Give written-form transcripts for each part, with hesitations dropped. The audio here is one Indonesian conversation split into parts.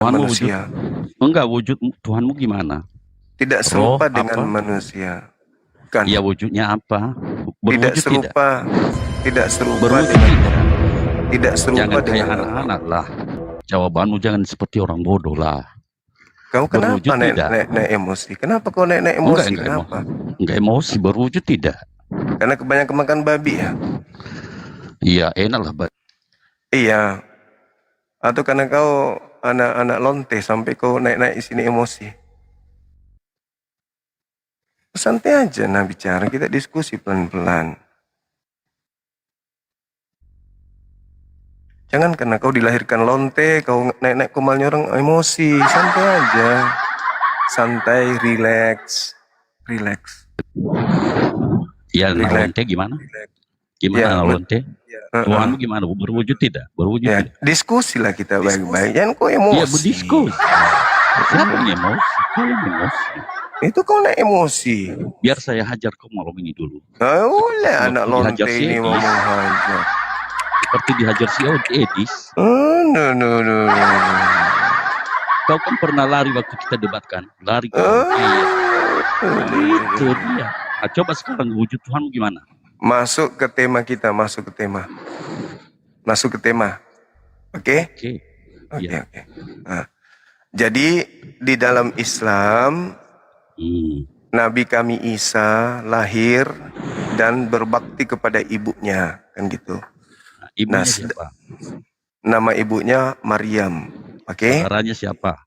Tuhanmu wujud, manusia. enggak wujud Tuhanmu gimana? Tidak Roh serupa dengan apa? manusia. Kan? Ya wujudnya apa? Tidak Berwujud tidak? serupa. Tidak serupa Berwujud dengan tidak? tidak serupa Jangan kayak dengan anak-anak lah. Jawabanmu jangan seperti orang bodoh lah. Kau Berwujud kenapa tidak? naik emosi? Kenapa kau naik emosi? Kenapa? Enggak emosi, berwujud tidak? Karena kebanyakan makan babi ya? Iya, enak lah. Iya. Atau karena kau anak-anak lonte sampai kau naik-naik sini emosi? Santai aja nah bicara, kita diskusi pelan-pelan. Jangan karena kau dilahirkan lonte, kau naik-naik kumalnya orang emosi. Santai aja. Santai, relax. Relax. Ya, anak Relax. lonte gimana? Gimana Ya, anak lonte? Tuhanmu gimana? Berwujud tidak? Berwujud ya, tidak? diskusi lah kita baik-baik. Jangan kau emosi. Ya, berdiskusi. Siapa yang emosi? Kalian emosi. Itu kau naik emosi. Biar saya hajar kau malam ini dulu. Oleh anak lonte ini mau menghajar. Seperti dihajar si Edis. No. Kau kan pernah lari waktu kita debatkan. Lari ke itu dia. Nah, coba sekarang wujud Tuhan gimana? Masuk ke tema kita, masuk ke tema. Oke? Oke. Nah, jadi di dalam Islam, Nabi kami Isa lahir dan berbakti kepada ibunya, kan gitu. Ibunya siapa? Nama ibunya Maryam. Oke?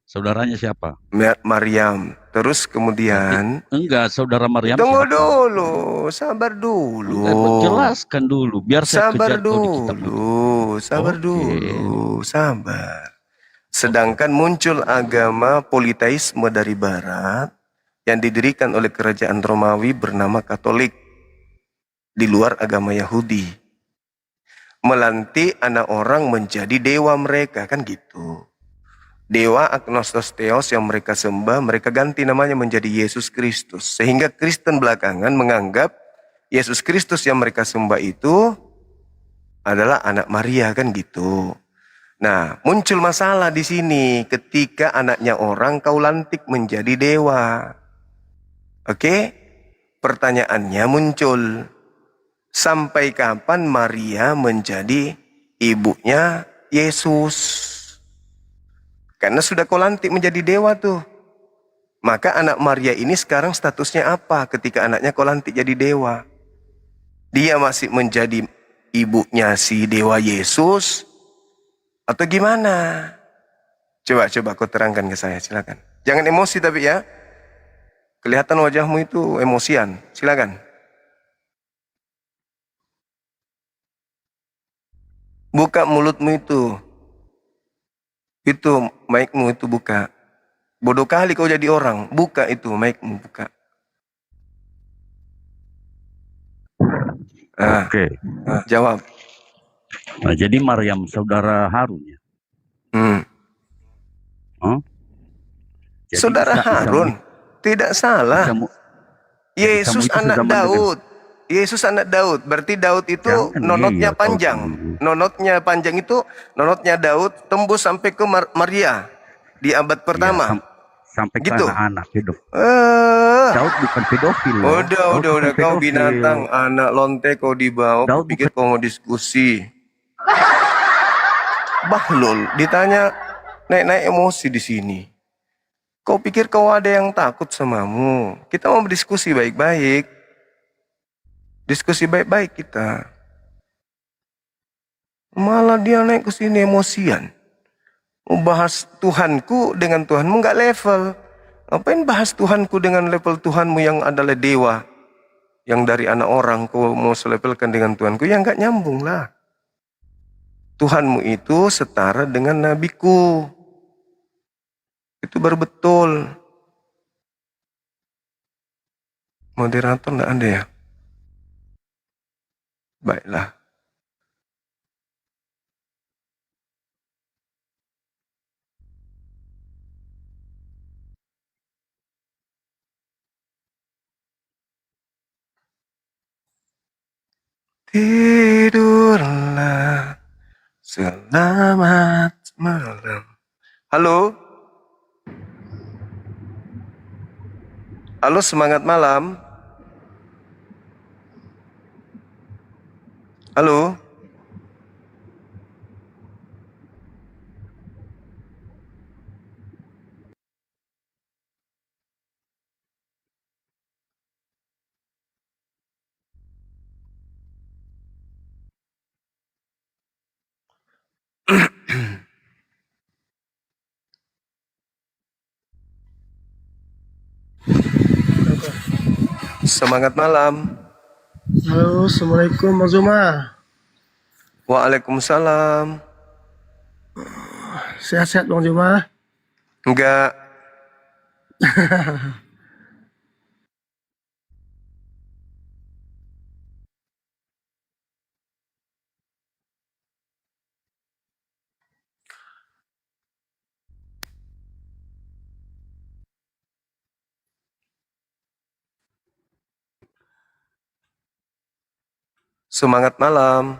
Saudaranya siapa? Maryam. Terus kemudian enggak, saudara Maryam tunggu siapa? dulu, sabar dulu. Enggak, jelaskan dulu biar saya kejar kau di kitab Sabar. Sedangkan muncul agama politeisme dari barat yang didirikan oleh kerajaan Romawi bernama Katolik di luar agama Yahudi. Melantik anak orang menjadi dewa mereka, kan gitu. Dewa Agnostos Theos yang mereka sembah, mereka ganti namanya menjadi Yesus Kristus. Sehingga Kristen belakangan menganggap Yesus Kristus yang mereka sembah itu adalah anak Maria, kan gitu. Nah, muncul masalah di sini ketika anaknya orang kau lantik menjadi dewa. Oke? Pertanyaannya muncul. Sampai kapan Maria menjadi ibunya Yesus? Karena sudah kau lantik menjadi dewa tuh. Maka anak Maria ini sekarang statusnya apa ketika anaknya kau lantik jadi dewa? Dia masih menjadi ibunya si dewa Yesus? Atau gimana? Coba kau terangkan ke saya, silakan. Jangan emosi tapi ya. Kelihatan wajahmu itu emosian, silakan. Buka mulutmu itu. Itu mic-mu itu buka. Bodoh kali kau jadi orang. Buka itu mic-mu, buka. Oke. Jawab. Nah, jadi Maryam saudara Harun ya? Saudara Harun, tidak salah. Yesus anak Daud. Yesus anak Daud. Berarti Daud itu nonotnya panjang. Nonotnya panjang itu, nonotnya Daud tembus sampai ke Maria di abad pertama. Sampai ke gitu. anak-anak hidup. Daud bukan pedofil. Udah kau binatang, anak lonte kau dibawa. Kau pikir kau mau diskusi. Bahlul ditanya naik emosi di sini. Kau pikir kau ada yang takut samamu? Kita mau berdiskusi baik-baik. Diskusi baik-baik kita. Malah dia naik ke sini emosian. Mau bahas Tuhanku dengan Tuhanmu nggak level. Ngapain bahas Tuhanku dengan level Tuhanmu yang adalah dewa? Yang dari anak orang kau mau selepelkan dengan Tuhanku, ya nggak nyambung lah. Tuhanmu itu setara dengan nabiku. Itu baru betul. Moderator nggak ada ya? Baiklah. Tidurlah, selamat malam. Halo? Halo, semangat malam. Halo. Semangat malam. Halo, Assalamualaikum Mas Zuma. Waalaikumsalam. Sehat-sehat Bang Zuma? Enggak. Semangat malam.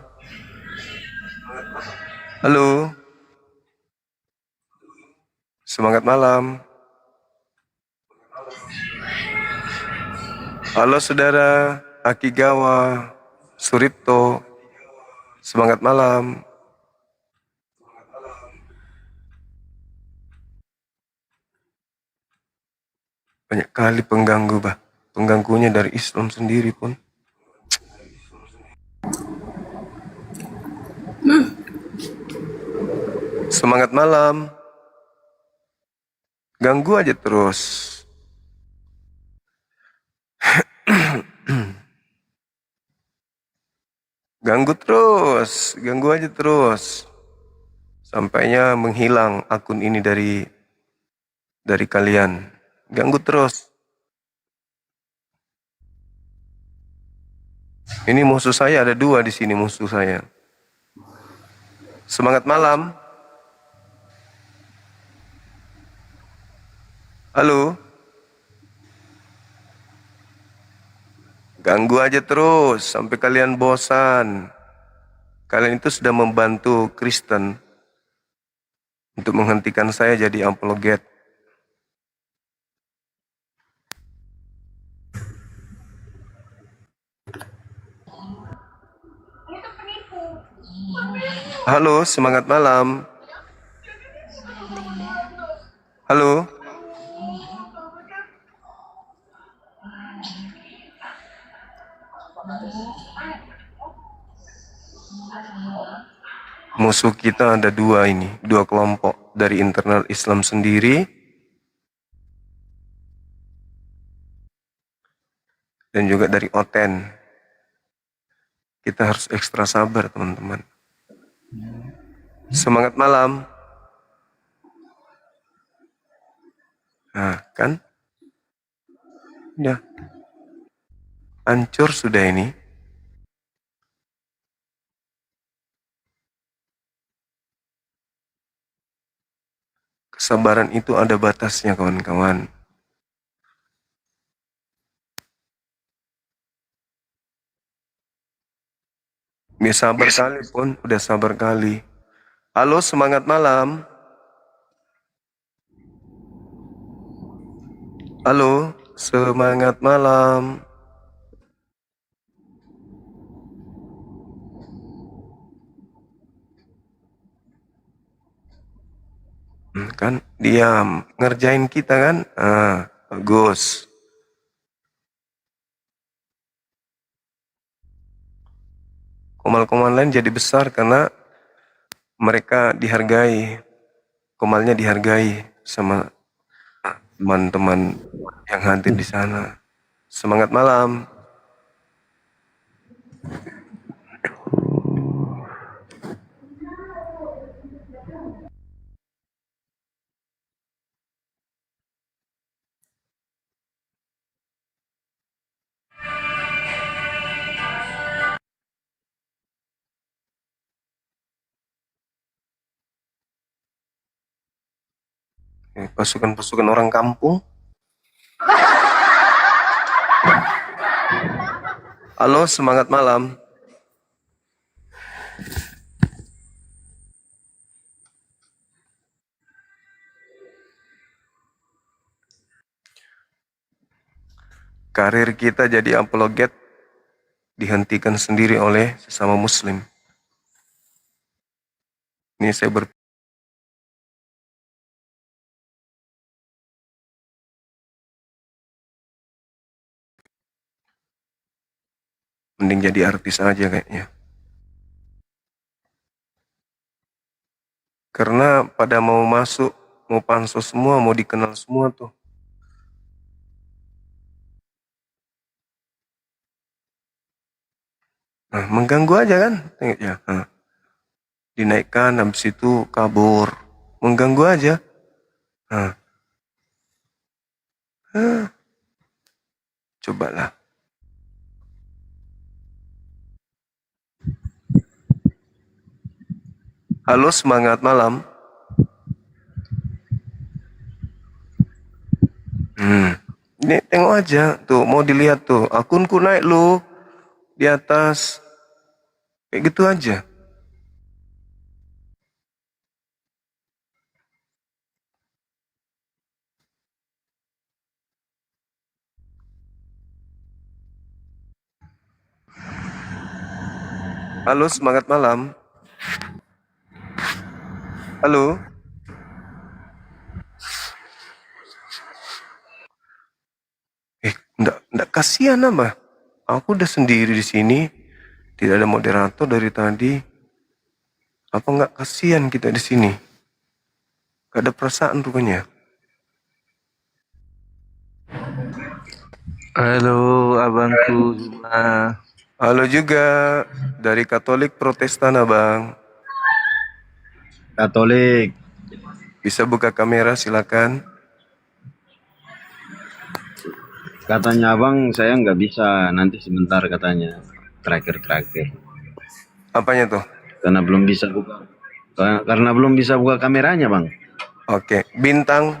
Halo. Semangat malam. Halo saudara Akigawa, Suripto. Semangat malam. Banyak kali pengganggu, bah. Pengganggunya dari Islam sendiri pun. Semangat malam. Ganggu aja terus. Ganggu aja terus. Sampainya menghilang akun ini dari kalian. Ganggu terus. Ini musuh saya, ada 2 di sini musuh saya. Semangat malam. Halo. Ganggu aja terus sampai kalian bosan. Kalian itu sudah membantu Kristen untuk menghentikan saya jadi apologet. Halo, semangat malam. Halo. Musuh kita ada 2 ini, 2 kelompok dari internal Islam sendiri dan juga dari Oten. Kita harus ekstra sabar, teman-teman. Semangat malam. Nah, kan? Ya. Hancur sudah ini. Kesabaran itu ada batasnya, kawan-kawan. Sabar kali pun, udah sabar kali. Halo, semangat malam. Halo, semangat malam. Kan diam, ngerjain kita kan? Bagus. Komal-komal lain jadi besar karena mereka dihargai. Komalnya dihargai sama teman-teman yang hadir di sana. Semangat malam. Pasukan-pasukan orang kampung. Halo, semangat malam. karir kita jadi apologet dihentikan sendiri oleh sesama muslim. Ini saya mending jadi artis aja kayaknya. Karena pada mau masuk, mau pansos semua, mau dikenal semua tuh. Nah, mengganggu aja kan? Tengok ya. Nah, dinaikkan, habis itu kabur. Mengganggu aja. Nah. Cobalah. Halo, semangat malam. Ini tengok aja tuh, mau dilihat tuh, akunku naik lu di atas, kayak gitu aja. Halo, semangat malam. Halo. Enggak kasihan apa? Aku udah sendiri di sini, tidak ada moderator dari tadi. Apa enggak kasihan kita di sini? Gak ada perasaan rupanya. Halo abangku Zuma. Halo juga, dari Katolik Protestan abang. Katolik. Bisa buka kamera silakan. Katanya abang saya nggak bisa, nanti sebentar katanya. Terakhir. Apanya tuh? Karena belum bisa buka. Karena belum bisa buka kameranya bang. Oke, bintang.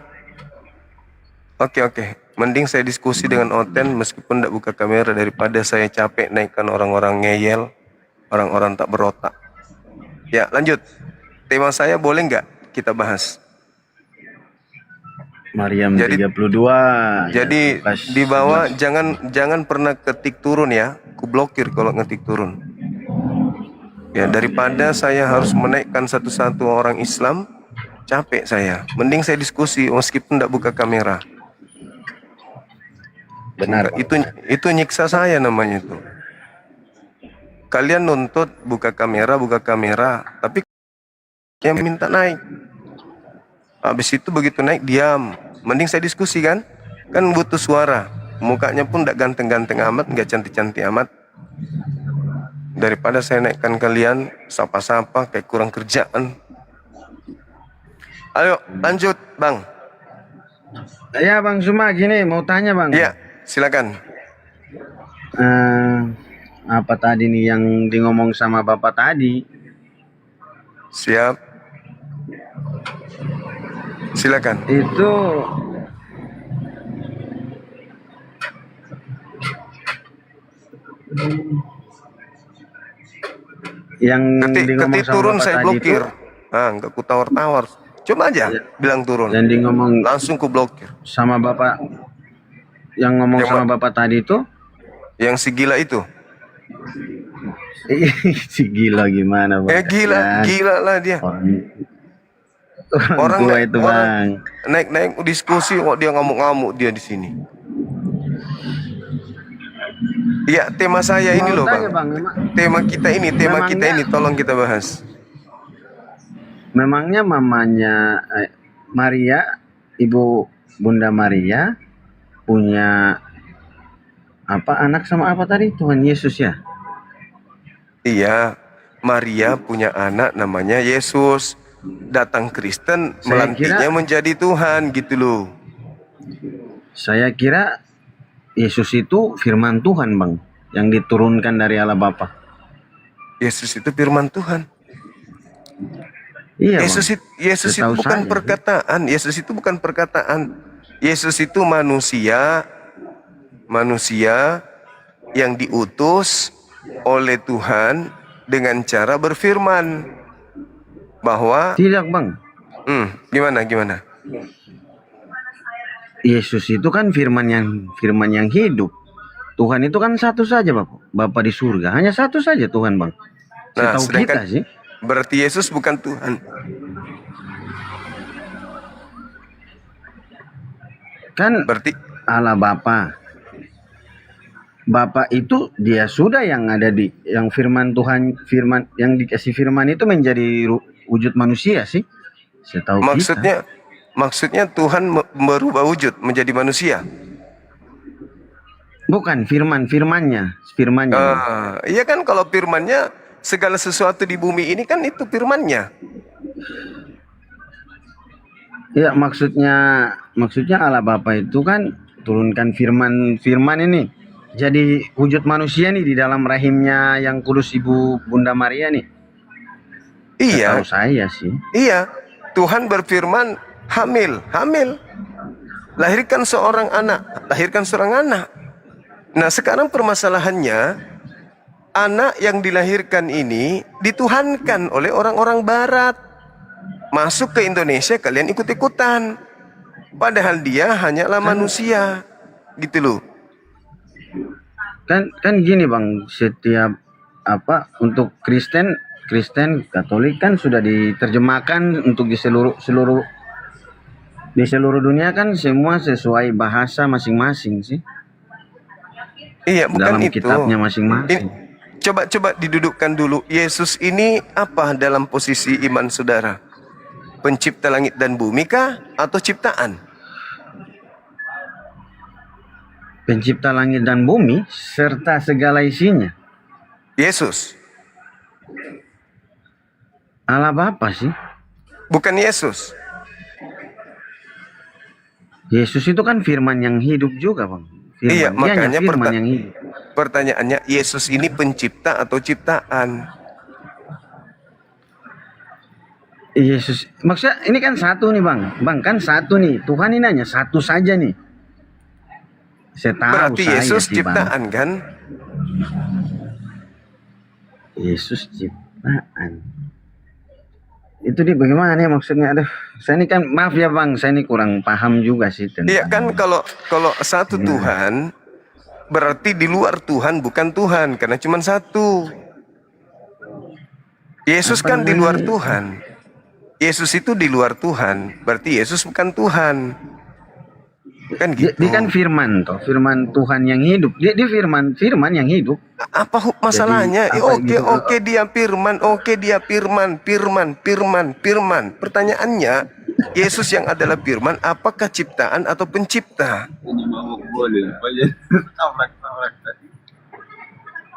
Oke. Mending saya diskusi dengan Oten meskipun tidak buka kamera daripada saya capek naikkan orang-orang ngeyel, orang-orang tak berotak. Ya, lanjut. Tema saya boleh nggak kita bahas? Maryam Jadi- 32. Jadi ya, di bawah jangan pernah ketik turun ya. Ku blokir kalau ngetik turun. Ya, daripada saya harus menaikkan satu-satu orang Islam, capek saya. Mending saya diskusi meskipun tidak buka kamera. Benar. Itu nyiksa saya namanya itu. Kalian nuntut buka kamera, tapi yang minta naik. Habis itu begitu naik diam. Mending saya diskusi kan? Kan butuh suara. Mukanya pun tidak ganteng-ganteng amat, nggak cantik-cantik amat. Daripada saya naikkan kalian sapa-sapa kayak kurang kerjaan. Ayo lanjut bang. Ya bang Zuma gini mau tanya bang. Iya silakan. Apa tadi nih yang di ngomong sama bapak tadi? Siap. Silakan. Itu yang di ngomong Ketik sama turun bapak saya tadi blokir. itu, Enggak ku tawar-tawar. Coba aja bilang turun. yang di ngomong Langsung ku blokir. sama bapak, yang ngomong Yang sama bapak tadi itu Yang si gila itu. si gila gimana bang? Gila lah dia. Orang tua itu bang. Naik diskusi kok dia ngamuk-ngamuk dia di sini. Iya, tema saya ini Mau loh tanya, bang. memang- Tema kita ini tolong kita bahas. Memangnya mamanya Maria, ibu Bunda Maria punya apa anak sama apa tadi? Tuhan Yesus ya? Iya, Maria punya anak namanya Yesus. Datang Kristen Saya melantiknya kira- menjadi Tuhan gitu loh. Saya kira Yesus itu firman Tuhan bang, yang diturunkan dari Allah Bapa. Yesus itu firman Tuhan. Iya Yesus bang. Yesus itu Setahu bukan saya. perkataan. Yesus itu bukan perkataan. Yesus itu manusia yang diutus oleh Tuhan dengan cara berfirman bahwa Tidak bang. gimana? Yesus itu kan firman yang hidup. Tuhan itu kan satu saja, Bapak. Bapa di surga. Hanya satu saja Tuhan, Bang. Nah, Setahu kita sedangkan sih. berarti Yesus bukan Tuhan. Kan Berarti Allah Bapa. Bapa itu dia sudah yang ada di yang firman Tuhan, firman yang dikasih firman itu menjadi wujud manusia sih. Setahu kita. maksudnya Tuhan merubah wujud menjadi manusia. Bukan firmannya. Iya kan, kalau firmannya segala sesuatu di bumi ini kan itu firmannya. Ya, maksudnya Allah Bapa itu kan turunkan firman ini jadi wujud manusia nih di dalam rahimnya yang kudus Ibu Bunda Maria nih. Iya. Setahu saya sih. Iya. Tuhan berfirman, hamil. Lahirkan seorang anak. Nah, sekarang permasalahannya, anak yang dilahirkan ini dituhankan oleh orang-orang barat. Masuk ke Indonesia, kalian ikut-ikutan. Padahal dia hanyalah manusia. Gitu loh. Kan gini, Bang, setiap untuk Kristen Katolik kan sudah diterjemahkan untuk di seluruh dunia kan semua sesuai bahasa masing-masing sih. Iya, bukan dalam itu. Kitabnya masing-masing. Coba didudukkan dulu. Yesus ini apa dalam posisi iman saudara? Pencipta langit dan bumi kah atau ciptaan? Pencipta langit dan bumi serta segala isinya. Yesus. Allah Bapa sih. Bukan Yesus. Yesus itu kan firman yang hidup juga, Bang. Iya, makanya firman yang hidup. Pertanyaannya, Yesus ini pencipta atau ciptaan? Yesus, maksudnya ini kan satu nih, Bang. Bang, kan satu nih. Tuhan ini hanya satu saja nih. Berarti Yesus ciptaan, Bang. Kan? Yesus ciptaan. Itu dia bagaimana ya maksudnya? Aduh, saya ini kan maaf ya, Bang, saya ini kurang paham juga sih tentang. Iya kan, kalau satu Tuhan berarti di luar Tuhan bukan Tuhan karena cuma satu. Yesus kan di luar Tuhan. Yesus itu di luar Tuhan, berarti Yesus bukan Tuhan. Kan gitu. Dia kan firman firman Tuhan yang hidup. Dia firman yang hidup. Apa masalahnya? Jadi, Oke, dia firman. Pertanyaannya, Yesus yang adalah firman, apakah ciptaan atau pencipta?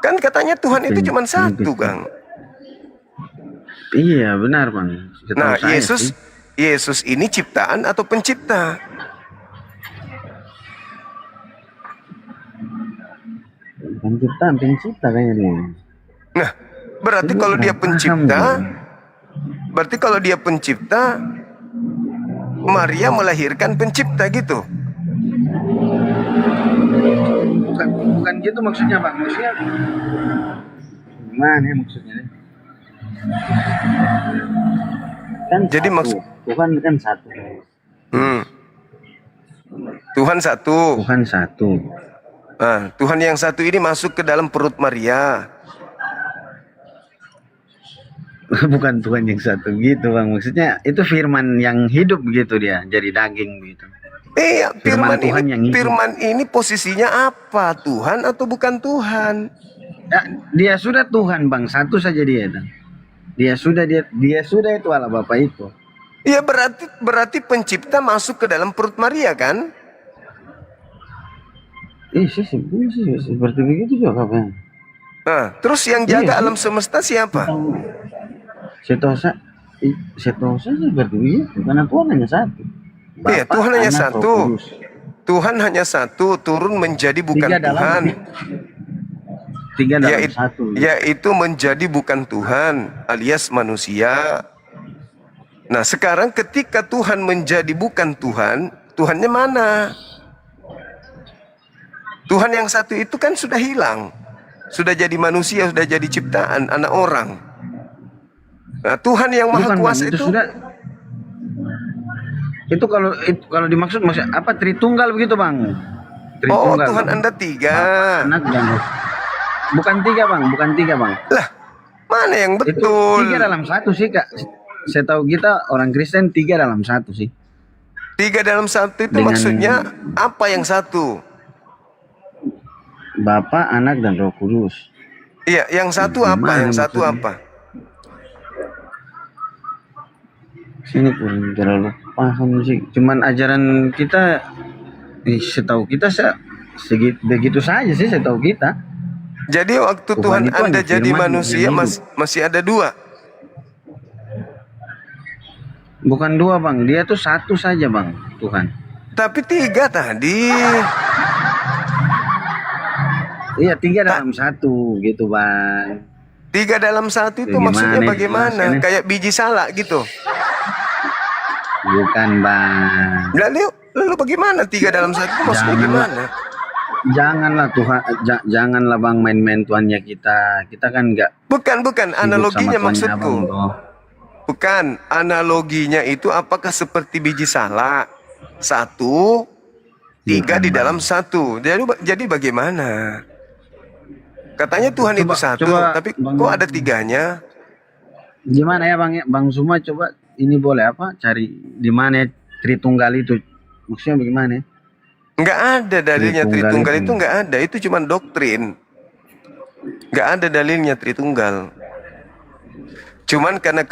Kan katanya Tuhan itu cuma satu, Kang. Iya, benar, Bang. Nah, Yesus ini ciptaan atau pencipta? Pencipta kayaknya dia. Nah, berarti kalau dia pencipta, Maria melahirkan pencipta gitu. Bukan gitu maksudnya, Bang. Maksudnya gimana ya maksudnya? Kan jadi Tuhan kan satu. Tuhan satu. Nah, Tuhan yang satu ini masuk ke dalam perut Maria. Bukan Tuhan yang satu gitu, Bang. Maksudnya itu firman yang hidup gitu, dia jadi daging gitu. Iya, firman ini posisinya apa? Tuhan atau bukan Tuhan? Ya, dia sudah Tuhan, Bang. Satu saja dia. Dia sudah itu Allah Bapa itu. Iya, berarti pencipta masuk ke dalam perut Maria kan? Seperti begitu juga, Bang. Nah, terus yang jaga alam semesta siapa? Setosa seperti begitu. Karena Tuhan hanya satu. Iya, Tuhan hanya satu. Tuhan hanya satu, turun menjadi bukan Tuhan. Tiga dalam satu. Yaitu menjadi bukan Tuhan, alias manusia. Nah, sekarang ketika Tuhan menjadi bukan Tuhan, Tuhannya mana? Tuhan yang satu itu kan sudah hilang. Sudah jadi manusia, sudah jadi ciptaan, anak orang. Nah, Tuhan yang Maha Kuasa itu sudah. Itu kalau dimaksud maksudnya apa, Tritunggal begitu, Bang? Oh, Tritunggal. Tuhan Bang. Anda tiga. Bapa, Anak dan Roh. Bukan tiga bang, bukan tiga bang. Lah, mana yang Itu betul? tiga dalam satu sih kak. Setahu kita orang Kristen tiga dalam satu sih. Tiga dalam satu itu Dengan maksudnya apa yang satu? Bapa, Anak dan Roh Kudus. Iya, yang satu apa? Gimana Yang satu maksudnya? apa? Sini kurang terlalu paham sih. Cuman ajaran kita, setahu kita begitu saja sih setahu kita. Jadi waktu Tuhan Tuhan itu Anda hanya jadi firman manusia yang hidup. masih ada dua. Bukan dua bang, dia tuh satu saja bang, Tuhan. Tapi tiga tadi. Iya tiga dalam satu gitu bang. Tiga dalam satu itu Bagaimana maksudnya itu bagaimana? jelaskannya? Kayak biji salak gitu. Bukan bang. Lalu bagaimana tiga dalam satu itu maksudnya Janganlah. gimana? Janganlah Tuhan, janganlah bang main-main Tuhannya kita. Kita kan nggak Bukan hidup sama analoginya Tuhannya maksudku. abang bro. Bukan analoginya itu apakah seperti biji salak? Satu, tiga Bukan, di Bang. dalam satu. Jadi bagaimana? Katanya Tuhan itu Coba- satu, coba, tapi Bang. kok ada tiganya? Gimana ya bang? Bang Suma coba ini boleh apa? Cari di mana ya Tritunggal itu? Maksudnya bagaimana? Nggak ada dalilnya Tritunggal Tritunggal itu. itu nggak ada. Itu cuma doktrin. Nggak ada dalilnya Tritunggal. Cuman karena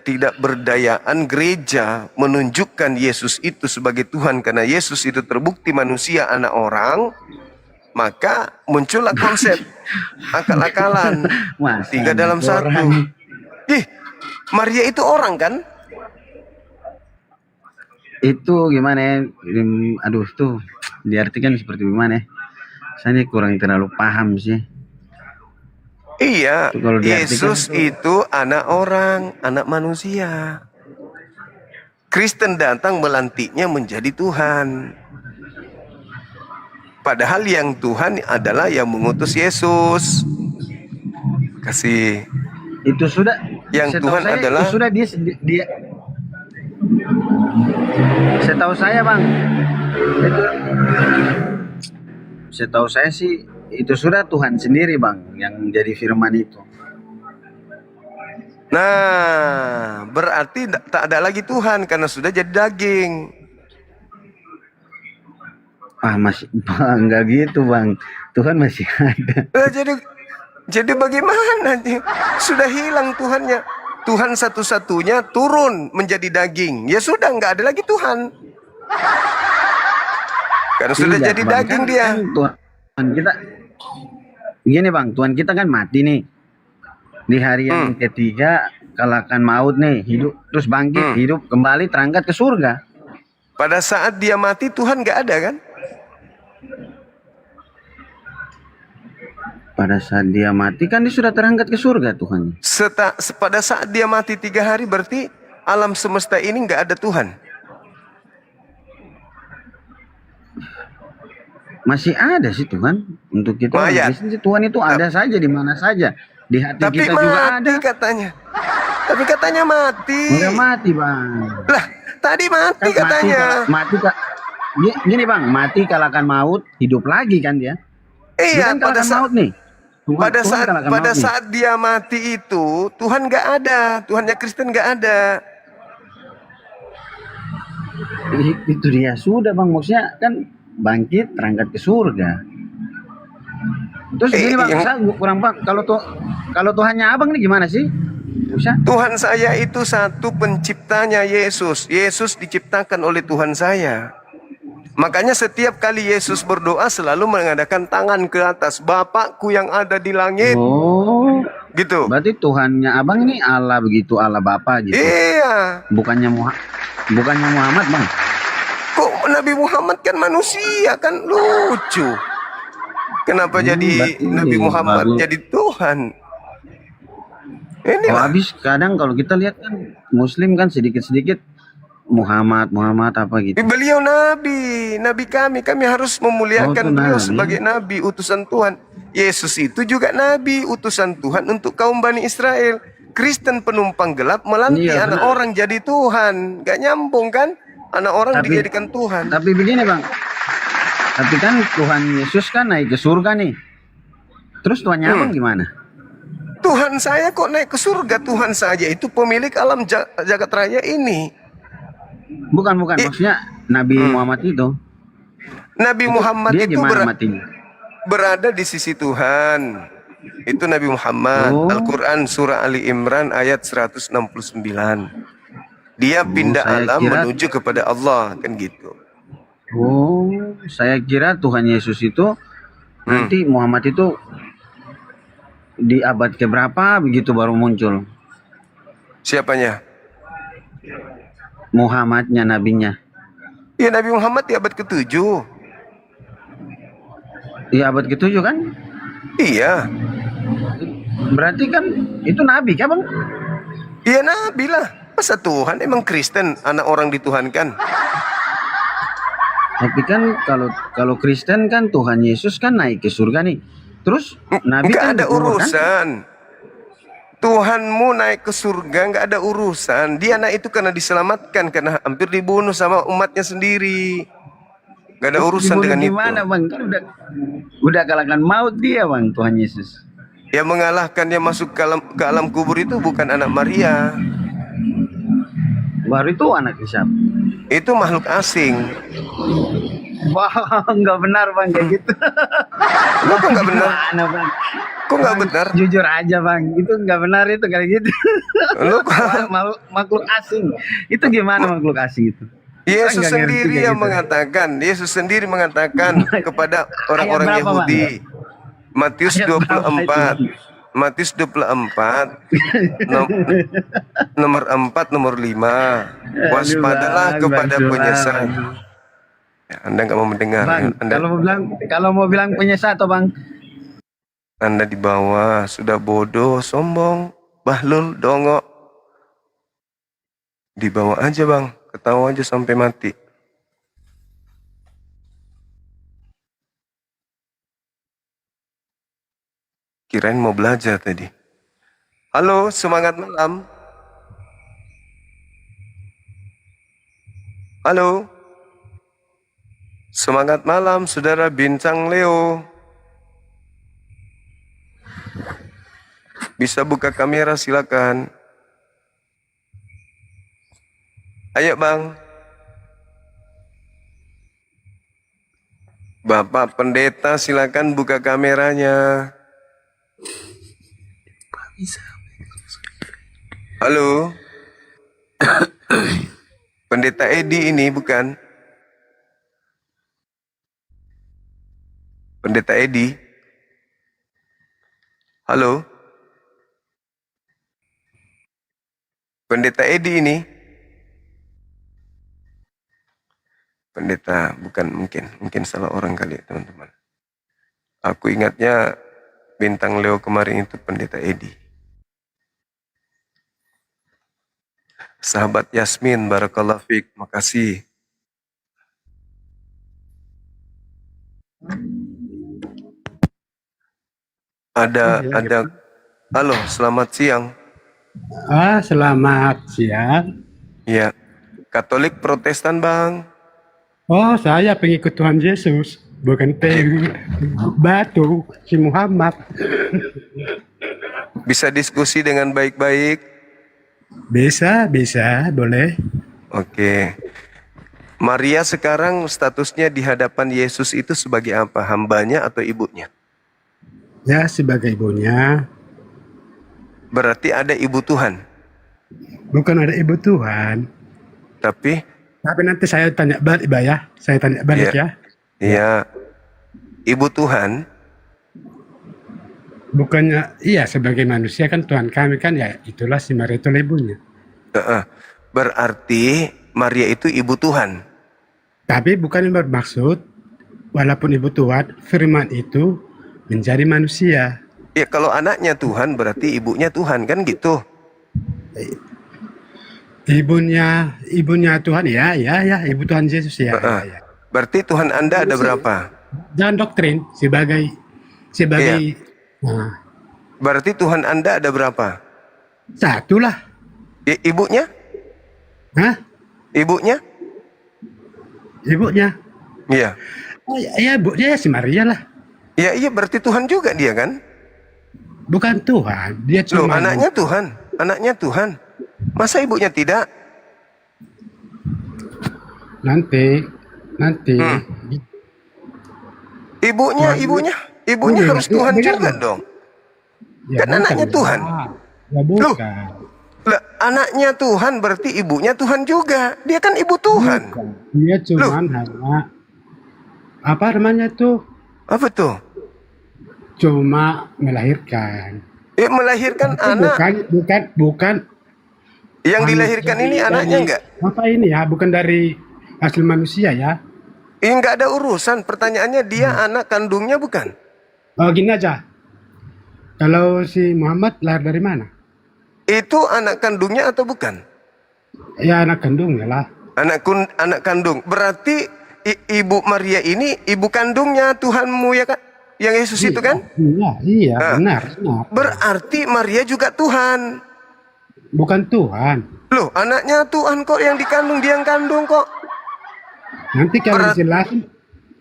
tidak berdayaan gereja menunjukkan Yesus itu sebagai Tuhan, karena Yesus itu terbukti manusia anak orang, maka muncullah konsep akal-akalan Mas, tiga dalam anak satu. orang. Ih, Maria itu orang kan? Itu gimana ya? Aduh tuh diartikan seperti gimana ya? Saya ini kurang terlalu paham sih. Iya, Itu kalau diartikan Yesus itu anak orang, anak manusia. Kristen datang melantiknya menjadi Tuhan. Padahal yang Tuhan adalah yang mengutus Yesus. Kasih. Itu sudah Yang setahu Tuhan saya, adalah- itu sudah dia setahu saya bang itu setahu saya sih itu sudah Tuhan sendiri bang yang jadi firman itu. Nah, berarti tak ada lagi Tuhan karena sudah jadi daging. Masih bang nggak gitu bang, Tuhan masih ada. Jadi bagaimana nih? Sudah hilang Tuhannya. Tuhan satu-satunya turun menjadi daging. Ya sudah, nggak ada lagi Tuhan. Karena sudah Tidak, jadi Bang. daging dia. Kan Tuhan kita gini bang, Tuhan kita kan mati nih di hari yang ketiga, kalahkan maut nih, hidup terus bangkit, hidup kembali, terangkat ke surga. Pada saat dia mati Tuhan nggak ada kan? Pada saat dia mati kan dia sudah terangkat ke surga Tuhan. Pada saat dia mati 3 hari berarti alam semesta ini nggak ada Tuhan. Masih ada sih Tuhan untuk kita orang Mayat. Kristen sih, Tuhan itu ada saja di mana saja, di hati Tapi kita juga mati ada. katanya. Tapi katanya mati. Udah mati bang. Lah, tadi mati Kan katanya. mati kak. Gini bang, mati kalahkan maut, hidup lagi kan dia. Dia Iya, kan kalahkan maut nih. pada Tuhan kalahkan pada maut nih. saat dia mati itu Tuhan nggak ada, Tuhannya Kristen nggak ada. Itu dia sudah bang, maksudnya kan bangkit terangkat ke surga. Terus gini bang, yang- saya kurang bang, kalau Tuhannya abang nih gimana sih? Bisa? Tuhan saya itu satu, penciptanya Yesus. Yesus diciptakan oleh Tuhan saya. Makanya setiap kali Yesus berdoa selalu mengadakan tangan ke atas, Bapakku yang ada di langit, Oh, gitu. berarti Tuhannya abang ini Allah begitu, Allah Bapa gitu. Iya. Bukannya Muhammad bang. Kok Nabi Muhammad kan manusia, kan lucu. Kenapa jadi berarti Nabi Muhammad baru- jadi Tuhan? Ini Oh, habis kadang kalau kita lihat kan Muslim kan sedikit-sedikit Muhammad apa gitu. beliau Nabi kami harus memuliakan Oh, itu beliau Nabi. sebagai Nabi, utusan Tuhan. Yesus itu juga Nabi, utusan Tuhan untuk kaum Bani Israel. Kristen penumpang gelap melantik Iya, anak benar. orang jadi Tuhan. Gak nyambung kan? Anak orang Tapi- dijadikan Tuhan. Tapi begini bang, Tapi kan Tuhan Yesus kan naik ke surga nih. Terus Tuhannya abang gimana? Tuhan saya kok naik ke surga? Tuhan saja itu pemilik alam jagat raya ini. Bukan, maksudnya Nabi Muhammad itu. Nabi Muhammad Dia itu gimana matinya? berada di sisi Tuhan. Itu Nabi Muhammad. Oh. Al-Quran surah Ali Imran ayat 169. Dia pindah saya alam kira- menuju kepada Allah, kan gitu. Oh, saya kira Tuhan Yesus itu nanti Muhammad itu di abad keberapa begitu baru muncul. Siapanya? Muhammadnya, nabinya. Ya, Nabi Muhammad di abad ke-7. Di abad ke-7 kan? Iya. Berarti kan itu nabi kan, Bang? Iya, Nabi lah. Masa Tuhan? Emang Kristen anak orang dituhankan? Tapi kan kalau Kristen kan Tuhan Yesus kan naik ke surga nih. Terus nabi Nggak kan ada di kubur, kan? urusan. Tuhanmu naik ke surga nggak ada urusan. Dia naik itu karena diselamatkan, karena hampir dibunuh sama umatnya sendiri. Nggak ada urusan Dibunuh dengan itu. gimana, Bang? Kan udah kalahkan maut dia, Bang, Tuhan Yesus. Yang mengalahkan dia masuk ke alam kubur itu bukan anak Maria. Baru itu anak siapa? Itu makhluk asing. Wah, nggak benar, Bang, kayak gitu. Lo kok nggak benar? Gimana, Bang? Kok nggak Bang, benar? Jujur aja, Bang. Itu nggak benar itu kayak gitu. Lo kok- Makhluk asing. Itu gimana makhluk asing itu? Yesus Nggak ngerti sendiri kayak yang gitu. mengatakan. Yesus sendiri mengatakan kepada orang-orang Ayat berapa, Bang? Yahudi. Matius Ayat berapa 24. itu? Matius 24 nomor 4 nomor 5. Waspadalah Aduh, kepada Bang, penyesat. Bang. Ya, Anda nggak mau mendengar. Bang, Anda, kalau mau bilang penyesat toh, Bang. Anda di bawah sudah bodoh, sombong, bahlul, dongo. Di bawah aja, Bang. Ketawa aja sampai mati. Kirain mau belajar tadi. Halo, semangat malam. Halo. Semangat malam, Saudara Bintang Leo. Bisa buka kamera, silakan. Ayo, Bang. Bapak Pendeta, silakan buka kameranya. Halo. Pendeta Edi ini bukan? Pendeta Edi. Halo. Pendeta Edi ini. Pendeta bukan, mungkin salah orang kali ya, teman-teman. Aku ingatnya Bintang Leo kemarin itu Pendeta Edi. Sahabat Yasmin, barakallahu fiik, makasih. Ada. Halo, selamat siang. Selamat siang. Ya, Katolik Protestan, Bang. Oh, saya pengikut Tuhan Yesus, bukan batu si Muhammad. Bisa diskusi dengan baik-baik. Bisa, boleh. Oke. Maria sekarang statusnya di hadapan Yesus itu sebagai apa? Hambanya atau ibunya? Ya, sebagai ibunya. Berarti ada ibu Tuhan. Bukan ada ibu Tuhan. Tapi, Tapi nanti saya tanya balik, Mbak ya. Saya tanya balik ya. ya, ibu Tuhan. Bukannya, iya sebagai manusia kan Tuhan kami kan ya itulah si Maria itu ibunya. Berarti Maria itu ibu Tuhan. Tapi bukan yang bermaksud, walaupun ibu Tuhan, firman itu menjadi manusia. Ya, kalau anaknya Tuhan berarti ibunya Tuhan, kan gitu. Ibunya Tuhan ya, ibu Tuhan Yesus ya. Ya. Berarti Tuhan Anda ada berapa? Dan doktrin sebagai nah, Berarti Tuhan Anda ada berapa? satu lah. Ibunya? Hah? Ibunya? Ibunya. Iya. Oh, ya bu, dia si Maria lah. Ya iya berarti Tuhan juga dia kan? Bukan Tuhan, dia Loh, cuma anaknya Tuhan. Anaknya Tuhan. Masa ibunya tidak? nanti Ibunya Iya, harus iya, Tuhan dengar juga dong. dong. Ya, Kan anaknya ya. Tuhan. Ya bukan. Lah, anaknya Tuhan berarti ibunya Tuhan juga. Dia kan ibu Tuhan. Bukan. Dia cuman hanya apa namanya tuh? Apa tuh? Cuma melahirkan. Melahirkan Tapi anak. bukan Yang dilahirkan ini anaknya enggak? apa ini ya? Bukan dari hasil manusia ya. Enggak ada urusan. Pertanyaannya dia anak kandungnya bukan? Oh, gini aja. Kalau si Muhammad lahir dari mana? Itu anak kandungnya atau bukan? Ya anak kandungnya lah. Anak kandung. Berarti ibu Maria ini ibu kandungnya Tuhanmu ya kan? Yang Yesus itu kan? Iya, Nah, benar. Berarti Maria juga Tuhan. Bukan Tuhan. Loh, anaknya Tuhan kok yang dikandung, dia yang kandung kok. Nanti kalau dijelasin,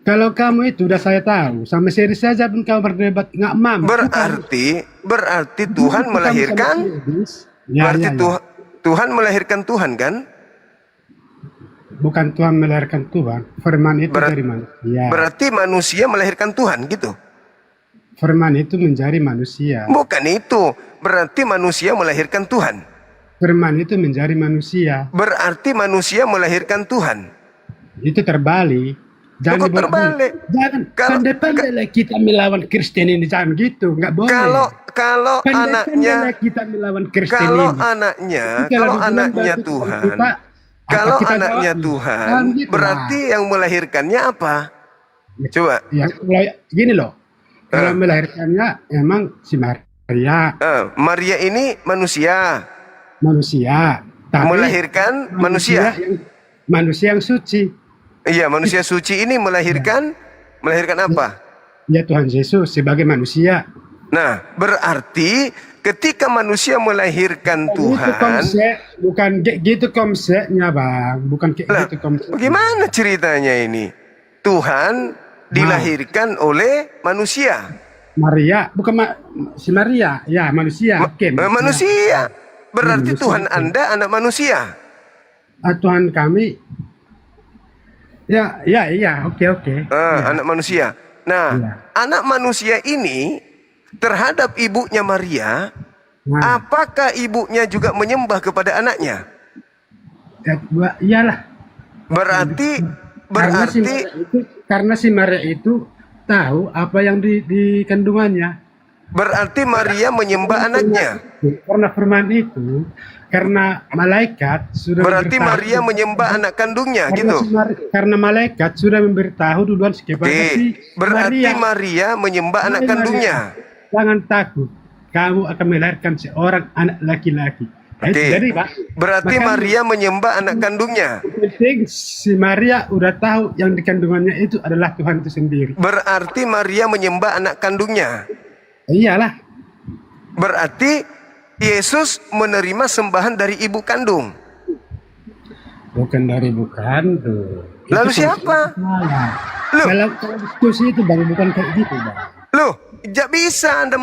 kalau kamu itu udah saya tahu, sampai seri saja pun kamu berdebat nggak mampu. Berarti Tuhan melahirkan. Berarti Tuhan melahirkan Tuhan kan? Bukan Tuhan melahirkan Tuhan. Firman itu dari manusia. Berarti manusia melahirkan Tuhan gitu. Firman itu menjadi manusia. Bukan itu. Berarti manusia melahirkan Tuhan. Firman itu menjadi manusia. Berarti manusia melahirkan Tuhan. Itu terbalik. Jangan terbalik. Jangan. Pandai-pandai kita melawan Kristen ini, jangan gitu. Nggak boleh. Kalau anaknya kita melawan Kristen kalau ini. anaknya Tuhan. Kalau anaknya Tuhan, berarti yang melahirkannya apa? Coba. Ya, gini loh. Kalau melahirkannya emang si Maria. Maria ini manusia. Tapi melahirkan manusia. Manusia yang suci. Iya, manusia suci ini melahirkan apa? Ya Tuhan Yesus sebagai manusia. Nah, berarti ketika manusia melahirkan Tuhan, bukan gitu konsepnya, Bang. Bukan kayak gitu konsepnya. Bagaimana ceritanya ini? Tuhan dilahirkan oleh manusia. Maria, bukan si Maria, ya manusia. Manusia. Berarti manusia. Tuhan Anda anak manusia. Tuhan kami. Ya, oke. Anak manusia. Nah, anak manusia ini terhadap ibunya Maria, apakah ibunya juga menyembah kepada anaknya? Iyalah. Berarti karena si Maria itu tahu apa yang di kandungannya. Berarti Maria menyembah anaknya. Karena firman itu, karena malaikat sudah. Berarti Maria menyembah anak kandungnya, gitu. Karena malaikat sudah memberitahu duluan kepada berarti Maria menyembah anak kandungnya. Jangan takut, kamu akan melahirkan seorang anak laki-laki. Jadi, Pak, berarti Maria menyembah anak kandungnya. Penting si Maria udah tahu yang di kandungannya itu adalah Tuhan itu sendiri. Berarti Maria menyembah anak kandungnya. Iyalah. Berarti Yesus menerima sembahan dari ibu kandung. Bukan dari ibu kandung. Lalu siapa? Kalau diskusi itu Bang, bukan kayak gitu, Bang. Loh, tidak bisa Anda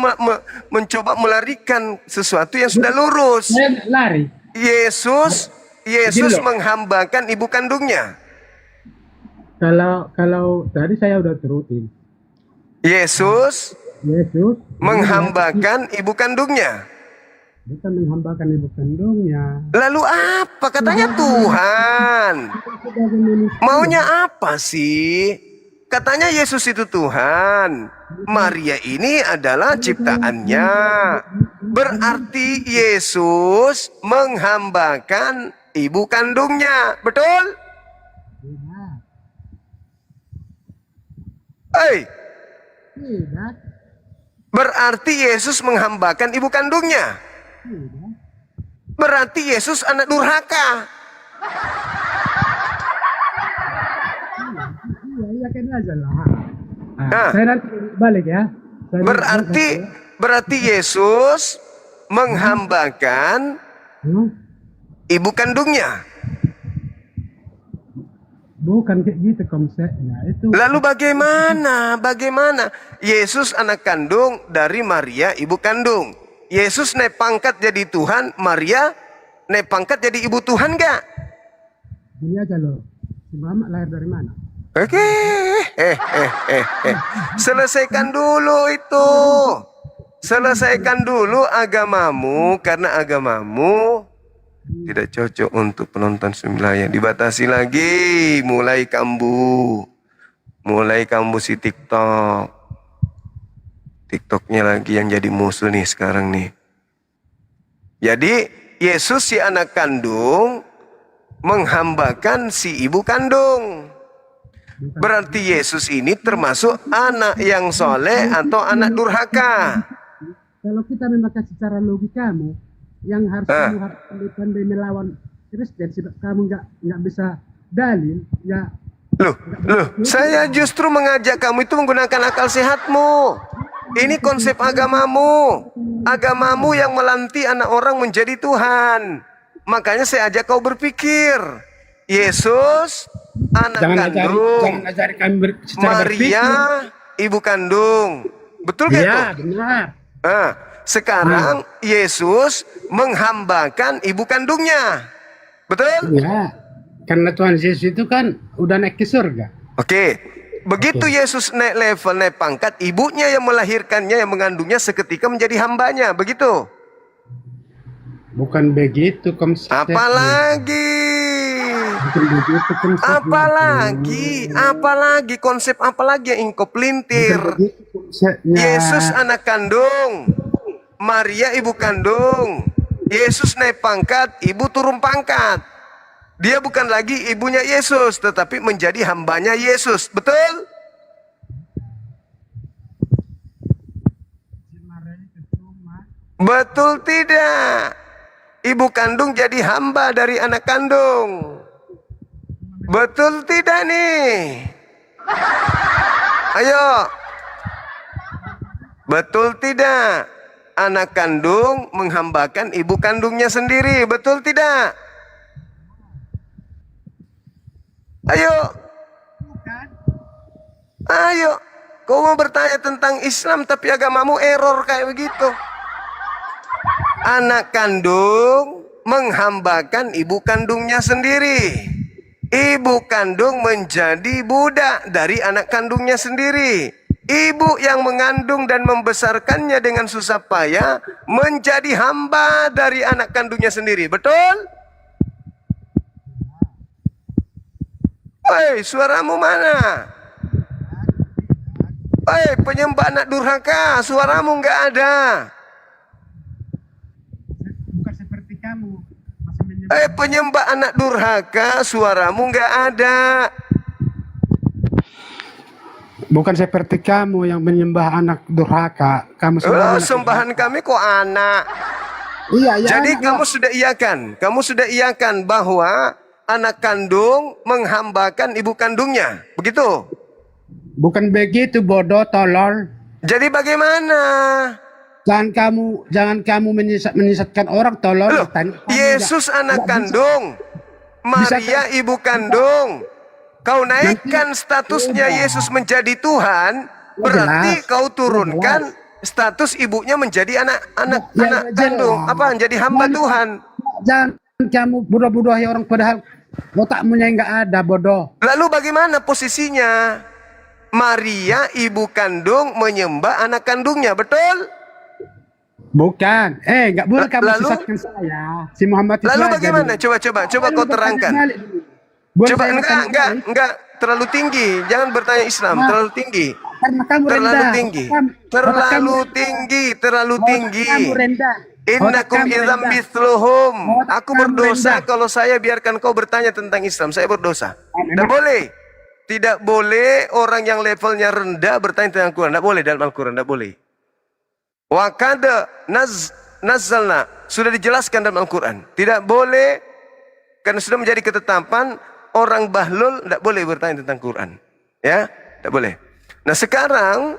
mencoba melarikan sesuatu yang sudah lurus. Saya lari. Yesus menghambakan ibu kandungnya. Kalau tadi saya udah terutin. Yesus menghambakan ibu kandungnya. Bukan menghambakan ibu kandungnya. Lalu apa? Katanya Tuhan. Maunya apa sih? Katanya Yesus itu Tuhan. Maria ini adalah ciptaannya. Berarti Yesus menghambakan ibu kandungnya. Betul? Hei. Berarti Yesus menghambakan ibu kandungnya. Berarti Yesus anak durhaka. Iya kan aja lah. Saya nanti balik ya. Berarti Yesus menghambakan ibu kandungnya. Bukan kayak gitu konsepnya. Itu Lalu bagaimana? Bagaimana? Yesus anak kandung dari Maria ibu kandung. Yesus naik pangkat jadi Tuhan, Maria naik pangkat jadi ibu Tuhan gak? ini aja loh. Si Muhammad lahir dari mana? Oke, selesaikan dulu itu. Selesaikan dulu agamamu, karena agamamu tidak cocok untuk penonton sembahyang. Dibatasi lagi, mulai kambu si TikTok. TikToknya lagi yang jadi musuh nih sekarang nih. Jadi Yesus si anak kandung menghambakan si ibu kandung. Berarti Yesus ini termasuk anak yang soleh atau anak durhaka. Kalau kita membaca secara logikamu, yang harus kamu harus pandai melawan Kristen, sebab kamu nggak bisa dalil, ya. Loh, saya justru mengajak kamu itu menggunakan akal sehatmu. Ini konsep agamamu. Agamamu yang melantik anak orang menjadi Tuhan. Makanya saya ajak kau berpikir. Yesus, anak kandung. Jangan ajari kami secara Maria, berpikir. ibu kandung. Betul gak Iya, itu? benar. Nah, sekarang Yesus menghambakan ibu kandungnya. Betul? Iya, karena Tuhan Yesus itu kan udah naik ke surga. Oke. Begitu Yesus naik level, naik pangkat, ibunya yang melahirkannya, yang mengandungnya seketika menjadi hambanya. Begitu? Bukan begitu konsepnya. Apalagi? Bukan begitu konsepnya. Apalagi konsep apalagi yang engkau pelintir? Bukan begitu konsepnya. Yesus anak kandung, Maria ibu kandung. Yesus naik pangkat, ibu turun pangkat. Dia bukan lagi ibunya Yesus, tetapi menjadi hambanya Yesus. Betul? Betul tidak? Ibu kandung jadi hamba dari anak kandung. Betul tidak nih? Ayo. Betul tidak? Anak kandung menghambakan ibu kandungnya sendiri. Betul tidak? Ayo. Ayo. Kau mau bertanya tentang Islam tapi agamamu error kayak begitu. Anak kandung menghambakan ibu kandungnya sendiri. Ibu kandung menjadi budak dari anak kandungnya sendiri. Ibu yang mengandung dan membesarkannya dengan susah payah menjadi hamba dari anak kandungnya sendiri. Betul? Woi, suaramu mana? Woi, penyembah anak durhaka, suaramu nggak ada. Bukan seperti kamu. Penyembah anak durhaka, suaramu nggak ada. Bukan seperti kamu yang menyembah anak durhaka. Kamu Sembahan kami kok anak. Iya, ya. Jadi kamu sudah iyakan bahwa anak kandung menghambakan ibu kandungnya, begitu? Bukan begitu, bodoh, tolol. Jadi bagaimana? Jangan kamu menyesatkan orang, tolol. Loh, Yesus anak kandung, Maria ibu kandung. Kau naikkan statusnya Yesus menjadi Tuhan, berarti kau turunkan status ibunya menjadi anak kandung, apa? Menjadi hamba Tuhan. Jangan kamu bodoh-bodohi orang padahal otakmu yang nggak ada, bodoh. Lalu bagaimana posisinya? Maria ibu kandung menyembah anak kandungnya, betul? Bukan. Nggak boleh kamu sesatkan saya. Si Muhammad itu lalu aja bagaimana? dulu. Coba kau terangkan. Coba enggak terlalu tinggi. Jangan bertanya Islam, terlalu tinggi. Karena kamu Terlalu tinggi. Kamu rendah. Innakum idzam mithluhum. Aku berdosa kalau saya biarkan kau bertanya tentang Islam. Saya berdosa. Tidak boleh. Tidak boleh orang yang levelnya rendah bertanya tentang Al-Quran. Tidak boleh dalam Al-Quran. Tidak boleh. Wa qad nazzalna. Sudah dijelaskan dalam Al-Quran. Tidak boleh. Karena sudah menjadi ketetapan. Orang bahlul tidak boleh bertanya tentang Quran. Ya. Tidak boleh. Nah sekarang.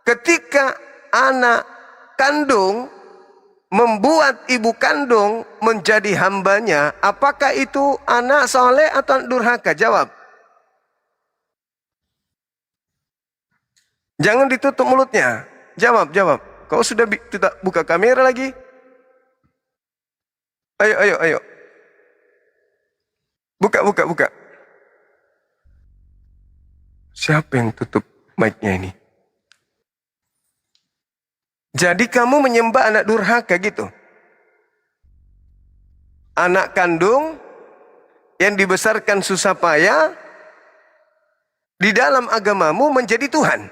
Ketika anak kandung membuat ibu kandung menjadi hambanya, apakah itu anak soleh atau durhaka? Jawab. Jangan ditutup mulutnya. Jawab, jawab. Kau sudah tidak buka kamera lagi? Ayo, ayo, ayo. Buka, buka, buka. Siapa yang tutup mic-nya ini? Jadi kamu menyembah anak durhaka gitu? Anak kandung yang dibesarkan susah payah di dalam agamamu menjadi Tuhan.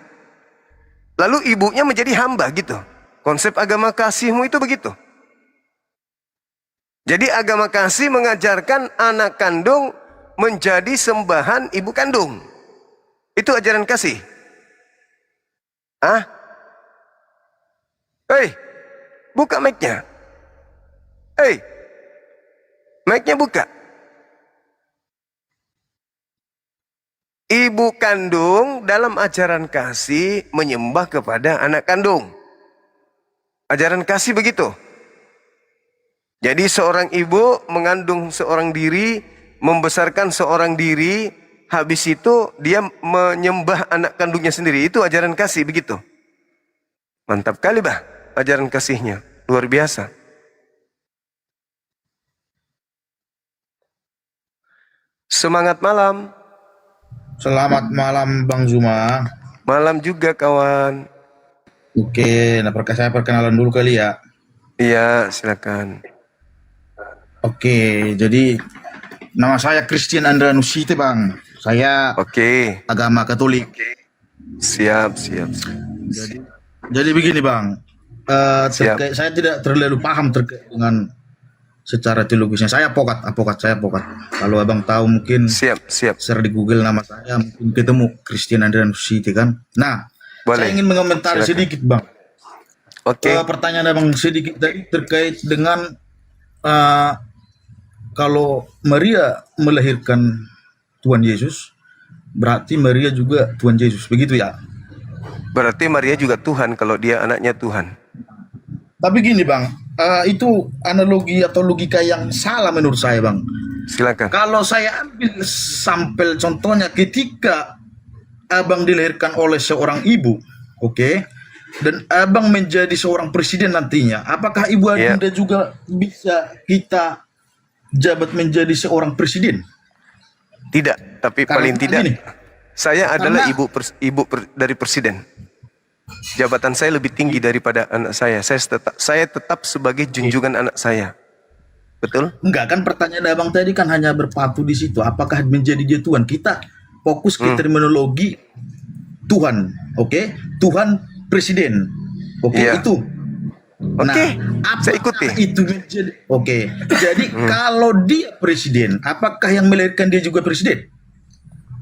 Lalu ibunya menjadi hamba gitu. Konsep agama kasihmu itu begitu. Jadi agama kasih mengajarkan anak kandung menjadi sembahan ibu kandung. Itu ajaran kasih. Ah? Hei, buka mic-nya. Hei, mic-nya buka. Ibu kandung dalam ajaran kasih menyembah kepada anak kandung. Ajaran kasih begitu. Jadi seorang ibu mengandung seorang diri, membesarkan seorang diri, habis itu dia menyembah anak kandungnya sendiri. Itu ajaran kasih begitu. Mantap kali bah ajaran kasihnya. Luar biasa. Semangat malam. Selamat malam Bang Zuma. Malam juga kawan. Oke, nah saya perkenalan dulu kali ya. Iya, silakan. Oke, jadi nama saya Christian Andranusite Bang. Saya Oke. agama Katolik. Siap, siap. Jadi begini Bang, Siap. saya tidak terlalu paham terkait dengan secara teologisnya. Saya advokat. Kalau Abang tahu mungkin Siap, siap. share di Google nama saya, mungkin ketemu Christian Andranusite kan. Nah, Boleh. saya ingin mengomentari Silakan. sedikit Bang. Oke. Pertanyaan Abang sedikit tadi terkait dengan kalau Maria melahirkan Tuhan Yesus, berarti Maria juga Tuhan Yesus, begitu ya? Berarti Maria juga Tuhan kalau dia anaknya Tuhan. Tapi gini Bang, itu analogi atau logika yang salah menurut saya Bang. Silakan. Kalau saya ambil sampel contohnya ketika Abang dilahirkan oleh seorang ibu, oke, dan Abang menjadi seorang presiden nantinya, apakah Ibu Adinda juga bisa kita jabat menjadi seorang presiden? Tidak, tapi Karena paling tidak gini, saya adalah karena- ibu dari presiden. Jabatan saya lebih tinggi daripada anak saya. Saya tetap sebagai junjungan anak saya. Betul? Enggak, kan pertanyaan Abang tadi kan hanya berpaku di situ. Apakah menjadi dia Tuhan? Kita fokus ke terminologi Tuhan, oke? Tuhan presiden, oke? Iya. Itu. Oke, apakah saya ikuti. itu menjadi oke? Jadi kalau dia presiden, apakah yang melahirkan dia juga presiden?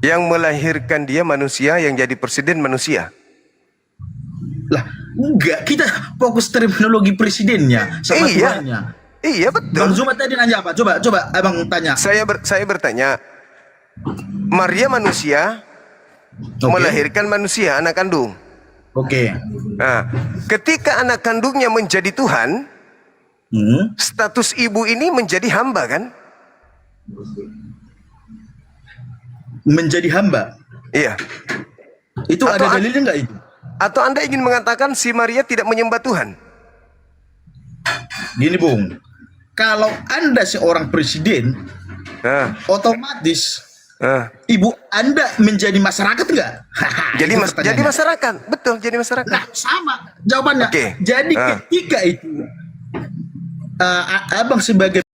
Yang melahirkan dia manusia, yang jadi presiden manusia. Lah, enggak, kita fokus terminologi presidennya sama Iya. Tuhannya. Iya Bang betul. Zuma tadi nanya apa? Coba Abang tanya. Saya bertanya, Maria manusia Oke. melahirkan manusia, anak kandung. Oke. Nah, ketika anak kandungnya menjadi Tuhan, status ibu ini menjadi hamba kan? Menjadi hamba. Iya. Itu Atau ada dalilnya enggak itu? Atau Anda ingin mengatakan si Maria tidak menyembah Tuhan? Gini Bung, kalau Anda seorang presiden, Nah, otomatis nah. ibu Anda menjadi masyarakat enggak? Jadi Itu jadi pertanyaannya. masyarakat, betul jadi masyarakat. Nah, sama jawabannya. Oke. Jadi ketika itu Abang sebagai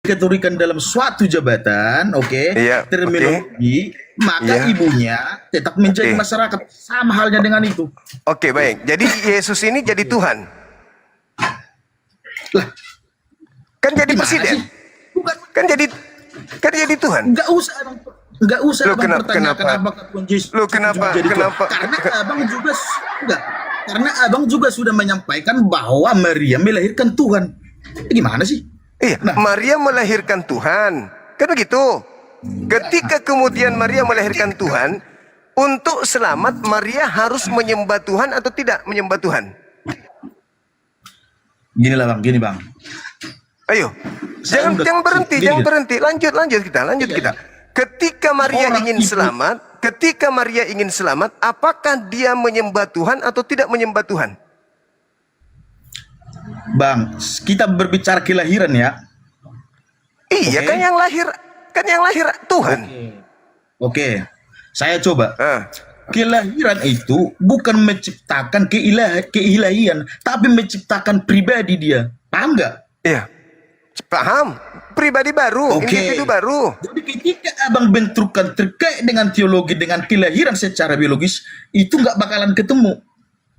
keturunan dalam suatu jabatan, oke, Iya, terminologi, maka Iya. ibunya tetap menjadi Oke. masyarakat, sama halnya dengan itu. Oke, baik. Jadi Yesus ini jadi Tuhan. Lah, Kan jadi gimana presiden. sih? Bukan, Kan jadi Tuhan. nggak usah Loh, abang kenapa- pertanyakan kenapa? apakah Tuhan Yesus Loh, kenapa- jadi Tuhan. kenapa- Karena abang juga enggak, karena abang juga sudah menyampaikan bahwa Maria melahirkan Tuhan. Gimana sih? Iya, Nah. Maria melahirkan Tuhan. Kan begitu. Ketika kemudian Maria melahirkan Tuhan, untuk selamat Maria harus menyembah Tuhan atau tidak menyembah Tuhan? Gini lah bang, gini bang. Ayo, Saya jangan udah- jangan berhenti, gini, jangan gini. berhenti. Lanjut kita. Ketika Maria Orang ingin itu- selamat, apakah dia menyembah Tuhan atau tidak menyembah Tuhan? Bang, kita berbicara kelahiran ya. Iya, Oke. kan yang lahir Tuhan. Oke, saya coba. Ah, Kelahiran itu bukan menciptakan keilahian, tapi menciptakan pribadi dia. Paham nggak? iya. Paham? Pribadi baru, Oke. individu baru. Jadi ketika abang benturkan terkait dengan teologi, dengan kelahiran secara biologis, itu nggak bakalan ketemu.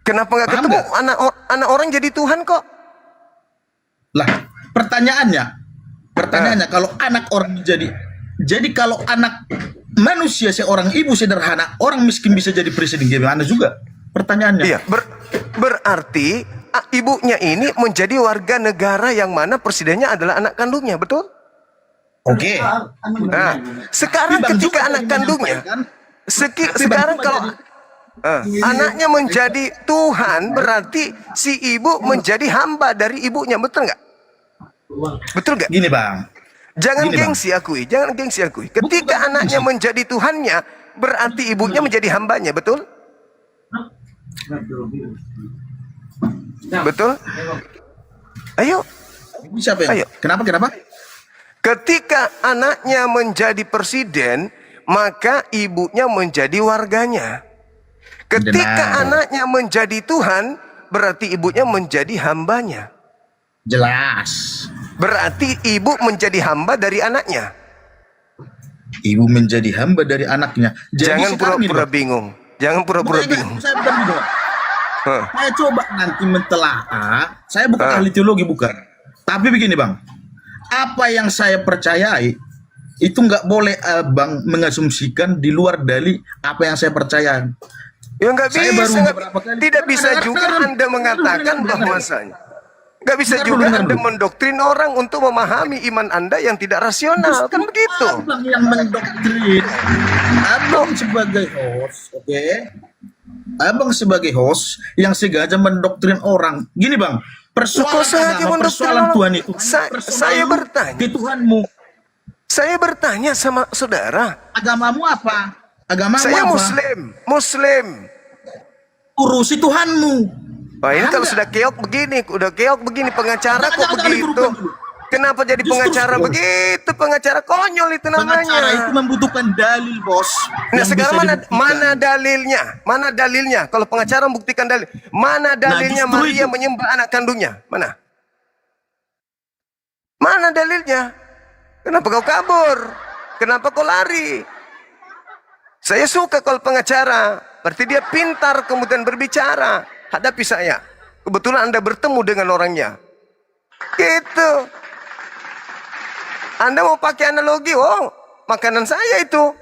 Kenapa nggak Paham ketemu? nggak? Anak orang jadi Tuhan kok. Lah, pertanyaannya, kalau anak orang jadi kalau anak manusia seorang ibu sederhana, orang miskin bisa jadi presiden gimana juga? Pertanyaannya. Iya, berarti ibunya ini menjadi warga negara yang mana presidennya adalah anak kandungnya, betul? Oke. Nah, sekarang Tapi Bang ketika juga anak tadi kandungnya, menyampaikan, sekarang Bang kalau anaknya menjadi Tuhan, berarti si ibu menjadi hamba dari ibunya, betul nggak? Betul nggak? Gini bang, Jangan Gini, Bang. jangan gengsi akui. Ketika anaknya menjadi Tuhannya, berarti ibunya menjadi hambanya, betul? Betul? Ayo, siapa yang? Ayo. Kenapa? ketika anaknya menjadi presiden, maka ibunya menjadi warganya. Ketika Benar. anaknya menjadi Tuhan, berarti ibunya menjadi hambanya. Jelas. Berarti ibu menjadi hamba dari anaknya. Ibu menjadi hamba dari anaknya. Jadi Jangan sekarang pura-pura gini, bingung. Jangan pura-pura Bang. bingung. Saya bukan bingung. Hah. Saya coba nanti mentelaah. Saya bukan Ah. ahli teologi, bukan. Tapi begini bang, apa yang saya percayai itu nggak boleh abang mengasumsikan di luar dari apa yang saya percaya. Ya nggak Saya bisa, baru nggak- beberapa kali- tidak bisa Dengar, juga dengar. Anda mengatakan Dengar, dengar. bahwasanya nggak bisa Dengar juga dulu, dengar Anda dulu. mendoktrin orang untuk memahami iman Anda yang tidak rasional, kan begitu? Abang yang mendoktrin. Abang sebagai host, oke? Abang sebagai host yang sengaja mendoktrin orang. Gini bang, persoalan Kok saya agama, mendoktrin persoalan orang? Tuhan itu. Saya bertanya. Ke Tuhanmu. Saya bertanya sama saudara, Agamamu apa? Agamamu saya apa? Muslim. Urusi Tuhanmu. Wah ini Paham kalau nggak? sudah keok begini, pengacara Jangan, kok jangan begitu? diturunkan dulu. Kenapa jadi Justru pengacara sekarang. begitu? Pengacara konyol itu namanya. Pengacara itu membutuhkan dalil, bos. Nah yang sekarang bisa mana dibuktikan. dalilnya? Mana dalilnya? Kalau pengacara membuktikan dalil, mana dalilnya justru Maria itu. menyembah anak kandungnya? Mana? Mana dalilnya? Kenapa kau kabur? Kenapa kau lari? Saya suka kalau pengacara, berarti dia pintar kemudian berbicara. Hadapi saya. Kebetulan Anda bertemu dengan orangnya. Gitu. Anda mau pakai analogi, oh, makanan saya itu.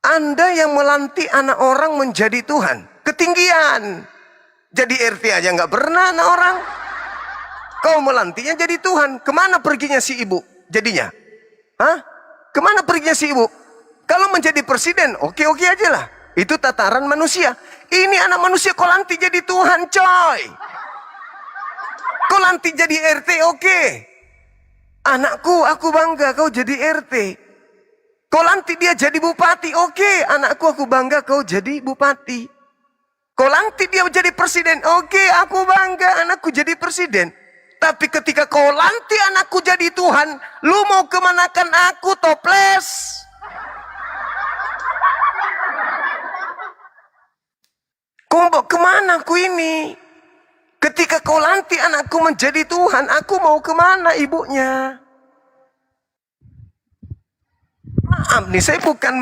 Anda yang melantik anak orang menjadi Tuhan. Ketinggian. Jadi RT aja nggak pernah anak orang. Kau melantiknya jadi Tuhan. Kemana perginya si ibu jadinya? Hah? Kemana perginya si ibu? Kalau menjadi presiden, oke-oke aja lah. Itu tataran manusia. Ini anak manusia kau lantik jadi Tuhan, coy. Kau lantik jadi RT, oke. Anakku, aku bangga kau jadi RT. Kau lantik dia jadi bupati, oke. Anakku, aku bangga kau jadi bupati. Kau lantik dia jadi presiden, oke. Aku bangga anakku jadi presiden. Tapi ketika kau lantik anakku jadi Tuhan, lu mau kemanakan aku, toples? Kau mau kemana aku ini? Ketika kau lantik anakku menjadi Tuhan, aku mau kemana ibunya? Maaf nih, saya bukan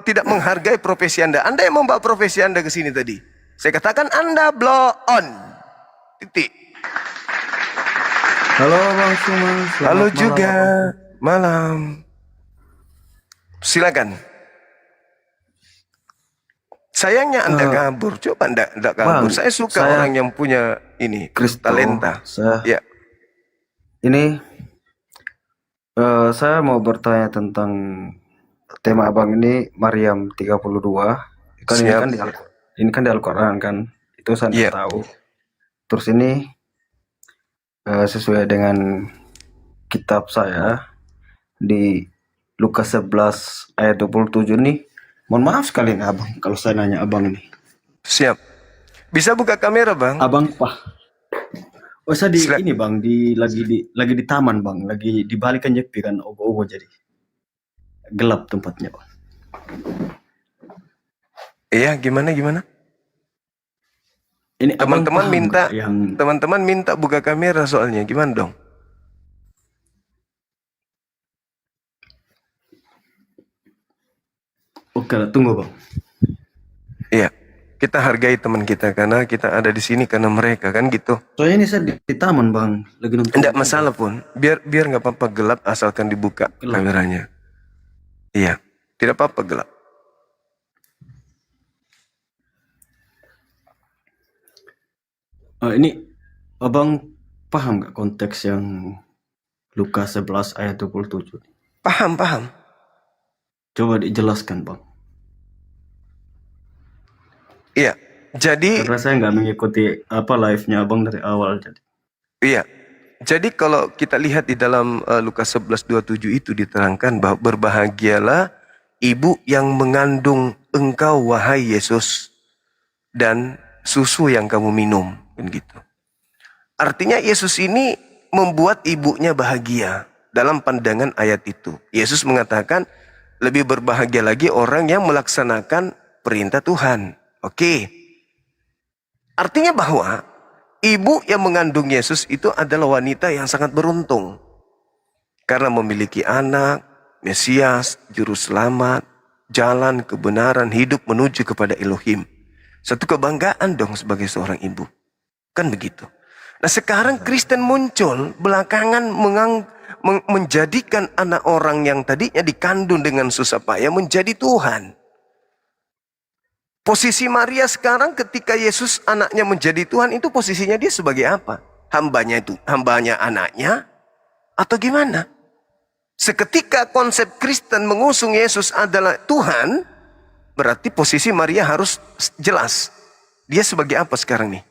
tidak menghargai profesi Anda. Anda yang membawa profesi Anda ke sini tadi. Saya katakan Anda blow on. Titik. Halo Bang Suma, selamat Halo malam. juga. Malam. Silakan. Sayangnya Anda kabur. Coba Anda kabur. Bang, Saya suka saya- orang yang punya ini Kristo, talenta. saya- Ya. Ini saya mau bertanya tentang tema abang ini Maryam 32. Kan ini Siap. kan di Al-Quran kan. Itu saya Iya. tidak tahu. Terus ini sesuai dengan kitab saya di Lukas 11 ayat 27 nih. Mohon maaf sekali nih abang kalau saya nanya abang ini. Siap. Bisa buka kamera, Bang? Abang Pah. Oh saya di Sila- ini bang, lagi di taman bang, lagi di balik kan nyepi kan, ogo-ogo jadi gelap tempatnya bang. Iya, gimana? Ini abang Teman-teman paham minta, nggak yang teman-teman minta buka kamera soalnya. Gimana dong? oke lah, tunggu bang. Iya. Kita hargai teman kita karena kita ada di sini karena mereka kan gitu. Soalnya ini saya di taman bang, lagi nonton. Tidak masalah pun. Biar nggak apa-apa gelap asalkan dibuka Gelap. kameranya. Iya. Tidak apa-apa gelap. Ini abang paham nggak konteks yang Lukas 11 ayat 27? Paham. Coba dijelaskan bang. Iya. Jadi Karena saya nggak mengikuti live-nya abang dari awal jadi. iya. Jadi kalau kita lihat di dalam Lukas 11:27 itu diterangkan bahwa berbahagialah ibu yang mengandung engkau wahai Yesus dan susu yang kamu minum kan gitu. Artinya Yesus ini membuat ibunya bahagia dalam pandangan ayat itu. Yesus mengatakan lebih berbahagia lagi orang yang melaksanakan perintah Tuhan. Oke. Artinya bahwa ibu yang mengandung Yesus itu adalah wanita yang sangat beruntung. Karena memiliki anak, Mesias, Juru Selamat, jalan kebenaran, hidup menuju kepada Elohim. Satu kebanggaan dong sebagai seorang ibu. Kan begitu. Nah sekarang Kristen muncul belakangan menjadikan anak orang yang tadinya dikandung dengan susah payah menjadi Tuhan. Posisi Maria sekarang ketika Yesus anaknya menjadi Tuhan itu posisinya dia sebagai apa? Hambanya anaknya atau gimana? Seketika konsep Kristen mengusung Yesus adalah Tuhan, berarti posisi Maria harus jelas. Dia sebagai apa sekarang nih?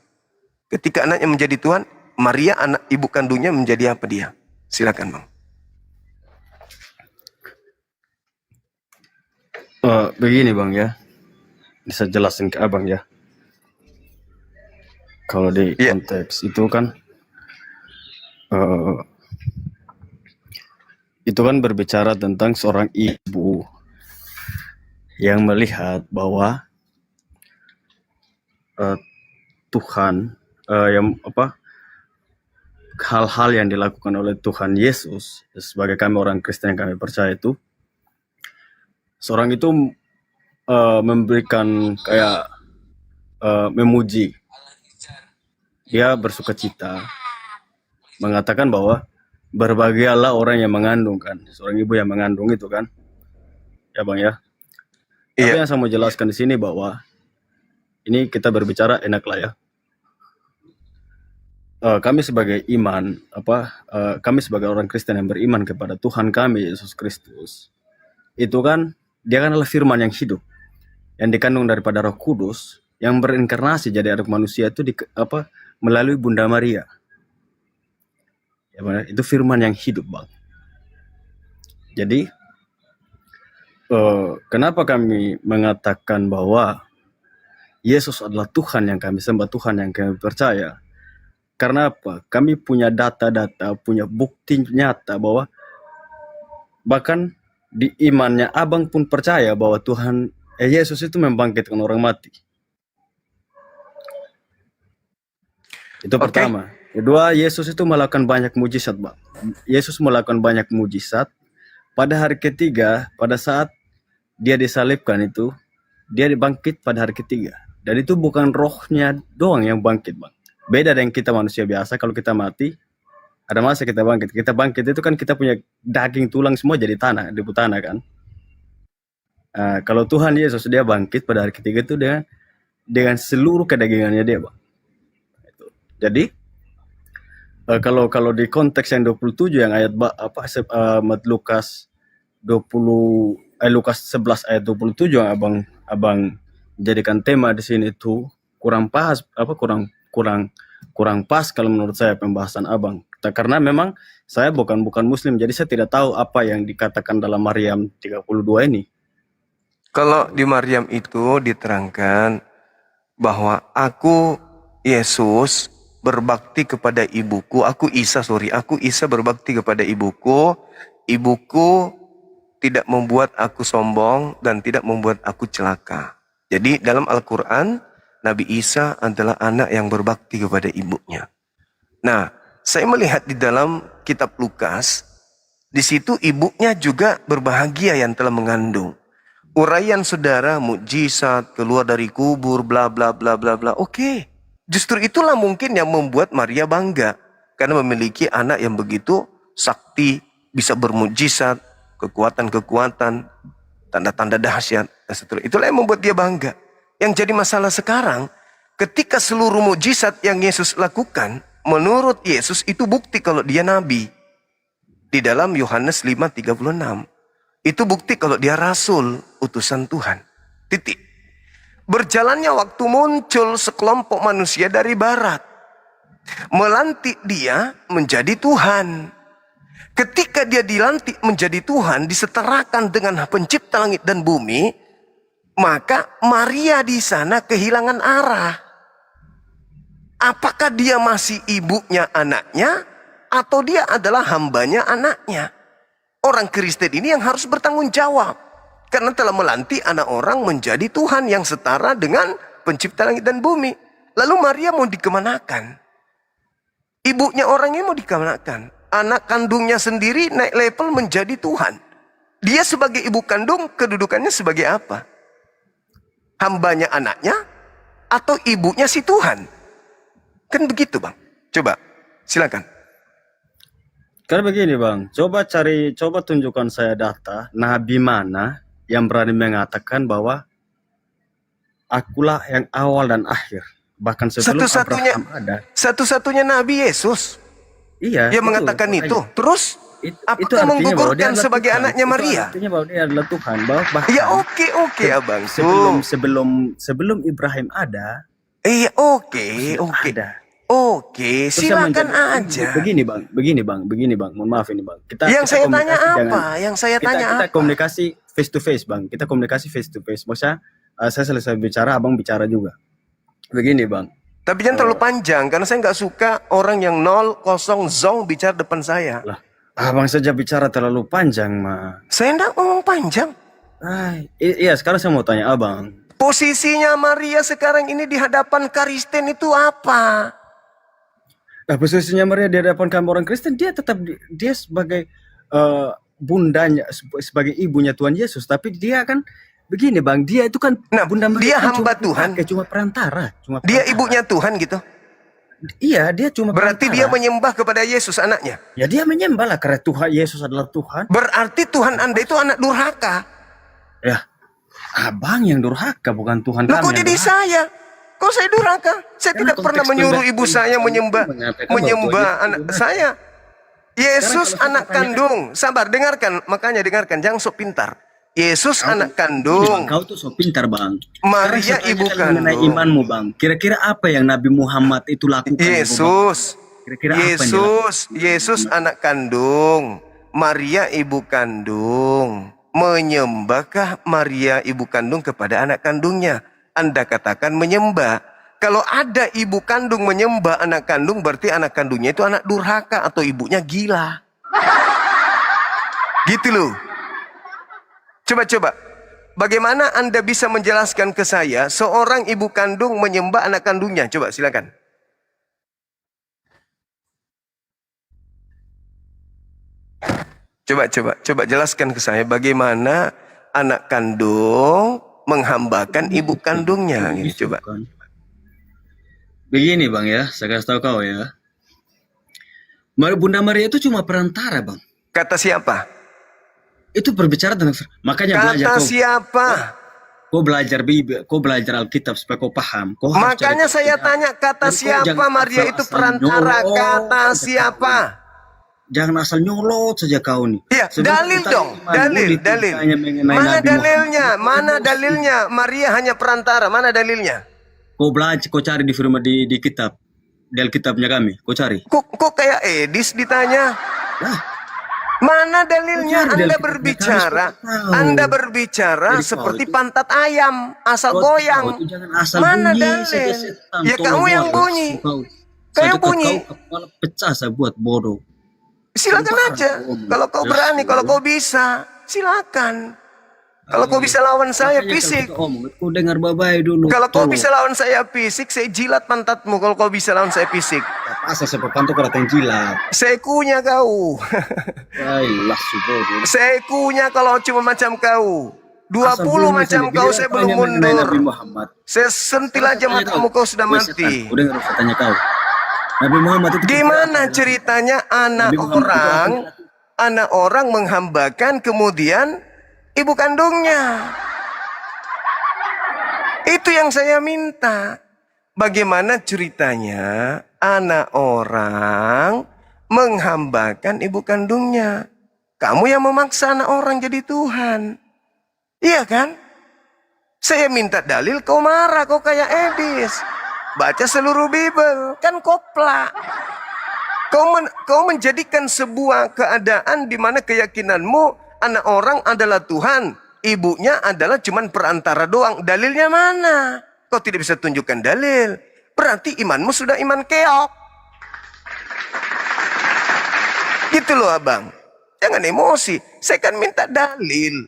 Ketika anaknya menjadi Tuhan, Maria anak ibu kandungnya menjadi apa dia? Silakan Bang. Begini bang ya, bisa jelasin ke abang ya. Kalau di Iya. konteks itu kan, itu kan berbicara tentang seorang ibu yang melihat bahwa Tuhan hal-hal yang dilakukan oleh Tuhan Yesus sebagai kami orang Kristen yang kami percaya itu, seorang itu memberikan kayak memuji, dia bersukacita, mengatakan bahwa berbahagialah orang yang mengandung kan, seorang ibu yang mengandung itu kan, ya bang ya. Tapi Iya. yang saya mau jelaskan di sini bahwa ini kita berbicara enak lah ya. Kami sebagai kami sebagai orang Kristen yang beriman kepada Tuhan kami Yesus Kristus, itu kan dia kan adalah firman yang hidup, yang dikandung daripada Roh Kudus, yang berinkarnasi jadi anak manusia itu melalui Bunda Maria. Ya, benar? Itu firman yang hidup bang. Jadi kenapa kami mengatakan bahwa Yesus adalah Tuhan yang kami sembah, Tuhan yang kami percaya? Karena apa? Kami punya data-data, punya bukti nyata bahwa bahkan di imannya abang pun percaya bahwa Yesus itu membangkitkan orang mati. Itu pertama. Kedua, Yesus itu melakukan banyak mujizat, bang. Yesus melakukan banyak mujizat. Pada hari ketiga, pada saat dia disalibkan itu, dia dibangkit pada hari ketiga. Dan itu bukan rohnya doang yang bangkit, bang. Beda dengan kita manusia biasa, kalau kita mati, ada masa kita bangkit. Kita bangkit itu kan kita punya daging, tulang semua jadi tanah, debu tanah kan. Kalau Tuhan Yesus dia bangkit pada hari ketiga itu dengan seluruh kedagingannya dia, bang. Jadi kalau di konteks yang 27 yang ayat Lukas 11 ayat 27 yang abang jadikan tema di sini tuh, kurang pas kurang pas kalau menurut saya pembahasan Abang. Karena memang saya bukan muslim, jadi saya tidak tahu apa yang dikatakan dalam Maryam 32 ini. Kalau di Maryam itu diterangkan bahwa aku Yesus berbakti kepada ibuku, aku Isa berbakti kepada ibuku tidak membuat aku sombong dan tidak membuat aku celaka. Jadi dalam Al-Quran, Nabi Isa adalah anak yang berbakti kepada ibunya. Nah, saya melihat di dalam kitab Lukas, di situ ibunya juga berbahagia yang telah mengandung. Uraian saudara, mukjizat, keluar dari kubur, bla bla bla bla bla. Oke, justru itulah mungkin yang membuat Maria bangga. Karena memiliki anak yang begitu sakti, bisa bermukjizat, kekuatan-kekuatan, tanda-tanda dahsyat, dan seterusnya. Itulah yang membuat dia bangga. Yang jadi masalah sekarang, ketika seluruh mukjizat yang Yesus lakukan, menurut Yesus itu bukti kalau dia nabi. Di dalam Yohanes 5:36. Itu bukti kalau dia rasul, utusan Tuhan. Titik. Berjalannya waktu muncul sekelompok manusia dari barat. Melantik dia menjadi Tuhan. Ketika dia dilantik menjadi Tuhan, disetarakan dengan pencipta langit dan bumi, maka Maria di sana kehilangan arah. Apakah dia masih ibunya anaknya, atau dia adalah hambanya anaknya? Orang Kristen ini yang harus bertanggung jawab. Karena telah melantik anak orang menjadi Tuhan yang setara dengan pencipta langit dan bumi. Lalu Maria mau dikemanakan? Ibunya orang ini mau dikemanakan? Anak kandungnya sendiri naik level menjadi Tuhan. Dia sebagai ibu kandung kedudukannya sebagai apa? Hambanya anaknya atau ibunya si Tuhan? Kan begitu Bang. Coba silakan. Karena begini Bang, coba tunjukkan saya data nabi mana yang berani mengatakan bahwa akulah yang awal dan akhir. Bahkan sebelum Abraham ada. Satu-satunya nabi Yesus. Iya. Dia mengatakan itu. Terus apakah menggugurkan sebagai anaknya Maria? Itu artinya bahwa dia adalah Tuhan. Bahkan, ya oke Abang. Sebelum Ibrahim ada. Iya oke. Ada. Oke, silakan aja. Begini bang. Mohon maaf ini bang. Saya tanya apa? Kita komunikasi face to face bang. Kita komunikasi face to face. Maksudnya saya selesai bicara, abang bicara juga. Begini bang. Tapi jangan terlalu panjang, karena saya nggak suka orang yang 0, 0, zong bicara depan saya. Lah, abang saja bicara terlalu panjang mah. Saya nggak ngomong panjang. Iya, sekarang saya mau tanya abang. Posisinya Maria sekarang ini di hadapan Kristen itu apa? Nah, posisinya Maria di hadapan kami orang Kristen, dia tetap dia sebagai bundanya, sebagai ibunya Tuhan Yesus. Tapi dia kan begini bang, dia itu kan Bunda Maria, dia hamba Tuhan, cuma perantara. Dia ibunya Tuhan gitu. Iya, dia cuma berarti perantara. Dia menyembah kepada Yesus anaknya. Ya dia menyembah lah karena Tuhan Yesus adalah Tuhan. Berarti Tuhan Anda itu anak durhaka. Ya, abang yang durhaka bukan Tuhan kami. Kok jadi durhaka? Saya? Kok saya durhaka? Saya karena tidak pernah menyuruh ibu saya menyembah anak saya. Yesus anak kandung. Sabar, dengarkan. Makanya dengarkan, jangan sok pintar. Yesus anak kandung. Kau tuh so pintar bang. Maria ibu kandung. Mengenai imanmu bang. Kira-kira apa yang Nabi Muhammad itu lakukan? Yesus anak kandung. Maria ibu kandung. Menyembahkah Maria ibu kandung kepada anak kandungnya? Anda katakan menyembah. Kalau ada ibu kandung menyembah anak kandung, berarti anak kandungnya itu anak durhaka atau ibunya gila. Gitu loh. Coba. Bagaimana Anda bisa menjelaskan ke saya seorang ibu kandung menyembah anak kandungnya? Coba silakan. Coba jelaskan ke saya bagaimana anak kandung menghambakan ibu kandungnya. Ini coba. Begini bang ya, saya kasih tahu kau ya. Bunda Maria itu cuma perantara bang. Kata siapa? Itu berbicara tentang makanya kata belajar kau. Siapa? Kau belajar Bible, kau belajar Alkitab supaya kau paham. Makanya saya tanya kata siapa Maria itu perantara? Kata siapa? Jangan asal nyolot saja kau nih. Iya, dalil dong. Dalil. Mana dalilnya? Mana dalilnya? Maria hanya perantara. Mana dalilnya? Kau belajar, kau cari di firman di kitab, di Alkitabnya kami, kau cari. Kok kayak Edis ditanya? Lah, Mana dalilnya? Kau cari Anda dari- berbicara, dari kau. Anda berbicara Dari kau seperti itu. pantat ayam, asal Kau goyang. itu jangan asal Mana bunyi dalil? saja setan. Ya Tolong kamu yang buat, bunyi. Kau Kau yang satu bunyi. Kau kepala pecah saya buat bodoh. Silakan Parah aja. kau ngomong. Kalau kau Ya berani, kalau sudah. kau bisa, silakan. Kalau kau bisa lawan saya Makanya fisik. kalau kau omong, kau dengar babai dulu. Kalau kau Tolong. bisa lawan saya fisik, saya jilat pantatmu. Kalau kau bisa lawan saya fisik, Asal saya pantau kau datang jilat. saya kunyah kau. Ayolah, bodoh. Saya kunyah kalau cuma macam kau. 20 Asal belum macam saja. kau Dia saya apa belum yang mengenai Nabi mundur. Muhammad. Saya sentil aja Tanya matamu, kau sudah Woi, mati. setan, udah nggak usah tanya kau. Nabi Muhammad itu Gimana ceritanya Nabi Muhammad itu anak orang menghambakan kemudian ibu kandungnya? Itu yang saya minta. Bagaimana ceritanya anak orang menghambakan ibu kandungnya? Kamu yang memaksa anak orang jadi Tuhan. Iya kan? Saya minta dalil, kau marah, kau kayak Edis. Baca seluruh Bible, kan kopla. Kau menjadikan sebuah keadaan di mana keyakinanmu anak orang adalah Tuhan. Ibunya adalah cuman perantara doang. Dalilnya mana? Kau tidak bisa tunjukkan dalil. Berarti imanmu sudah iman keok. Gitu loh abang. Jangan emosi. Saya kan minta dalil.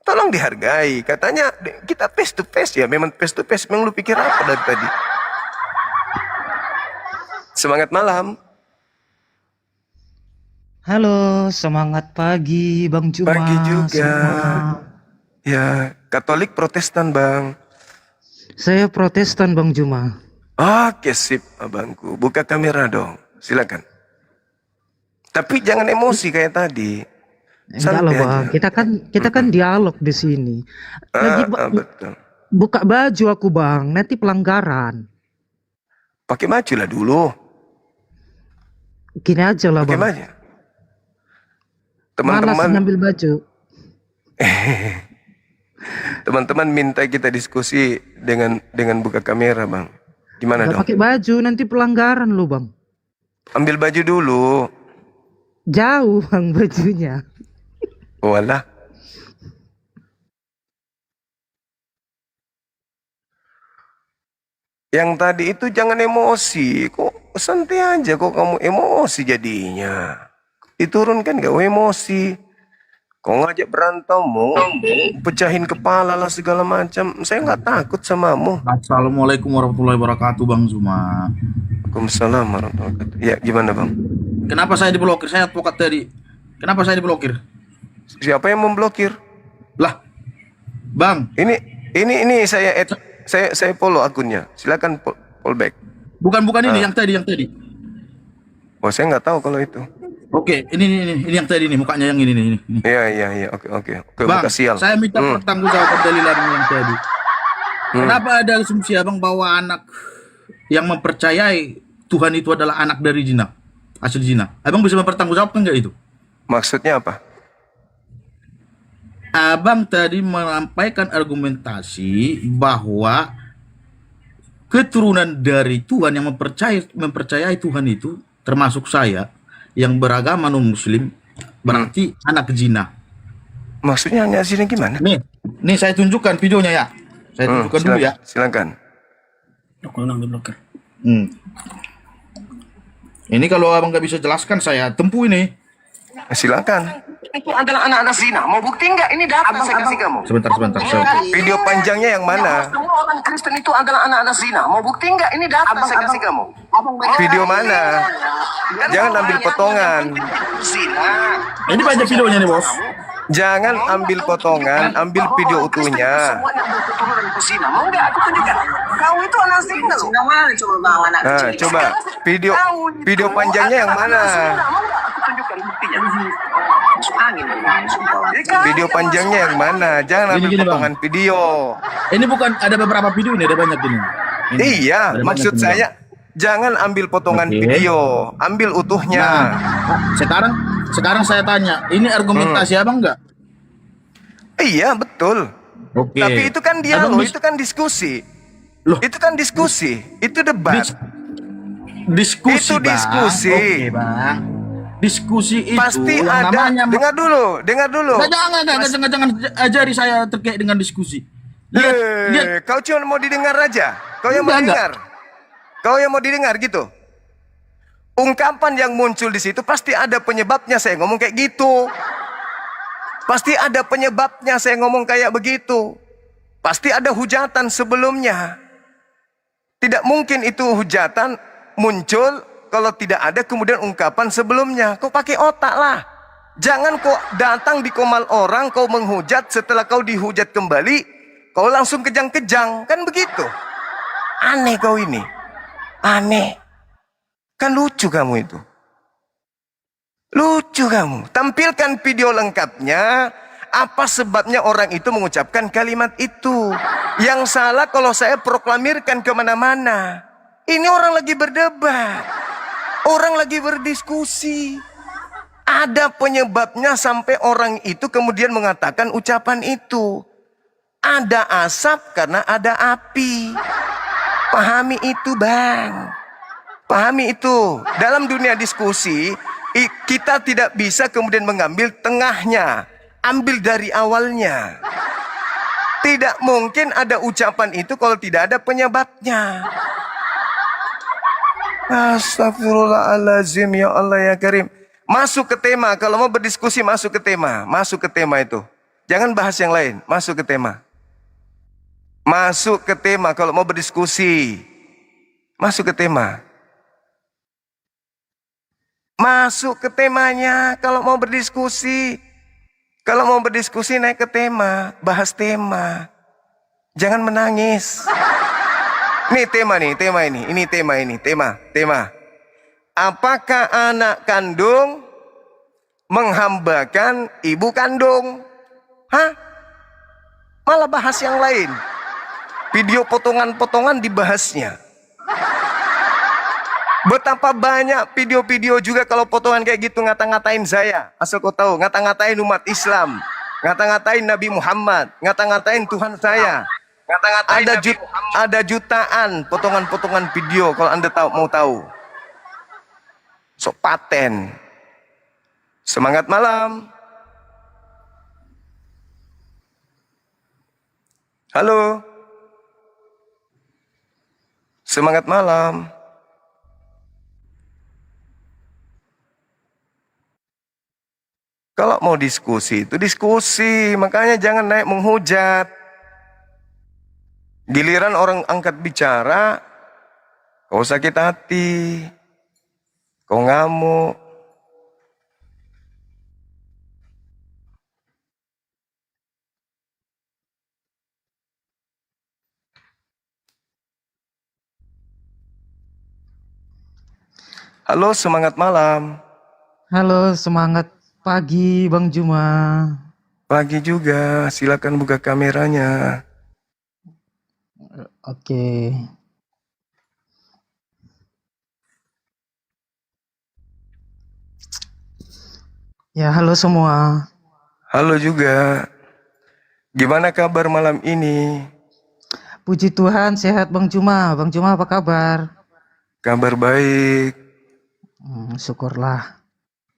Tolong dihargai. Katanya kita face to face ya. Memang face to face. Memang lu pikir apa dari tadi? Semangat malam. Halo, semangat pagi Bang Juma. Pagi juga. Semua. Ya, Katolik Protestan bang. Saya Protestan Bang Juma. Oke sip abangku. Buka kamera dong. Silakan. Tapi jangan emosi kayak tadi. Enggak lah Bang, kita kan dialog di sini. Lagi Betul. buka baju aku Bang, nanti pelanggaran. Pakai baju lah dulu. Gini aja lah Pakai Bang. baju. Malas Teman-teman, ngambil baju. teman-teman minta kita diskusi dengan buka kamera bang. Gimana Nggak dong? pakai baju nanti pelanggaran lu Bang. Ambil baju dulu. Jauh Bang bajunya. Walah. Yang tadi itu jangan emosi. Kok santai aja kok kamu emosi jadinya. Diturunkan gak emosi. Kau ngajak berantem mau pecahin kepala lah segala macam. Saya nggak takut samamu. Assalamualaikum warahmatullahi wabarakatuh Bang Zuma. Waalaikumsalam warahmatullahi wabarakatuh. Ya gimana bang? Kenapa saya diblokir? Saya advokat tadi. Kenapa saya diblokir? Siapa yang memblokir? Lah, Bang, Ini saya add, saya follow akunnya. Silakan follow back. bukan ini yang tadi. Wah saya nggak tahu kalau itu. Oke, ini yang tadi nih, mukanya yang ini. Iya. Oke. Bang, Buka sial. saya minta pertanggungjawaban dalilan yang tadi. Kenapa ada asumsi abang bahwa anak yang mempercayai Tuhan itu adalah anak dari zina, hasil zina? Abang bisa mempertanggungjawabkan nggak itu? Maksudnya apa? Abang tadi menyampaikan argumentasi bahwa keturunan dari Tuhan yang mempercayai Tuhan itu, termasuk saya yang beragama non Muslim, berarti anak zina. Maksudnya hanya sini gimana? Nih saya tunjukkan videonya ya. Saya tunjukkan dulu ya. Silakan. Ini kalau abang nggak bisa jelaskan, saya tempuh ini. Silakan. Itu adalah anak-anak zina. Mau bukti nggak? Ini data saya kasih kamu. Sebentar. Video panjangnya yang mana? Semua orang Kristen itu adalah anak-anak zina. Mau bukti nggak? Ini data saya kasih kamu. Video mana? Jangan ambil potongan. Ini banyak videonya nih bos. Jangan ambil potongan, ambil video utuhnya. Mau nggak aku tunjukkan? Kau itu anak zina loh. Nah, coba video panjangnya yang mana? Aku tunjukkan buktinya. Video panjangnya yang mana? Jangan ambil Gini, Bang. potongan video. Ini bukan ada beberapa video ini, ada banyak ini. Iya, Ada maksud banyak ini, saya jangan ambil potongan Oke. video, ambil utuhnya. Nah, sekarang saya tanya, ini argumentasi abang nggak? Iya, betul. Oke. Tapi itu kan dialog, Abang itu kan diskusi. Loh, Itu kan diskusi, itu debat. dis- diskusi, Itu Bang. diskusi. Oke, Bang. Diskusi itu Pasti yang ada. namanya Dengar dulu. jangan ajari saya terkait dengan diskusi. Lihat, lihat. Kau cuma mau didengar aja. Kau yang mau Enggak. dengar. Kau yang mau didengar gitu. Ungkapan yang muncul di situ pasti ada penyebabnya saya ngomong kayak gitu. Pasti ada penyebabnya saya ngomong kayak begitu. Pasti ada hujatan sebelumnya. Tidak mungkin itu hujatan muncul kalau tidak ada kemudian ungkapan sebelumnya. Kau pakai otak lah. Jangan kau datang di komal orang, kau menghujat, setelah kau dihujat kembali, kau langsung kejang-kejang. Kan begitu. Aneh kau ini. Aneh. Kan lucu kamu itu. Lucu kamu. Tampilkan video lengkapnya. Apa sebabnya orang itu mengucapkan kalimat itu? Yang salah kalau saya proklamirkan kemana-mana. Ini orang lagi berdebat. Orang lagi berdiskusi. Ada penyebabnya sampai orang itu kemudian mengatakan ucapan itu. Ada asap karena ada api. Pahami itu, Bang. Pahami itu. Dalam dunia diskusi, kita tidak bisa kemudian mengambil tengahnya. Ambil dari awalnya. Tidak mungkin ada ucapan itu kalau tidak ada penyebabnya. Astagfirullahaladzim, ya Allah ya Karim. Masuk ke tema, kalau mau berdiskusi masuk ke tema. Masuk ke tema itu. Jangan bahas yang lain, masuk ke tema. Masuk ke tema kalau mau berdiskusi. Masuk ke tema. Masuk ke temanya kalau mau berdiskusi. Kalau mau berdiskusi naik ke tema, bahas tema. Jangan menangis. Nih tema ini. Ini tema. Apakah anak kandung menghambakan ibu kandung? Hah? Malah bahas yang lain. Video potongan-potongan dibahasnya. Betapa banyak video-video juga kalau potongan kayak gitu ngata-ngatain saya. Asal kau tahu, ngata-ngatain umat Islam. Ngata-ngatain Nabi Muhammad. Ngata-ngatain Tuhan saya. Ada jutaan potongan-potongan video kalau Anda mau tahu. Sok paten. Semangat malam. Halo. Semangat malam. Kalau mau diskusi, itu diskusi. Makanya jangan naik menghujat. Giliran orang angkat bicara, kau sakit hati, kau ngamuk. Halo, semangat malam. Halo, semangat pagi Bang Juma. Pagi juga, silakan buka kameranya. Oke. Ya, halo semua. Halo juga. Gimana kabar malam ini? Puji Tuhan, sehat Bang Juma. Bang Juma apa kabar? Kabar baik. Syukurlah.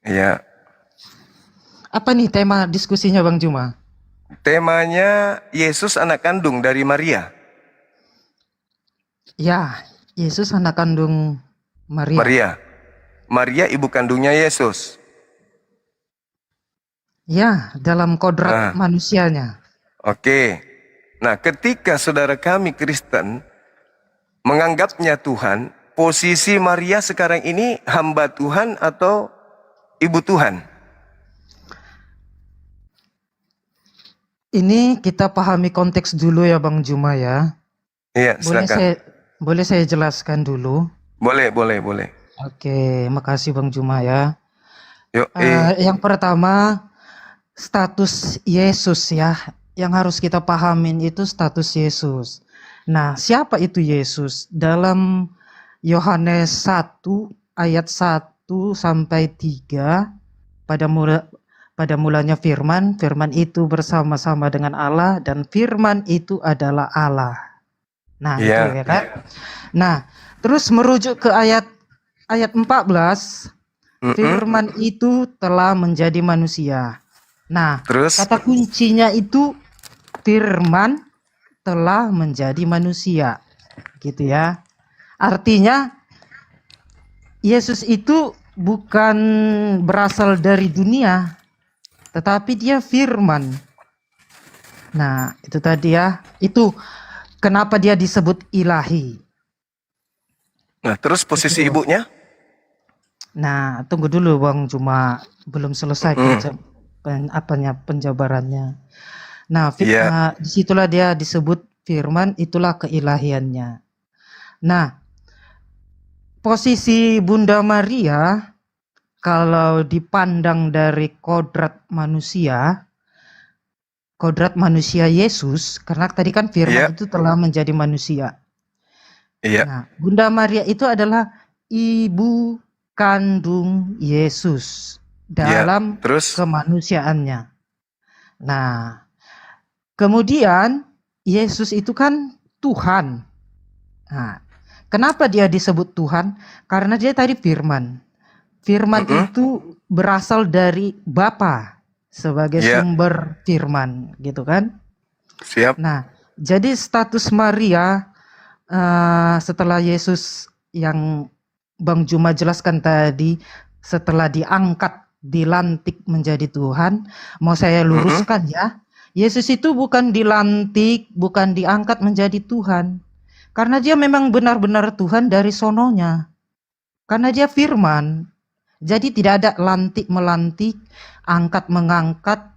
Ya. Apa nih tema diskusinya Bang Juma? Temanya Yesus anak kandung dari Maria. Ya, Yesus anak kandung Maria. Maria ibu kandungnya Yesus. Ya, dalam kodrat manusianya. Oke. Nah, ketika saudara kami Kristen menganggapnya Tuhan, posisi Maria sekarang ini hamba Tuhan atau ibu Tuhan? Ini kita pahami konteks dulu ya Bang Juma ya. Iya, silakan. Boleh saya jelaskan dulu? Boleh. Oke, makasih Bang Juma ya. Yuk, Yang pertama, status Yesus ya. Yang harus kita pahamin itu status Yesus. Nah, siapa itu Yesus? Dalam Yohanes 1 ayat 1 sampai 3, pada mulanya firman itu bersama-sama dengan Allah dan firman itu adalah Allah. Nah, Iya. itu ya kan. Nah, terus merujuk ke ayat 14, firman itu telah menjadi manusia. Nah, Terus? kata kuncinya itu firman telah menjadi manusia. Gitu ya. Artinya Yesus itu bukan berasal dari dunia, tetapi dia firman. Nah, itu tadi ya. Itu kenapa dia disebut ilahi. Nah, terus posisi ibunya? Nah, tunggu dulu Bang, cuma belum selesai penjabarannya. Nah, Iya. disitulah dia disebut firman, itulah keilahiannya. Nah, posisi Bunda Maria kalau dipandang dari kodrat manusia Yesus, karena tadi kan firman itu telah menjadi manusia. Iya. Nah, Bunda Maria itu adalah ibu kandung Yesus dalam kemanusiaannya. Nah, kemudian Yesus itu kan Tuhan. Nah, kenapa dia disebut Tuhan? Karena dia tadi firman. Firman itu berasal dari Bapa sebagai sumber firman, gitu kan? Siap. Nah, jadi status Maria setelah Yesus yang Bang Juma jelaskan tadi, setelah dilantik menjadi Tuhan, mau saya luruskan ya. Yesus itu bukan dilantik, bukan diangkat menjadi Tuhan. Karena dia memang benar-benar Tuhan dari sononya. Karena dia firman. Jadi tidak ada lantik-melantik, angkat-mengangkat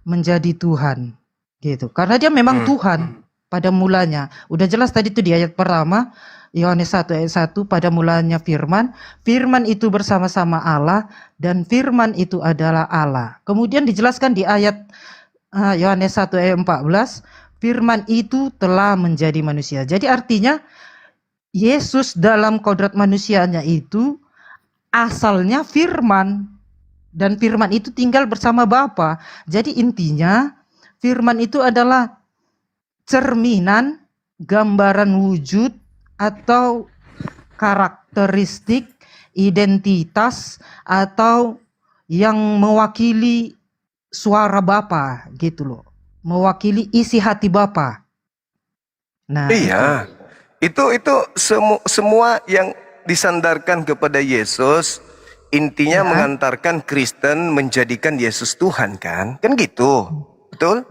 menjadi Tuhan. Gitu. Karena dia memang Tuhan pada mulanya. Udah jelas tadi itu di ayat pertama, Yohanes 1 ayat 1, pada mulanya firman. Firman itu bersama-sama Allah dan firman itu adalah Allah. Kemudian dijelaskan di ayat Yohanes 1 ayat 14, firman itu telah menjadi manusia. Jadi artinya Yesus dalam kodrat manusianya itu asalnya firman, dan firman itu tinggal bersama Bapa. Jadi intinya firman itu adalah cerminan, gambaran wujud atau karakteristik, identitas, atau yang mewakili suara Bapa gitu loh. Mewakili isi hati Bapa. Nah, iya. Itu semua yang disandarkan kepada Yesus, intinya mengantarkan Kristen menjadikan Yesus Tuhan, kan? Kan gitu. Betul?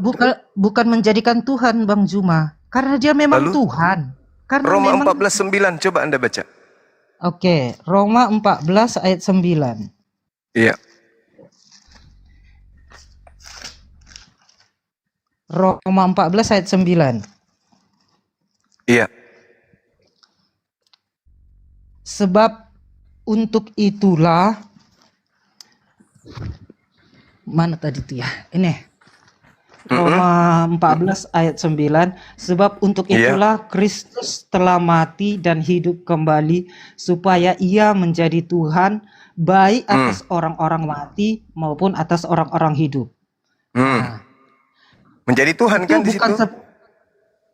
Bukan menjadikan Tuhan, Bang Juma. Karena dia memang Tuhan. Karena Roma memang 14:9 coba Anda baca. Oke, Roma 14 ayat 9. Iya. Roma 14 ayat 9. Iya. Sebab untuk itulah, mana tadi itu ya? Ini Roma 14 ayat 9. Sebab untuk itulah Kristus telah mati dan hidup kembali supaya ia menjadi Tuhan baik atas orang-orang mati maupun atas orang-orang hidup. Nah, menjadi Tuhan kan di situ?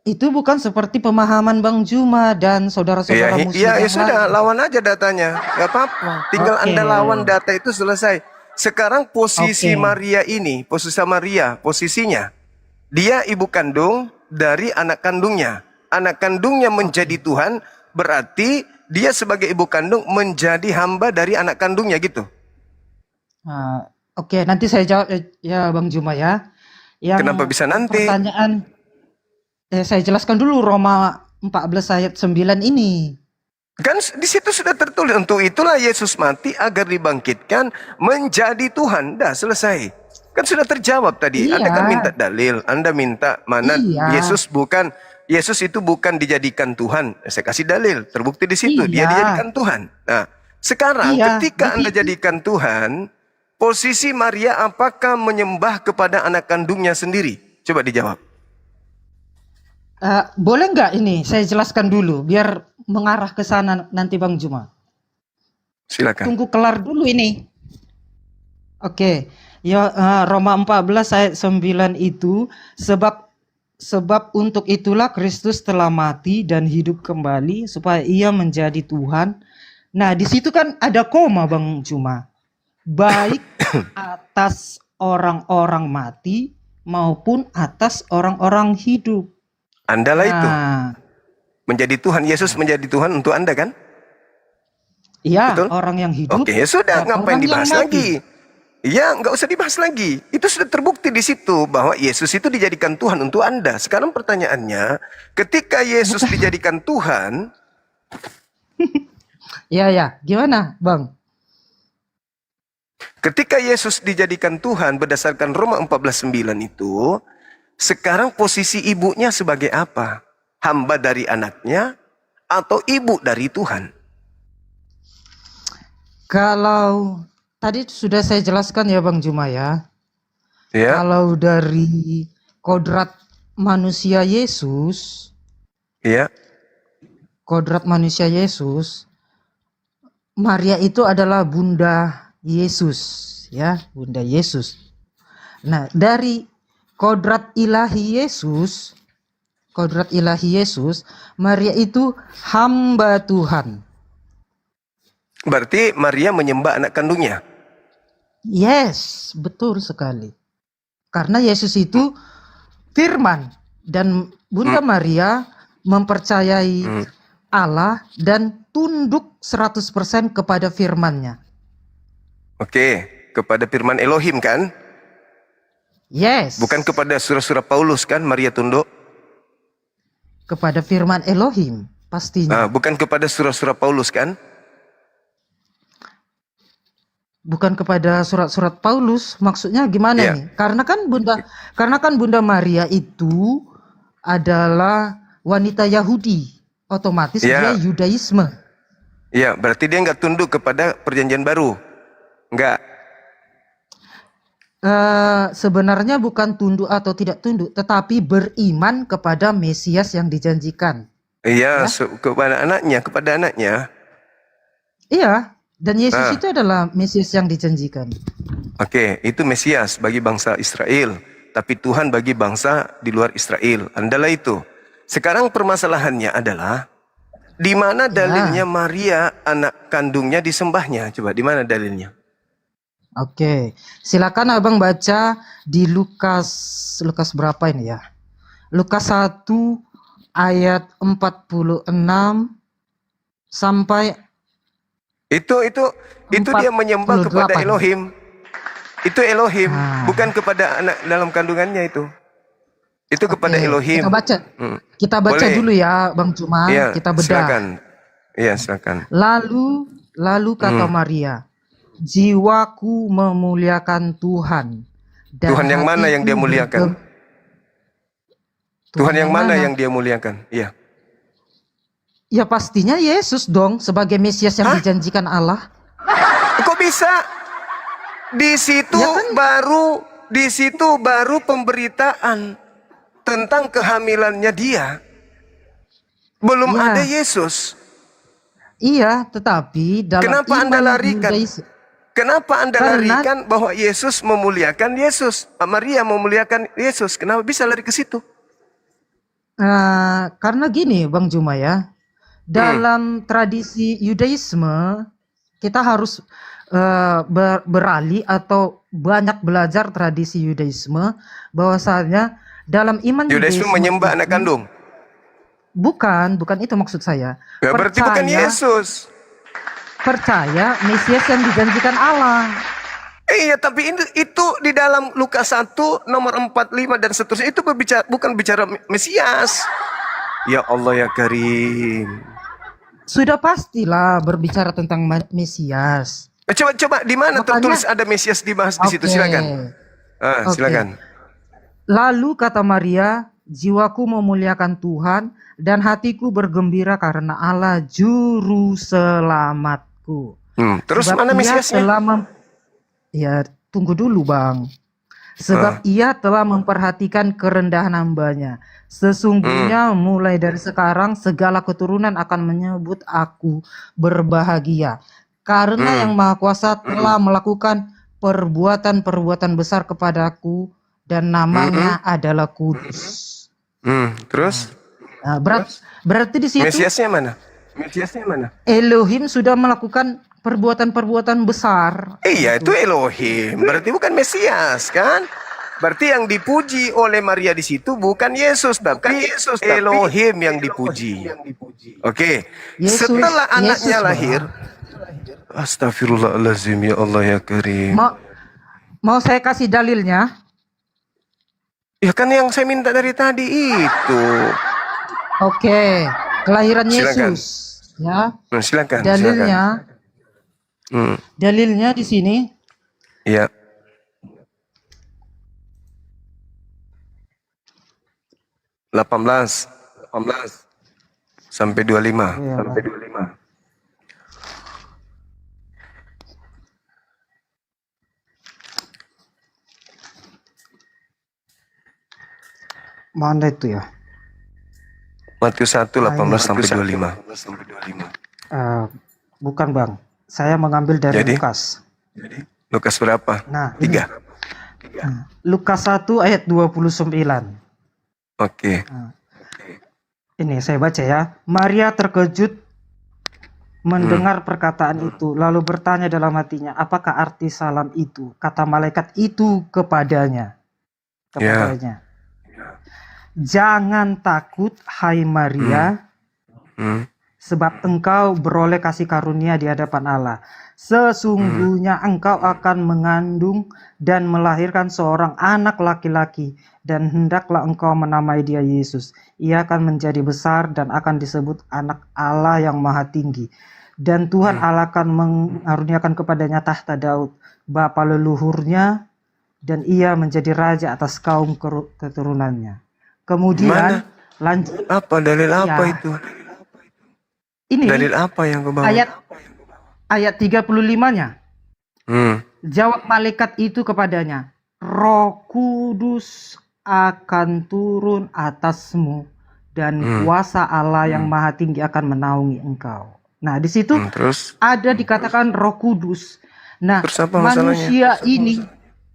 Itu bukan seperti pemahaman Bang Juma dan saudara-saudara muslim ya yang sudah, lain. lawan aja datanya. Gak apa-apa. Tinggal Anda lawan data itu selesai. Sekarang posisi Maria ini, posisinya, dia ibu kandung dari anak kandungnya. Anak kandungnya menjadi Tuhan, berarti dia sebagai ibu kandung menjadi hamba dari anak kandungnya gitu. Oke, nanti saya jawab ya Bang Juma ya. Kenapa bisa nanti? Pertanyaan saya jelaskan dulu Roma 14 ayat 9 ini. Kan di situ sudah tertulis, untuk itulah Yesus mati agar dibangkitkan menjadi Tuhan. Dah selesai. Kan sudah terjawab tadi. Anda kan minta dalil. Anda minta mana Yesus itu bukan dijadikan Tuhan. Saya kasih dalil. Terbukti di situ. Dia dijadikan Tuhan. Nah, sekarang ketika Anda jadikan Tuhan, posisi Maria apakah menyembah kepada anak kandungnya sendiri? Coba dijawab. Boleh nggak ini saya jelaskan dulu biar mengarah ke sana nanti Bang Juma. Silakan. Tunggu kelar dulu ini. Oke. Ya, Roma 14 ayat 9 itu sebab sebab untuk itulah Kristus telah mati dan hidup kembali supaya ia menjadi Tuhan. Nah, di situ kan ada koma Bang Juma. Baik atas orang-orang mati maupun atas orang-orang hidup. Andalah itu. Nah, Menjadi Tuhan, Yesus menjadi Tuhan untuk Anda kan? iya, Betul? orang yang hidup Oke, ya sudah, dan ngapain orang yang dibahas mati. lagi? Ya, nggak usah dibahas lagi. Itu sudah terbukti di situ bahwa Yesus itu dijadikan Tuhan untuk Anda. Sekarang pertanyaannya, ketika Yesus dijadikan Tuhan, Ya, gimana, Bang? ketika Yesus dijadikan Tuhan berdasarkan Roma 14:9 itu, sekarang posisi ibunya sebagai apa? Hamba dari anaknya atau ibu dari Tuhan? Kalau tadi sudah saya jelaskan ya Bang Juma ya. Ya, Kalau dari kodrat manusia Yesus, ya. kodrat manusia Yesus, Maria itu adalah bunda Yesus, ya, bunda Yesus. Nah, dari kodrat ilahi Yesus, Maria itu hamba Tuhan. Berarti Maria menyembah anak kandungnya. Yes, betul sekali. Karena Yesus itu firman dan Bunda Maria mempercayai Allah dan tunduk 100% kepada firman-Nya. Oke, kepada firman Elohim kan? Yes. Bukan kepada surah-surah Paulus kan Maria tunduk? Kepada firman Elohim pastinya. Bukan kepada surah-surah Paulus kan? Bukan kepada surat-surat Paulus. Maksudnya gimana Iya. nih? Karena kan Bunda Maria itu adalah wanita Yahudi. Otomatis Iya. dia Yudaisme. Iya, berarti dia nggak tunduk kepada perjanjian baru. Nggak. Sebenarnya bukan tunduk atau tidak tunduk, tetapi beriman kepada Mesias yang dijanjikan. Iya, kepada anaknya. Iya, dan Yesus itu adalah Mesias yang dijanjikan. Oke, itu Mesias bagi bangsa Israel. Tapi Tuhan bagi bangsa di luar Israel. Andalah itu. Sekarang permasalahannya adalah di mana dalilnya Maria anak kandungnya disembahnya? Coba di mana dalilnya? Oke, silakan Abang baca di Lukas berapa ini ya? Lukas 1 ayat 46 sampai Itu dia menyembah kepada 48. Elohim. Itu Elohim, bukan kepada anak dalam kandungannya itu. Itu kepada Elohim. Kita baca Boleh. dulu ya, Bang Cuma. Iya, Kita bedah. silakan. Iya, silakan. Lalu kata Maria, jiwaku memuliakan Tuhan. Dan Tuhan yang mana yang dia hatiku muliakan? Tuhan yang mana yang dia muliakan? Iya. Ya pastinya Yesus dong sebagai Mesias yang dijanjikan Allah. Kok bisa? Di situ Ya kan? di situ baru pemberitaan tentang kehamilannya dia. Belum Ya. ada Yesus. Iya, tetapi dalam Kenapa iman Anda larikan? Yudaisme, Kenapa Anda Karena- larikan bahwa Yesus memuliakan Yesus? Maria memuliakan Yesus. Kenapa bisa lari ke situ? karena gini Bang Juma ya, dalam tradisi Yudaisme kita harus beralih atau banyak belajar tradisi Yudaisme, bahwasanya dalam iman Yudaisme menyembah itu- anak kandung. Bukan itu maksud saya. Ya, berarti bukan Yesus. Percaya Mesias yang dijanjikan Allah. Iya, tapi itu di dalam Lukas 1 nomor 45 dan seterusnya itu bukan bicara Mesias. Ya Allah ya Karim. Sudah pastilah berbicara tentang Mesias. Coba di mana Makanya- tertulis ada Mesias dibahas di situ? Oke. Silakan. Oke. Silakan. Lalu kata Maria, jiwaku memuliakan Tuhan dan hatiku bergembira karena Allah juru selamatku. Terus Sebab mana ia Mesiasnya? telah Ya, tunggu dulu Bang. Sebab ia telah memperhatikan kerendahan hambanya. Sesungguhnya mulai dari sekarang segala keturunan akan menyebut aku berbahagia. Karena yang Maha Kuasa telah melakukan perbuatan-perbuatan besar kepadaku dan namanya adalah kudus. Terus Nah, berarti di situ Mesiasnya mana? Mesiasnya mana? Elohim sudah melakukan perbuatan-perbuatan besar. Iya, itu Elohim. Berarti bukan Mesias, kan? Berarti yang dipuji oleh Maria di situ bukan Yesus, tapi Elohim yang dipuji. Oke. Setelah anaknya Yesus, lahir, astagfirullahaladzim, ya Allah ya Karim. Mau saya kasih dalilnya? Ya kan yang saya minta dari tadi itu. Oke, kelahiran Silakan. Yesus, ya. Nah, silakan. Dalilnya, silakan. dalilnya di sini. Ya. 18 sampai 25. Ya, Sampai 25. Mana itu ya? Matius 1 18 sampai 25. Bukan bang, saya mengambil dari Jadi? Lukas. Lukas berapa? Nah, 3. Lukas 1 ayat 29. Oke. Ini saya baca ya. Maria terkejut mendengar perkataan itu, lalu bertanya dalam hatinya, apakah arti salam itu? Kata malaikat itu kepadanya. Jangan takut, hai Maria, sebab engkau beroleh kasih karunia di hadapan Allah. Sesungguhnya engkau akan mengandung dan melahirkan seorang anak laki-laki, dan hendaklah engkau menamai dia Yesus. Ia akan menjadi besar dan akan disebut anak Allah yang maha tinggi. Dan Tuhan Allah akan mengaruniakan kepadanya tahta Daud, bapa leluhurnya, dan ia menjadi raja atas kaum keturunannya. Kemudian lanjut. Apa dalil apa Ya. itu? Ini Dalil apa yang kau bawa? ayat 35-nya. Jawab malaikat itu kepadanya, Roh Kudus akan turun atasmu dan kuasa Allah yang maha tinggi akan menaungi engkau. Nah, di situ Terus? ada dikatakan Roh Kudus. Nah, Terus apa masalahnya?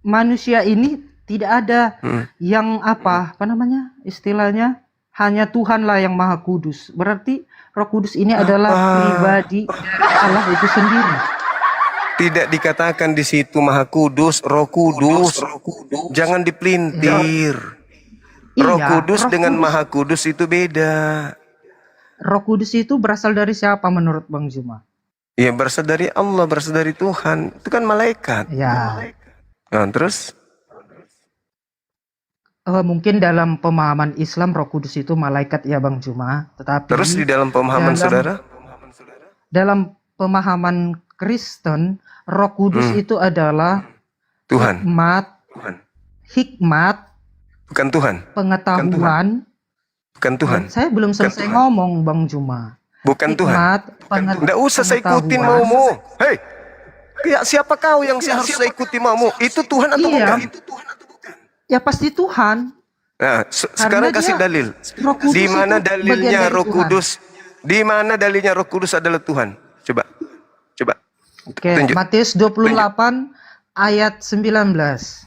manusia ini tidak ada yang apa namanya? Istilahnya hanya Tuhanlah yang Maha Kudus. Berarti Roh Kudus ini adalah pribadi dari Allah itu sendiri. Tidak dikatakan di situ Maha Kudus, Roh Kudus. Jangan dipelintir. Roh Iya, Kudus Roh dengan Kudus. Maha Kudus itu beda. Roh Kudus itu berasal dari siapa menurut Bang Juma? Ya berasal dari Allah, berasal dari Tuhan. Itu kan malaikat. Ya, Nah, terus? mungkin dalam pemahaman Islam Roh Kudus itu malaikat ya Bang Juma. Tetapi Terus di dalam pemahaman saudara? dalam pemahaman Kristen, Roh Kudus itu adalah Tuhan. hikmat, Bukan Tuhan. pengetahuan. Bukan Tuhan. Saya belum selesai ngomong Bang Juma. Bukan Tuhan. Hikmat, Tidak usah saya ikutin maumu. Hei, siapa kau yang harus saya ikuti maumu? Itu Tuhan atau Iya. bukan? Ya pasti Tuhan. Nah, sekarang Karena kasih dia- dalil. Roh Kudus Di mana itu dalilnya bagian dari Roh Tuhan. Kudus? Di mana dalilnya Roh Kudus adalah Tuhan? Coba. Oke, Tunjuk. Matius 28 ayat 19.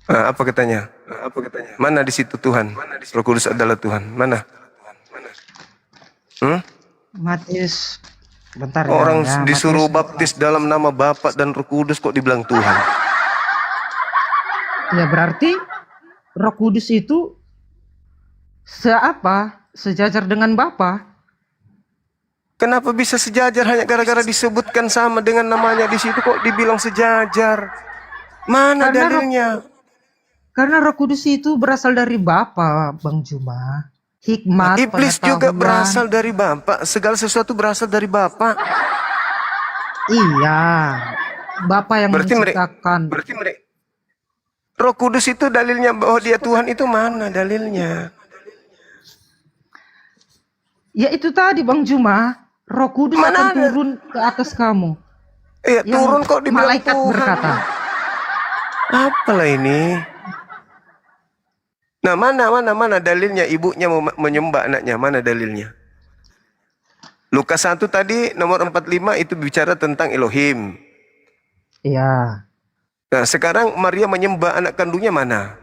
Nah, apa katanya? Mana di situ Tuhan? Roh Kudus adalah Tuhan. Mana? Matius bentar ya. Orang ya, disuruh Matius- baptis dalam nama Bapa dan Roh Kudus kok dibilang Tuhan? Ya berarti Roh Kudus itu sejajar dengan Bapa. Kenapa bisa sejajar hanya gara-gara disebutkan sama dengan namanya di situ kok dibilang sejajar? Mana Karena dalilnya? Karena Roh Kudus itu berasal dari Bapa, Bang Juma. Hikmat, Iblis juga pengetahuan. berasal dari Bapa. Segala sesuatu berasal dari Bapa. Iya. Bapa yang Berarti menciptakan. Roh Kudus itu dalilnya bahwa dia Tuhan itu mana dalilnya? Ya itu tadi Bang Juma. Roh Kudus Mana akan ada? turun ke atas kamu. Iya, Yang turun kok dibilang malaikat Tuhan. berkata. Apalah ini? Nah, mana dalilnya ibunya mau menyembah anaknya? Mana dalilnya? Lukas 1 tadi nomor 45 itu bicara tentang Elohim. Iya. Nah, sekarang Maria menyembah anak kandungnya mana?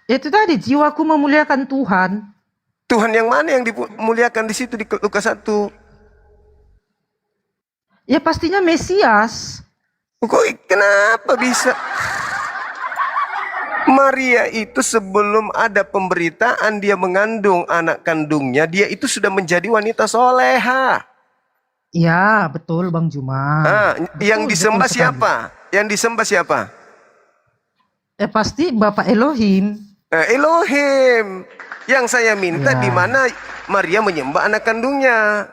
Itu tadi jiwaku memuliakan Tuhan. Tuhan yang mana yang dimuliakan di situ di Lukas 1? Ya pastinya Mesias. Kok kenapa bisa? Maria itu sebelum ada pemberitaan dia mengandung anak kandungnya, dia itu sudah menjadi wanita soleha. Ya betul Bang Juma. Yang Betul, disembah betul siapa? Yang disembah siapa? Pasti Bapak Elohim. Elohim. Yang saya minta Ya. di mana Maria menyembah anak kandungnya.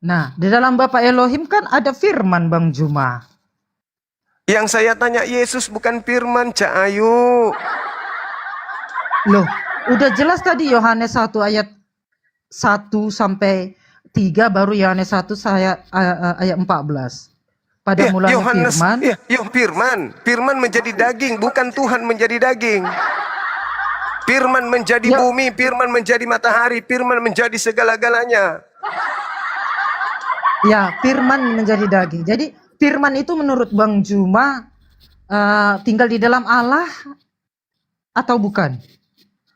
Nah, di dalam Bapak Elohim kan ada firman Bang Juma. Yang saya tanya Yesus bukan firman, Cak Ayu. Loh, udah jelas tadi Yohanes 1 ayat 1 sampai 3 baru Yohanes 1 ayat 14. Pada mulanya Yohanes, firman. Firman menjadi daging, bukan Tuhan menjadi daging. Firman menjadi bumi, firman menjadi matahari, firman menjadi segala-galanya. Ya, firman menjadi daging. Jadi firman itu menurut Bang Juma tinggal di dalam Allah atau bukan?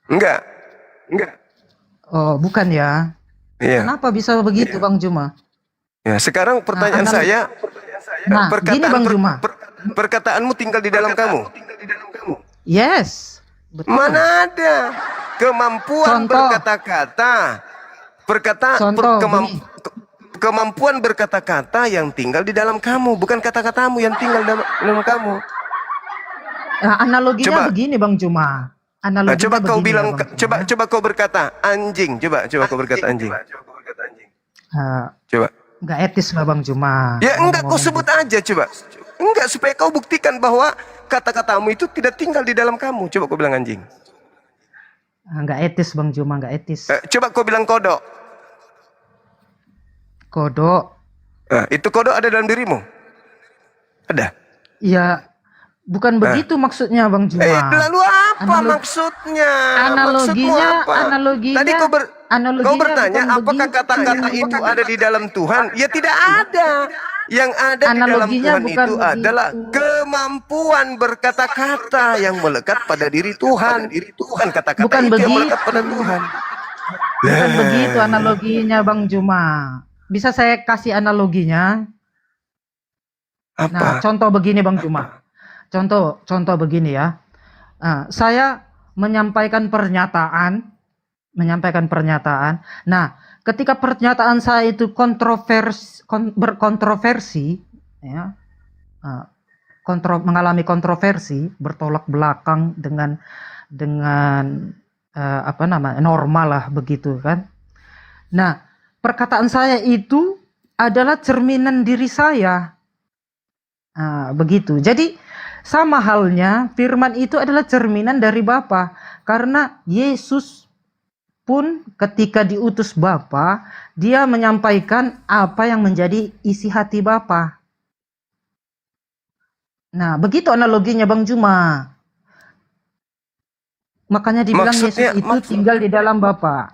Enggak. Oh, bukan ya. Iya. Kenapa bisa begitu Bang Juma? Ya, sekarang pertanyaan saya, gini Bang Juma. perkataanmu tinggal di dalam kamu. Yes. Betul. Mana ada kemampuan berkata-kata, kemampuan berkata-kata yang tinggal di dalam kamu, bukan kata-katamu yang tinggal dalam kamu. Analoginya begini Bang Juma. Coba kau bilang, coba kau berkata anjing, coba kau berkata anjing. Coba. Enggak etis lah Bang Juma. Ya enggak, kau sebut aja coba. Enggak, supaya kau buktikan bahwa kata-katamu itu tidak tinggal di dalam kamu. Coba kau bilang anjing. Enggak etis Bang Juma, enggak etis. Coba kau bilang kodok. Kodok. Itu kodok ada dalam dirimu? Ada? Ya, bukan begitu maksudnya Bang Juma. Lalu apa maksudnya? Analoginya, Tadi kau bertanya apakah begitu. kata-kata itu ada di dalam Tuhan? Ya tidak ada. Yang ada di dalam Tuhan itu adalah kemampuan berkata-kata yang melekat pada diri Tuhan. Bukan kata-kata itu yang melekat pada Tuhan. Bukan begitu analoginya Bang Juma. Bisa saya kasih analoginya? Apa? Nah, contoh begini Bang Juma. Contoh begini ya. Saya menyampaikan pernyataan. Nah, ketika pernyataan saya itu berkontroversi, ya, mengalami kontroversi, bertolak belakang dengan normal lah begitu kan. Nah, perkataan saya itu adalah cerminan diri saya. Begitu. Jadi sama halnya firman itu adalah cerminan dari Bapa, karena Yesus pun ketika diutus Bapa, dia menyampaikan apa yang menjadi isi hati Bapa. Nah, begitu analoginya Bang Juma. Makanya dibilang Yesus itu tinggal di dalam Bapa.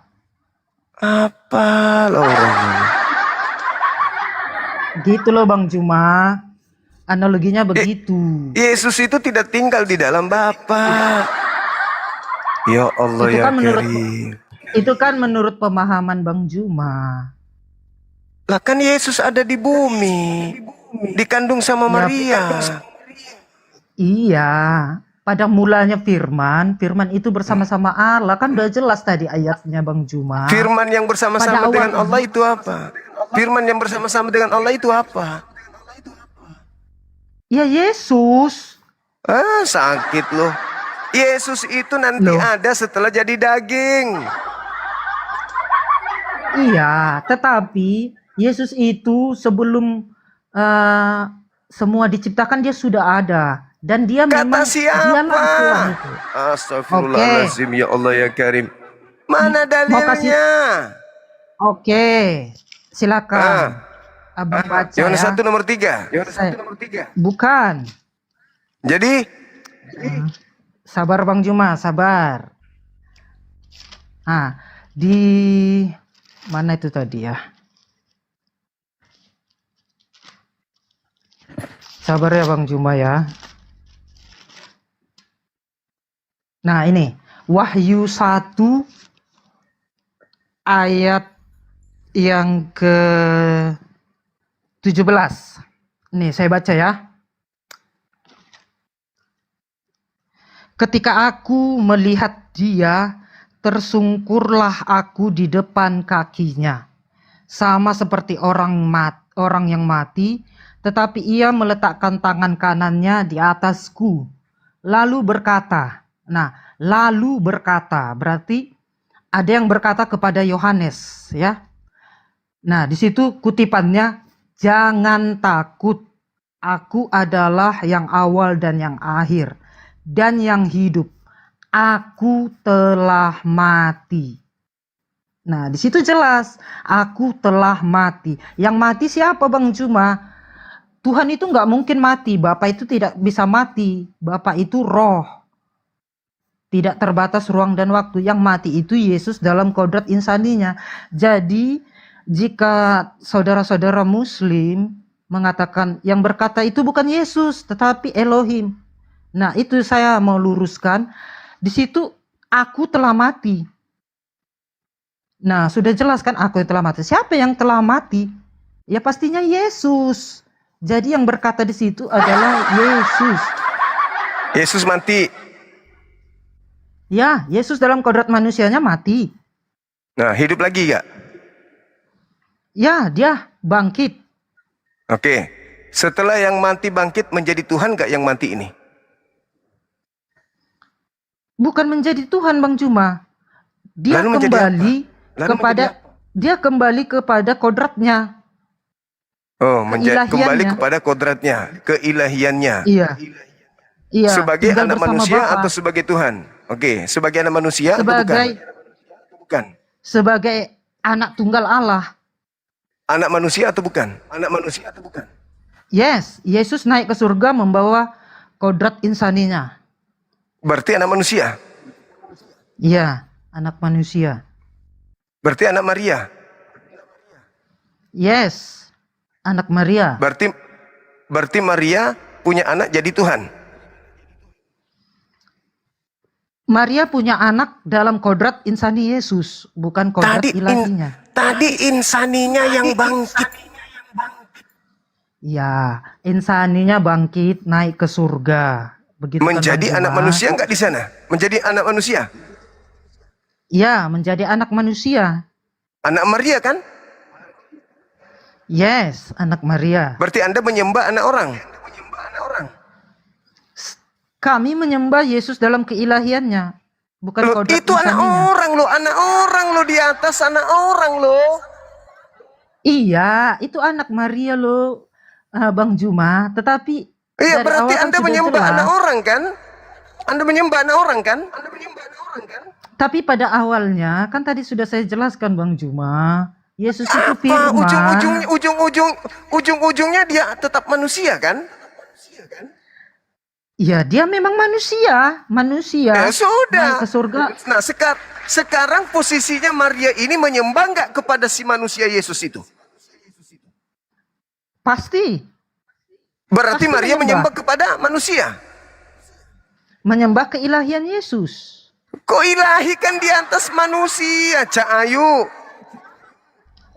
Apa loh orangnya? Gitu loh Bang Juma. Analoginya begitu. Yesus itu tidak tinggal di dalam Bapa. Ya Allah ya Karim. Itu kan menurut pemahaman Bang Juma. Lah kan Yesus ada di bumi, dikandung sama Maria. Iya, pada mulanya firman itu bersama-sama Allah, kan udah jelas tadi ayatnya Bang Juma. Firman yang bersama-sama dengan Allah itu apa? Firman yang bersama-sama dengan Allah itu apa? Ya Yesus. Sakit loh. Yesus itu nanti ada setelah jadi daging. Iya, tetapi Yesus itu sebelum semua diciptakan dia sudah ada. Dan dia Kata memang siapa? Astagfirullahaladzim, ya Allah ya Karim. Mana dalilnya? Oke, silakan. Abang baca Yohanes ya. 1 nomor 3. Bukan. Jadi sabar Bang Juma, sabar. Di mana itu tadi ya? Sabar ya Bang Juma ya. Nah ini Wahyu 1 ayat yang ke-17. Nih saya baca ya. Ketika aku melihat dia, tersungkurlah aku di depan kakinya, sama seperti orang yang mati, tetapi ia meletakkan tangan kanannya di atasku, lalu berkata. Nah, lalu berkata berarti ada yang berkata kepada Yohanes, ya. Nah, di situ kutipannya, jangan takut, aku adalah yang awal dan yang akhir, dan yang hidup. Aku telah mati. Nah, di situ jelas, aku telah mati. Yang mati siapa, Bang Juma? Tuhan itu nggak mungkin mati. Bapa itu tidak bisa mati. Bapa itu roh. Tidak terbatas ruang dan waktu. Yang mati itu Yesus dalam kodrat insaninya. Jadi, jika saudara-saudara Muslim mengatakan yang berkata itu bukan Yesus, tetapi Elohim. Nah, itu saya mau luruskan. Di situ aku telah mati. Nah, sudah jelas kan aku yang telah mati. Siapa yang telah mati? Ya pastinya Yesus. Jadi yang berkata di situ adalah Yesus. Yesus mati. Ya, Yesus dalam kodrat manusianya mati. Nah, hidup lagi gak? Ya, dia bangkit. Oke. Setelah yang mati bangkit menjadi Tuhan gak yang mati ini? Bukan menjadi Tuhan, Bang Juma. Dia Lalu kembali kepada kodratnya. Oh, kembali kepada kodratnya, keilahiannya. Iya. Iya. Sebagai tinggal anak bersama manusia Bapa. atau sebagai Tuhan? Oke, sebagai anak manusia atau bukan? Bukan. Sebagai anak tunggal Allah. Anak manusia atau bukan? Anak manusia atau bukan? Yes, Yesus naik ke surga membawa kodrat insaninya. Berarti anak manusia? Iya, anak manusia. Berarti anak Maria? Yes, anak Maria. Berarti Maria punya anak jadi Tuhan? Maria punya anak dalam kodrat insani Yesus, bukan kodrat ilahinya. Tadi insaninya yang bangkit. Ya, insaninya bangkit naik ke surga. Begitu menjadi kan, anak manusia enggak di sana? Menjadi anak manusia? Ya, menjadi anak manusia. Anak Maria kan? Yes, anak Maria. Berarti Anda menyembah anak orang? Kami menyembah Yesus dalam keilahiannya, bukan kodrat itu anak orang loh di atas anak orang loh. Iya, itu anak Maria loh, Bang Juma. Tetapi iya, dari berarti awal kan Anda sudah menyembah jelas. anak orang kan? Anda menyembah anak orang kan? Tapi pada awalnya kan tadi sudah saya jelaskan, Bang Juma. Yesus itu firman. Ujung-ujungnya dia tetap manusia kan? Iya, dia memang manusia. Ya sudah. Naik ke surga. Nah, sekarang posisinya Maria ini menyembah nggak kepada si manusia Yesus itu? Pasti. Berarti Pasti Maria menyembah kepada manusia. Menyembah keilahian Yesus. Kok ilahi kan di atas manusia, Cak Ayu?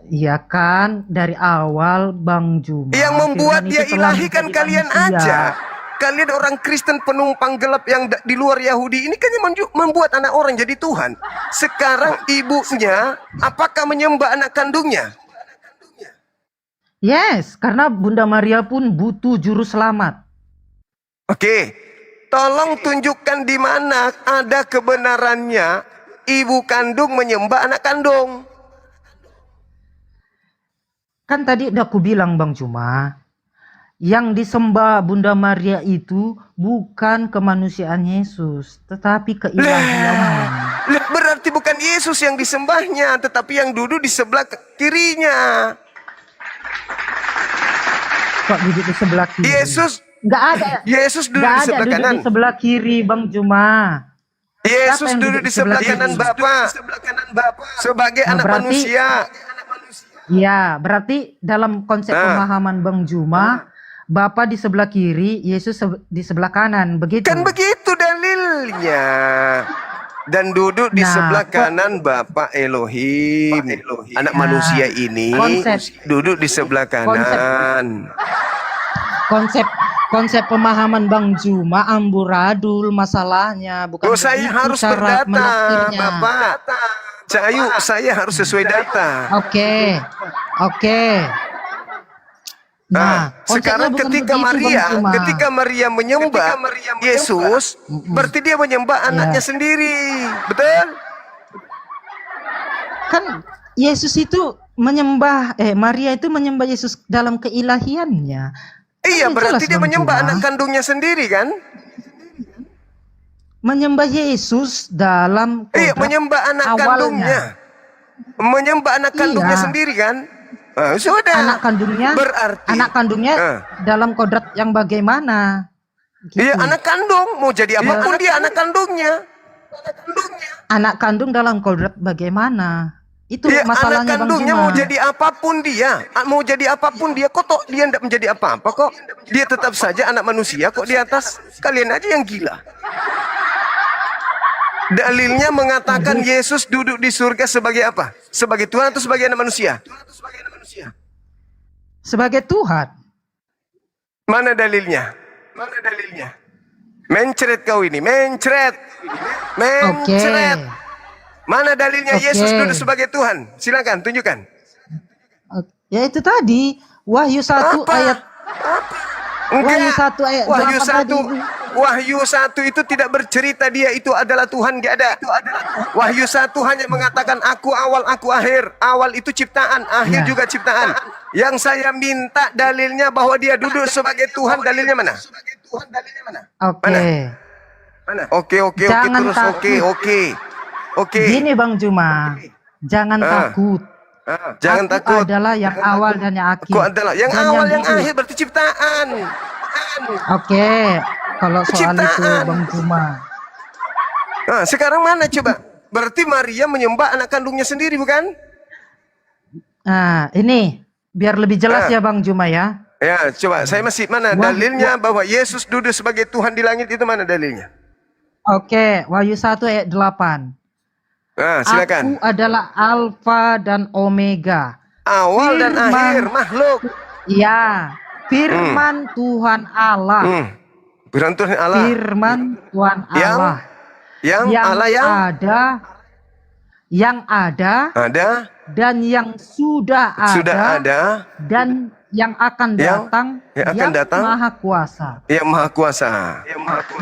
Iya kan, dari awal Bang Juma. Yang membuat firman dia itu telah ilahi kan menjadi kalian manusia. aja. Kalian orang Kristen penumpang gelap yang di luar Yahudi ini kan yang membuat anak orang jadi Tuhan. Sekarang ibunya apakah menyembah anak kandungnya? Yes, karena Bunda Maria pun butuh juru selamat. Oke, tolong tunjukkan di mana ada kebenarannya ibu kandung menyembah anak kandung. Kan tadi udah aku bilang Bang Juma, yang disembah Bunda Maria itu bukan kemanusiaan Yesus, tetapi keilahiannya. Berarti bukan Yesus yang disembahnya, tetapi yang duduk di sebelah kirinya. Kok duduk di sebelah kiri? Nggak ada. Yesus duduk di sebelah duduk kanan. di sebelah kiri, Bang Juma. Yesus duduk di sebelah kanan Bapa sebagai anak manusia. Ya, berarti dalam konsep pemahaman Bang Juma, Bapa di sebelah kiri, Yesus di sebelah kanan, begitu. Kan begitu dalil. awalnya. Dan duduk di Nah, sebelah kanan Bapa Elohim. Anak manusia ini duduk di sebelah kanan. konsep pemahaman Bang Juma amburadul masalahnya, bukan Saya begitu harus cara berdata, menafsirnya. Bapak. Saya harus sesuai data. Oke. Nah, sekarang konsepnya bukan begitu, Bang Juma. ketika Maria menyembah Yesus, berarti dia menyembah anaknya sendiri, betul? Kan Yesus itu Maria itu menyembah Yesus dalam keilahiannya. Iya, Kan berarti jelas, dia Bang menyembah Juma. anak kandungnya sendiri kan? Menyembah Yesus dalam Iya, kodrat menyembah anak awalnya. kandungnya. Menyembah anak kandungnya Iya. sendiri kan? Sudah. Anak kandungnya Berarti dalam kodrat yang bagaimana? Gitu. Iya, anak kandung. Mau jadi apapun dia anak kandungnya. Anak kandung dalam kodrat bagaimana? Itu Iya, anak masalahnya, Bang kandungnya Juma. mau jadi apapun dia. Mau jadi apapun dia. Kok toh dia tidak menjadi apa-apa kok. Dia tetap saja anak manusia kok di atas. Kalian aja yang gila. Dalilnya mengatakan Yesus duduk di surga sebagai apa? Sebagai Tuhan atau sebagai anak manusia? Sebagai Tuhan. Mana dalilnya? Mencret kau ini, mencret. Oke. Mana dalilnya Oke. Yesus duduk sebagai Tuhan? Silakan tunjukkan. Ya itu tadi Wahyu 1 Apa? ayat Wahyu 1 ayat Wahyu 8 tadi. 1. Wahyu 1 itu tidak bercerita dia itu adalah Tuhan, enggak ada. Wahyu 1 hanya mengatakan aku awal, aku akhir. Awal itu ciptaan, akhir Ya. juga ciptaan. Yang saya minta dalilnya bahwa dia duduk sebagai Tuhan, dalilnya mana? Oke. Mana? Oke, Jangan terus takut. Oke. Gini Bang Juma, jangan takut. Jangan Aku takut. adalah yang awal dan yang akhir. Aku adalah yang Dan awal, yang hidup. akhir berarti ciptaan. Oke, kalau soal itu Ciptaan. Bang Juma. Nah, sekarang mana coba? Berarti Maria menyembah anak kandungnya sendiri, bukan? Nah, ini biar lebih jelas ya Bang Juma ya. Ya, coba saya masih mana dalilnya bahwa Yesus duduk sebagai Tuhan di langit itu mana dalilnya? Oke, Wahyu 1 ayat 8. Nah, silakan. Aku adalah Alfa dan Omega. Awal dan Firman- akhir makhluk. Ya, firman Tuhan Allah. Firman Tuhan Allah. Firman Tuhan Yang- Allah. Yang Allah yang ada dan yang sudah ada, dan yang akan datang, Maha Kuasa. Yang Maha Kuasa.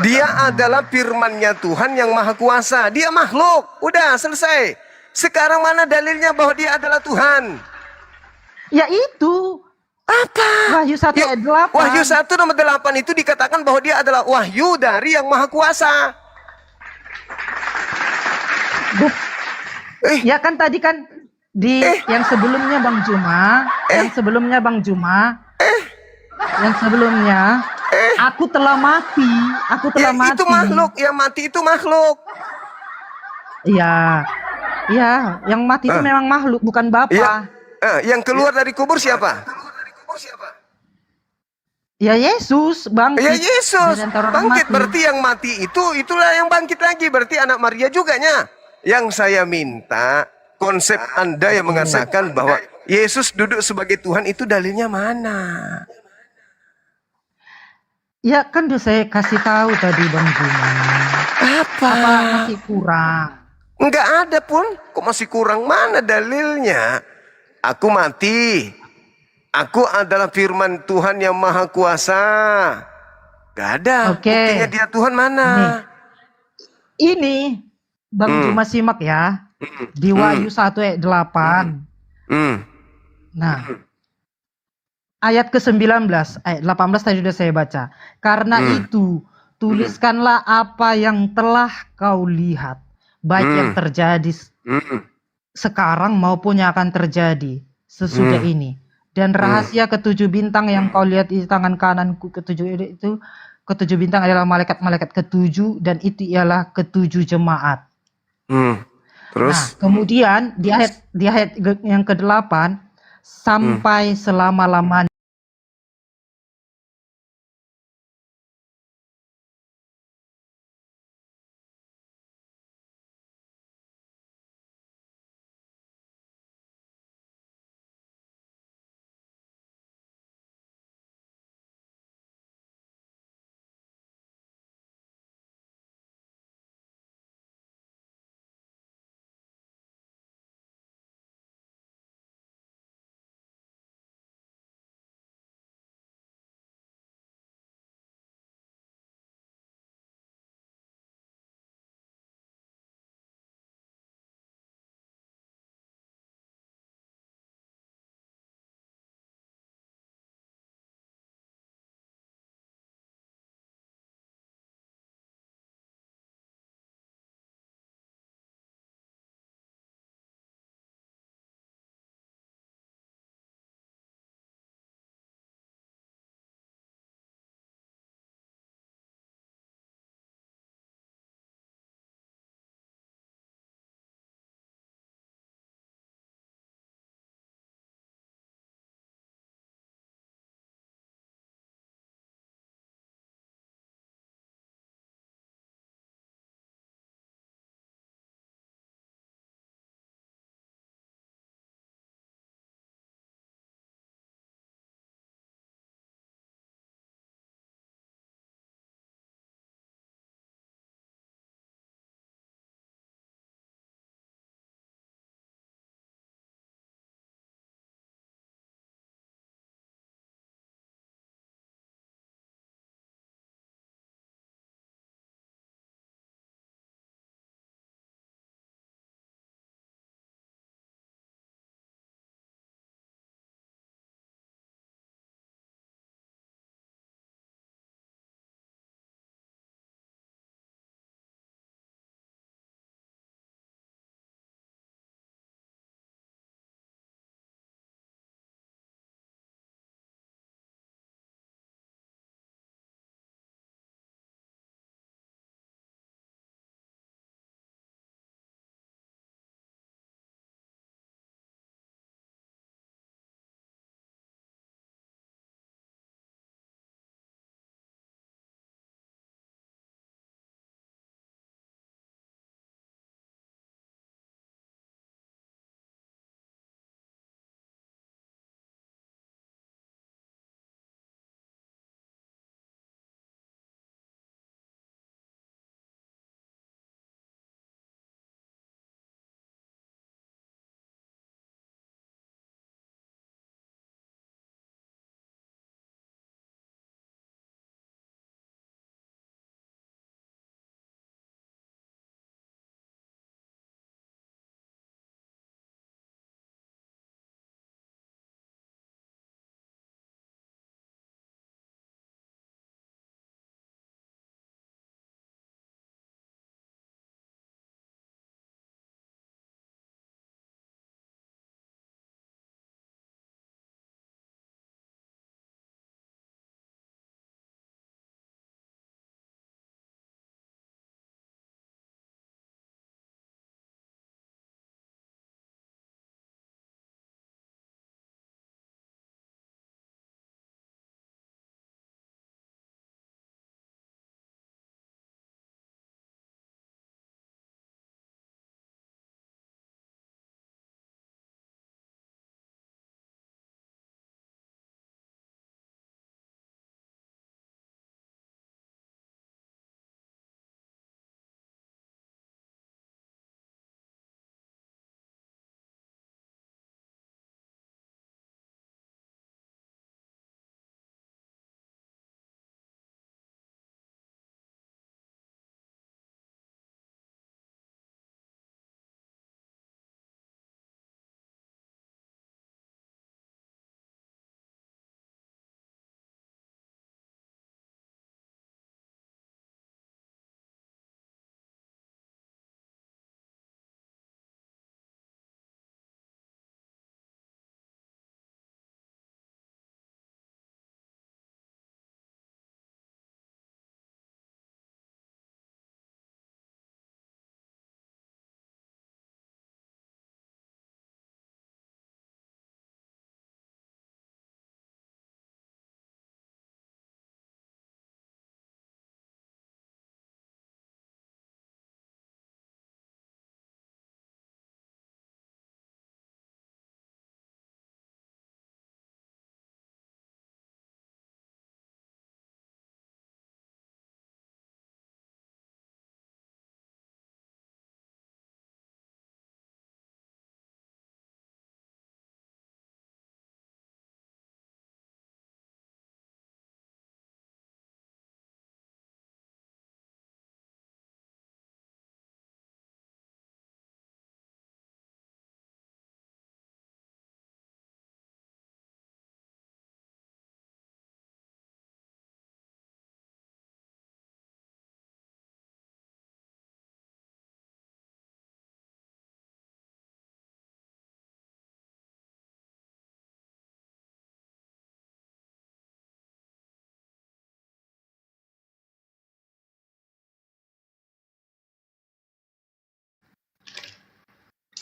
Dia adalah firman-Nya Tuhan yang Maha Kuasa. Dia makhluk. Udah selesai. Sekarang mana dalilnya bahwa dia adalah Tuhan? Ya itu. Apa? Wahyu 1 ayat 8. Wahyu 1 nomor 8 itu dikatakan bahwa dia adalah wahyu dari yang Maha Kuasa. Ya kan tadi kan di yang sebelumnya Bang Juma, yang sebelumnya aku telah mati, Itu makhluk, yang mati itu makhluk. Iya. Iya, yang mati itu memang makhluk, bukan Bapa. Yang keluar dari kubur siapa? Ya Yesus bangkit. Ya Yesus dari antara orang bangkit, mati. berarti yang mati itulah yang bangkit lagi, berarti anak Maria juga nya. Yang saya minta konsep Anda yang mengatakan bahwa Yesus duduk sebagai Tuhan itu dalilnya mana? Ya kan udah saya kasih tahu tadi Bang Juma. Apa? Masih kurang? Enggak ada pun. Kok masih kurang? Mana dalilnya? Aku mati. Aku adalah firman Tuhan yang Maha Kuasa. Gak ada. Oke. Buktinya dia Tuhan mana? Ini Bang Juma simak ya. Di Wahyu 1 ayat 8. Nah, ayat ke-19, ayat 18 tadi sudah saya baca. Karena itu, tuliskanlah apa yang telah kau lihat. Baik yang terjadi sekarang maupun yang akan terjadi sesudah ini. Dan rahasia ketujuh bintang yang kau lihat di tangan kananku, ketujuh bintang adalah malaikat-malaikat ketujuh, dan itu ialah ketujuh jemaat. Terus? Nah, kemudian di ayat yang ke-8, sampai selama-lamanya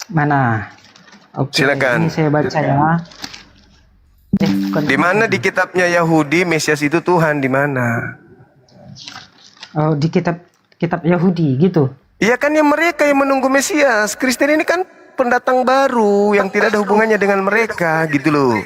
Mana? Oke, Silakan. ini saya baca ya. Bukan. Di mana di kitabnya Yahudi Mesias itu Tuhan di mana? Oh, di kitab Yahudi gitu. Iya kan yang mereka yang menunggu Mesias. Kristen ini kan pendatang baru yang tidak ada hubungannya dengan mereka gitu loh.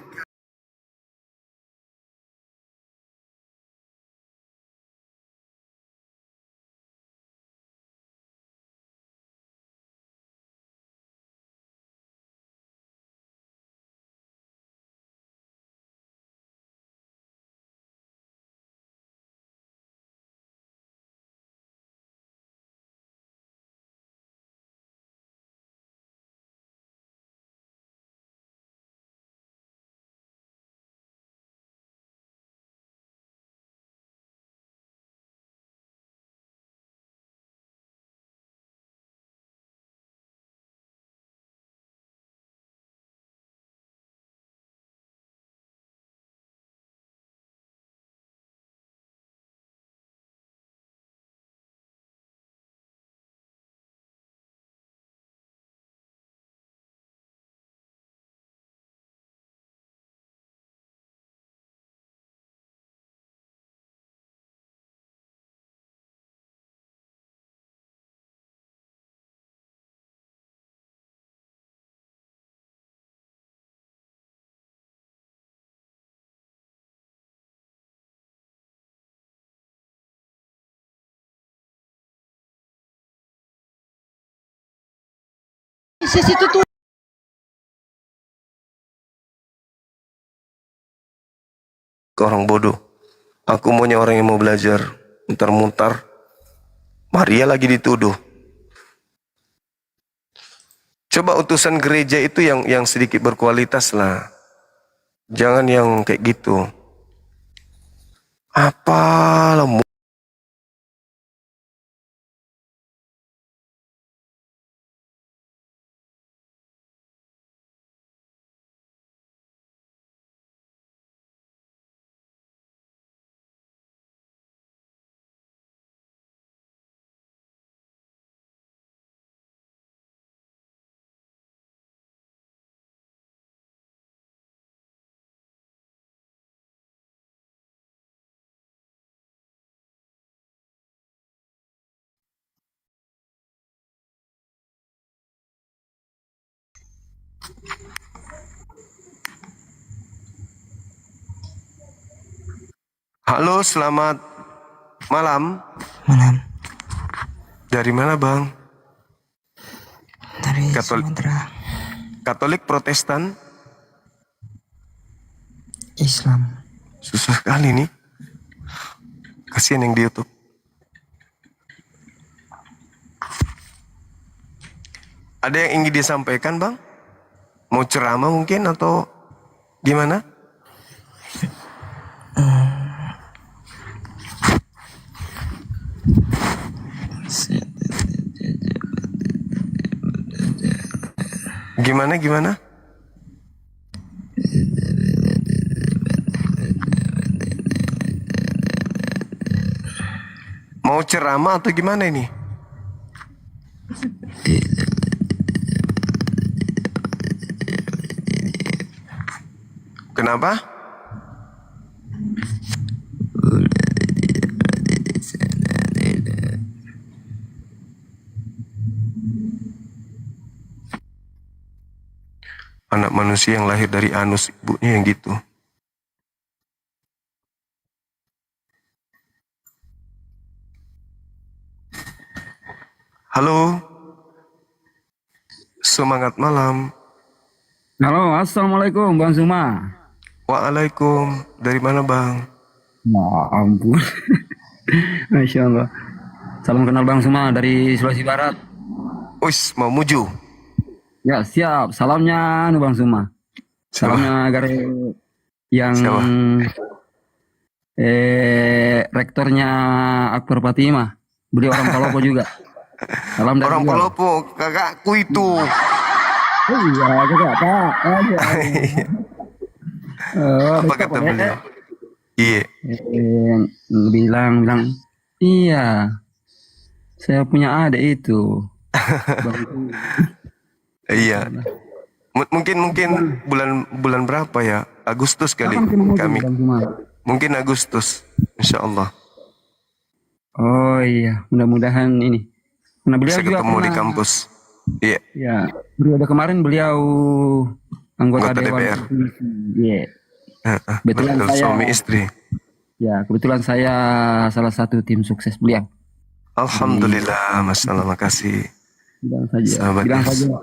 Situ tuh. Ke orang bodoh. Aku maunya orang yang mau belajar. Mutar-mutar. Maria lagi dituduh. Coba utusan gereja itu yang sedikit berkualitas lah. Jangan yang kayak gitu. Apalah halo, selamat malam. Malam. Dari mana, Bang? Dari Sumatera. Katolik, Protestan? Islam. Susah kali nih. Kasihan yang di YouTube. Ada yang ingin disampaikan, Bang? Mau ceramah mungkin atau gimana? Gimana? Mau ceramah atau gimana ini? Kenapa? Anak manusia yang lahir dari anus ibunya yang gitu. Halo. Semangat malam. Halo, assalamualaikum Bang Zuma. Waalaikum. Dari mana, Bang? Ya ampun. Masya Allah. Salam kenal Bang Zuma dari Sulawesi Barat. Uis, mau muju. Ya siap. Salamnya Bang Zuma. Salamnya agar yang rektornya Akbar Fatimah. Beliau orang Palopo juga. Salam dari orang beliau. Palopo, kakakku itu. Oh iya, kakak Pak. Apa kata beliau? Iya. Bilang, iya. Saya punya adik itu. Iya. Mungkin bulan bulan berapa ya? Agustus kali Kapan mau kami. Bang Juma? Mungkin Agustus, insya Allah. Oh iya, mudah-mudahan ini. Nah, beliau Bisa juga ketemu di pernah, kampus. Iya, ya, periode kemarin beliau anggota anggota Dewan DPR. Provinsi. Iya. Kebetulan Betul, saya, suami istri. ya, kebetulan saya salah satu tim sukses beliau. Alhamdulillah, masalah makasih. Bilang saja, Sahabat bilang Yes. saja.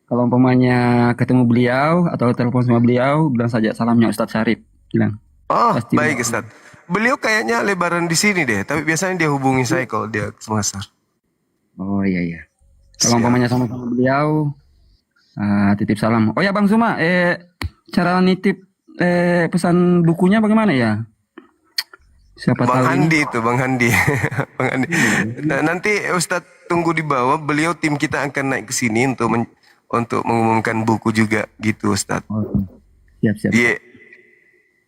Kalau umpamanya ketemu beliau atau telepon sama beliau, bilang saja salamnya Ustadz Syarif. Bilang. Oh, Pasti baik beliau. Ustaz. Beliau kayaknya lebaran di sini deh, tapi biasanya dia hubungi saya kalau dia ke Makassar. Oh iya iya. Kalau Siap. umpamanya sama-sama beliau, titip salam. Oh ya Bang Suma, cara nitip pesan bukunya bagaimana ya? Siapa Bang tahu Handi ini. itu, Bang Handi. Bang Handi. Nah, nanti Ustadz tunggu di bawah, beliau tim kita akan naik ke sini untuk mengumumkan buku juga gitu Ustadz. Oh, siap siap. Iya.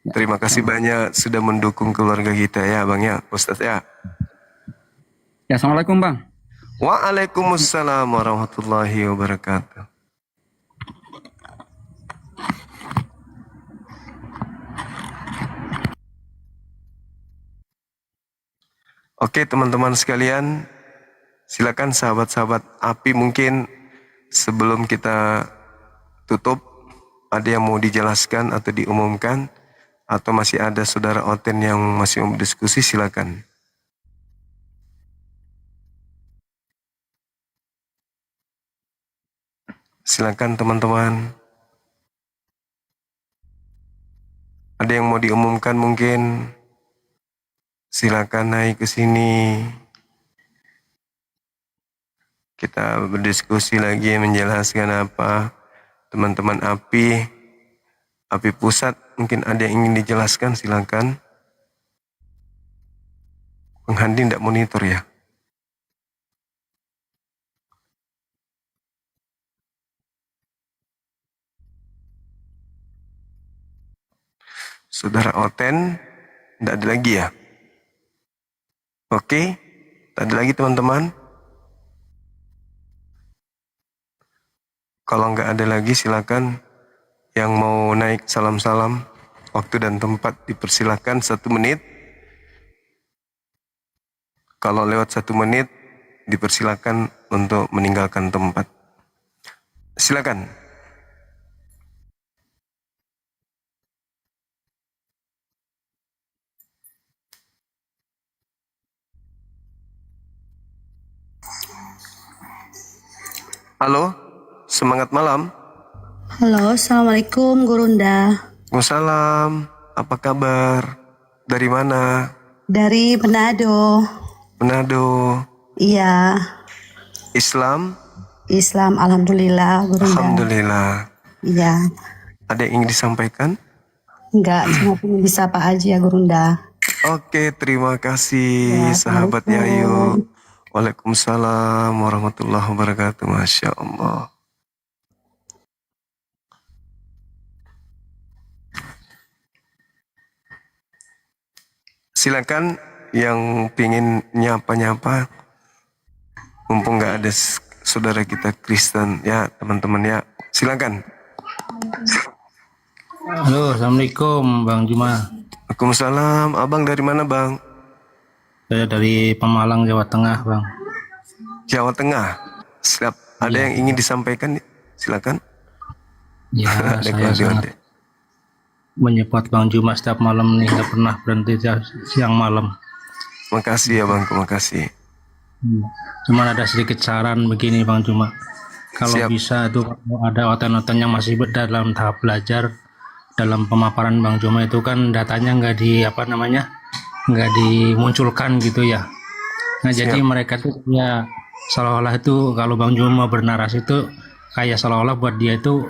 Terima kasih banyak sudah mendukung keluarga kita ya Bang ya, Ustadz ya. Ya, assalamualaikum Bang. Waalaikumsalam warahmatullahi wabarakatuh. Oke teman-teman sekalian, silakan sahabat-sahabat API mungkin sebelum kita tutup ada yang mau dijelaskan atau diumumkan atau masih ada saudara Oten yang masih mau berdiskusi silakan. Silakan teman-teman. Ada yang mau diumumkan mungkin? Silakan naik ke sini. Kita berdiskusi lagi menjelaskan apa. Teman-teman API pusat mungkin ada yang ingin dijelaskan silakan. Bang Handi tidak monitor ya? Saudara Oten, tidak ada lagi ya? Oke, tidak ada lagi teman-teman. Kalau nggak ada lagi silakan yang mau naik salam-salam. Waktu dan tempat dipersilakan 1 menit. Kalau lewat 1 menit dipersilakan untuk meninggalkan tempat. Silakan. Halo, semangat malam. Halo, Assalamualaikum Gurunda. Waalaikumsalam, apa kabar? Dari mana? Dari Manado. Manado. Iya, Islam? Islam, Alhamdulillah Gurunda. Alhamdulillah. Iya, Ada yang ingin disampaikan? enggak, cuma pengen disapa aja Gurunda. Oke, terima kasih Ya, sahabat Assalamualaikum. Yayu. Waalaikumsalam warahmatullahi wabarakatuh. Masya Allah. Silakan yang pingin nyapa-nyapa. Mumpung nggak ada saudara kita Kristen ya teman-teman ya. Silakan. Halo, Assalamualaikum Bang Juma. Waalaikumsalam. Abang dari mana bang? Saya dari Pemalang, Jawa Tengah, Bang. Jawa Tengah. Siap. Ada yang ingin disampaikan? Silakan. Ya, Ada saya kewajiban sangat deh. menyupport Bang Juma setiap malam nih, nggak pernah berhenti siang malam. Makasih ya bang, terima kasih. Cuman ada sedikit saran begini Bang Juma. Kalau Siap. bisa tuh kalau ada oten-oten yang masih dalam tahap belajar dalam pemaparan Bang Juma itu kan datanya nggak nggak dimunculkan gitu ya. Nah jadi Siap. mereka tuh ya seolah-olah itu kalau Bang Juma bernarasi itu kayak seolah-olah buat dia itu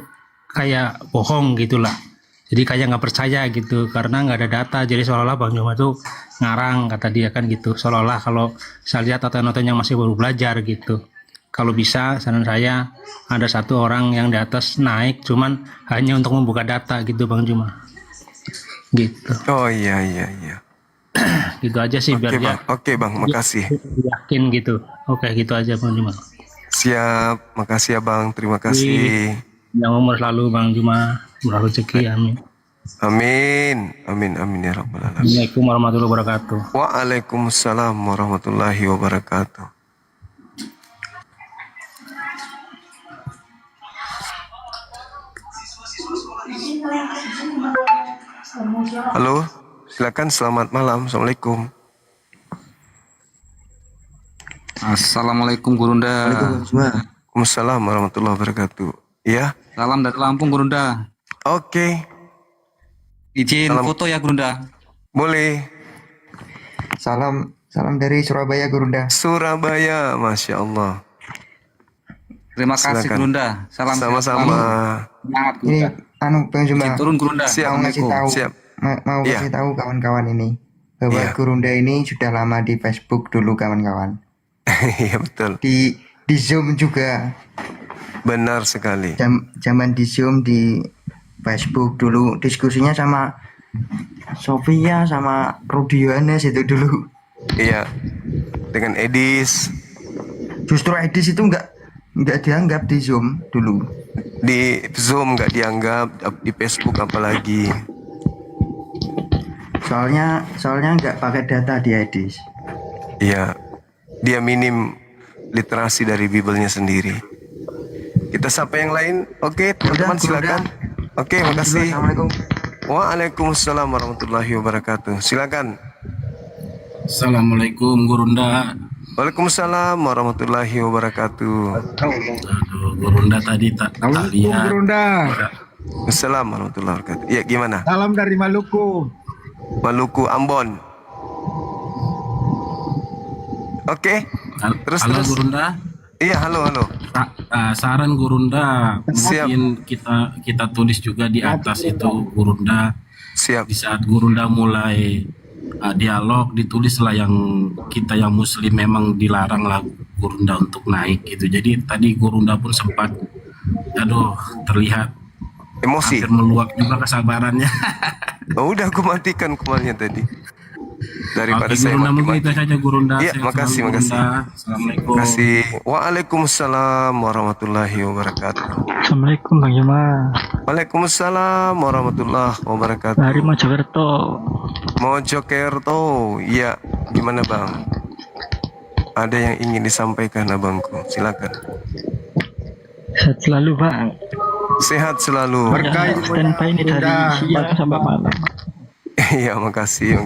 kayak bohong gitulah. Jadi kayak nggak percaya gitu karena nggak ada data. Jadi seolah-olah Bang Juma tuh ngarang kata dia kan gitu. Seolah-olah kalau saya lihat oten-oten yang masih baru belajar gitu. Kalau bisa saran saya ada satu orang yang di atas naik cuman hanya untuk membuka data gitu Bang Juma. Gitu. Oh iya. Gitu aja sih biar Oke dia bang, oke bang, makasih. yakin gitu. Oke gitu aja Bang Juma. Siap, makasih Abang, terima kasih. Yang umur selalu Bang Juma, murah rezeki, amin. Amin, amin, amin ya rabbal alamin. Assalamualaikum warahmatullahi wabarakatuh. Waalaikumsalam warahmatullahi wabarakatuh. Halo, silakan, selamat malam. Assalamualaikum. Assalamualaikum Gurunda. Waalaikumsalam warahmatullahi wabarakatuh. Ya. Salam dari Lampung Gurunda. Oke. Izin foto ya Gurunda. Boleh. Salam dari Surabaya Gurunda. Surabaya, masya Allah. Terima kasih Silakan. Gurunda. Salam Sama-sama. Semangat Ini Gurunda. Bang Juma. Izin turun Gurunda. Mau ngasih tahu, Siap. mau Iya. kasih tahu kawan-kawan ini bahwa Iya. Gurunda ini sudah lama di Facebook dulu kawan-kawan. Iya betul. Di Zoom juga. Benar sekali. Zaman di Zoom di Facebook dulu diskusinya sama Sofia sama Rudi Yohanes itu dulu. Iya. Dengan Edis. Justru Edis itu nggak dianggap di Zoom dulu. Di Zoom nggak dianggap, di Facebook apalagi. Soalnya nggak pakai data di Edis. Iya. Dia minim literasi dari Bible-nya sendiri. Kita sapa yang lain. Oke, teman-teman silakan. Oke, makasih. Assalamualaikum. Waalaikumsalam warahmatullahi wabarakatuh. Silakan. Assalamualaikum Gurunda. Waalaikumsalam warahmatullahi wabarakatuh. Aduh, Gurunda tadi tak lihat. Gurunda. Assalamualaikum warahmatullahi wabarakatuh. Ya, gimana? Salam dari Maluku. Maluku, Ambon. Oke. Terus. Gurunda. Iya, halo. Saran Gurunda, Siap. mungkin kita tulis juga di atas itu Gurunda. Siap. Di saat Gurunda mulai dialog, ditulislah yang kita yang Muslim memang dilarang lah Gurunda untuk naik gitu. Jadi tadi Gurunda pun sempat, terlihat Emosi. hampir meluap juga kesabarannya. Oh, udah aku matikan kumalnya tadi. Daripada Oke, saya Gurunda mungkin mati-mati. itu saja Gurunda. Iya, Sehat makasih, selalu, makasih. Gurunda. Assalamualaikum. Makasih. Waalaikumsalam warahmatullahi wabarakatuh. Assalamualaikum Bang Juma. Waalaikumsalam warahmatullahi wabarakatuh. Dari Mojokerto. Mojokerto. Iya, gimana Bang? Ada yang ingin disampaikan abangku? Silakan. Sehat selalu Bang. Sehat selalu. Ya, standby ini dari siang sampai malam. Iya, makasih.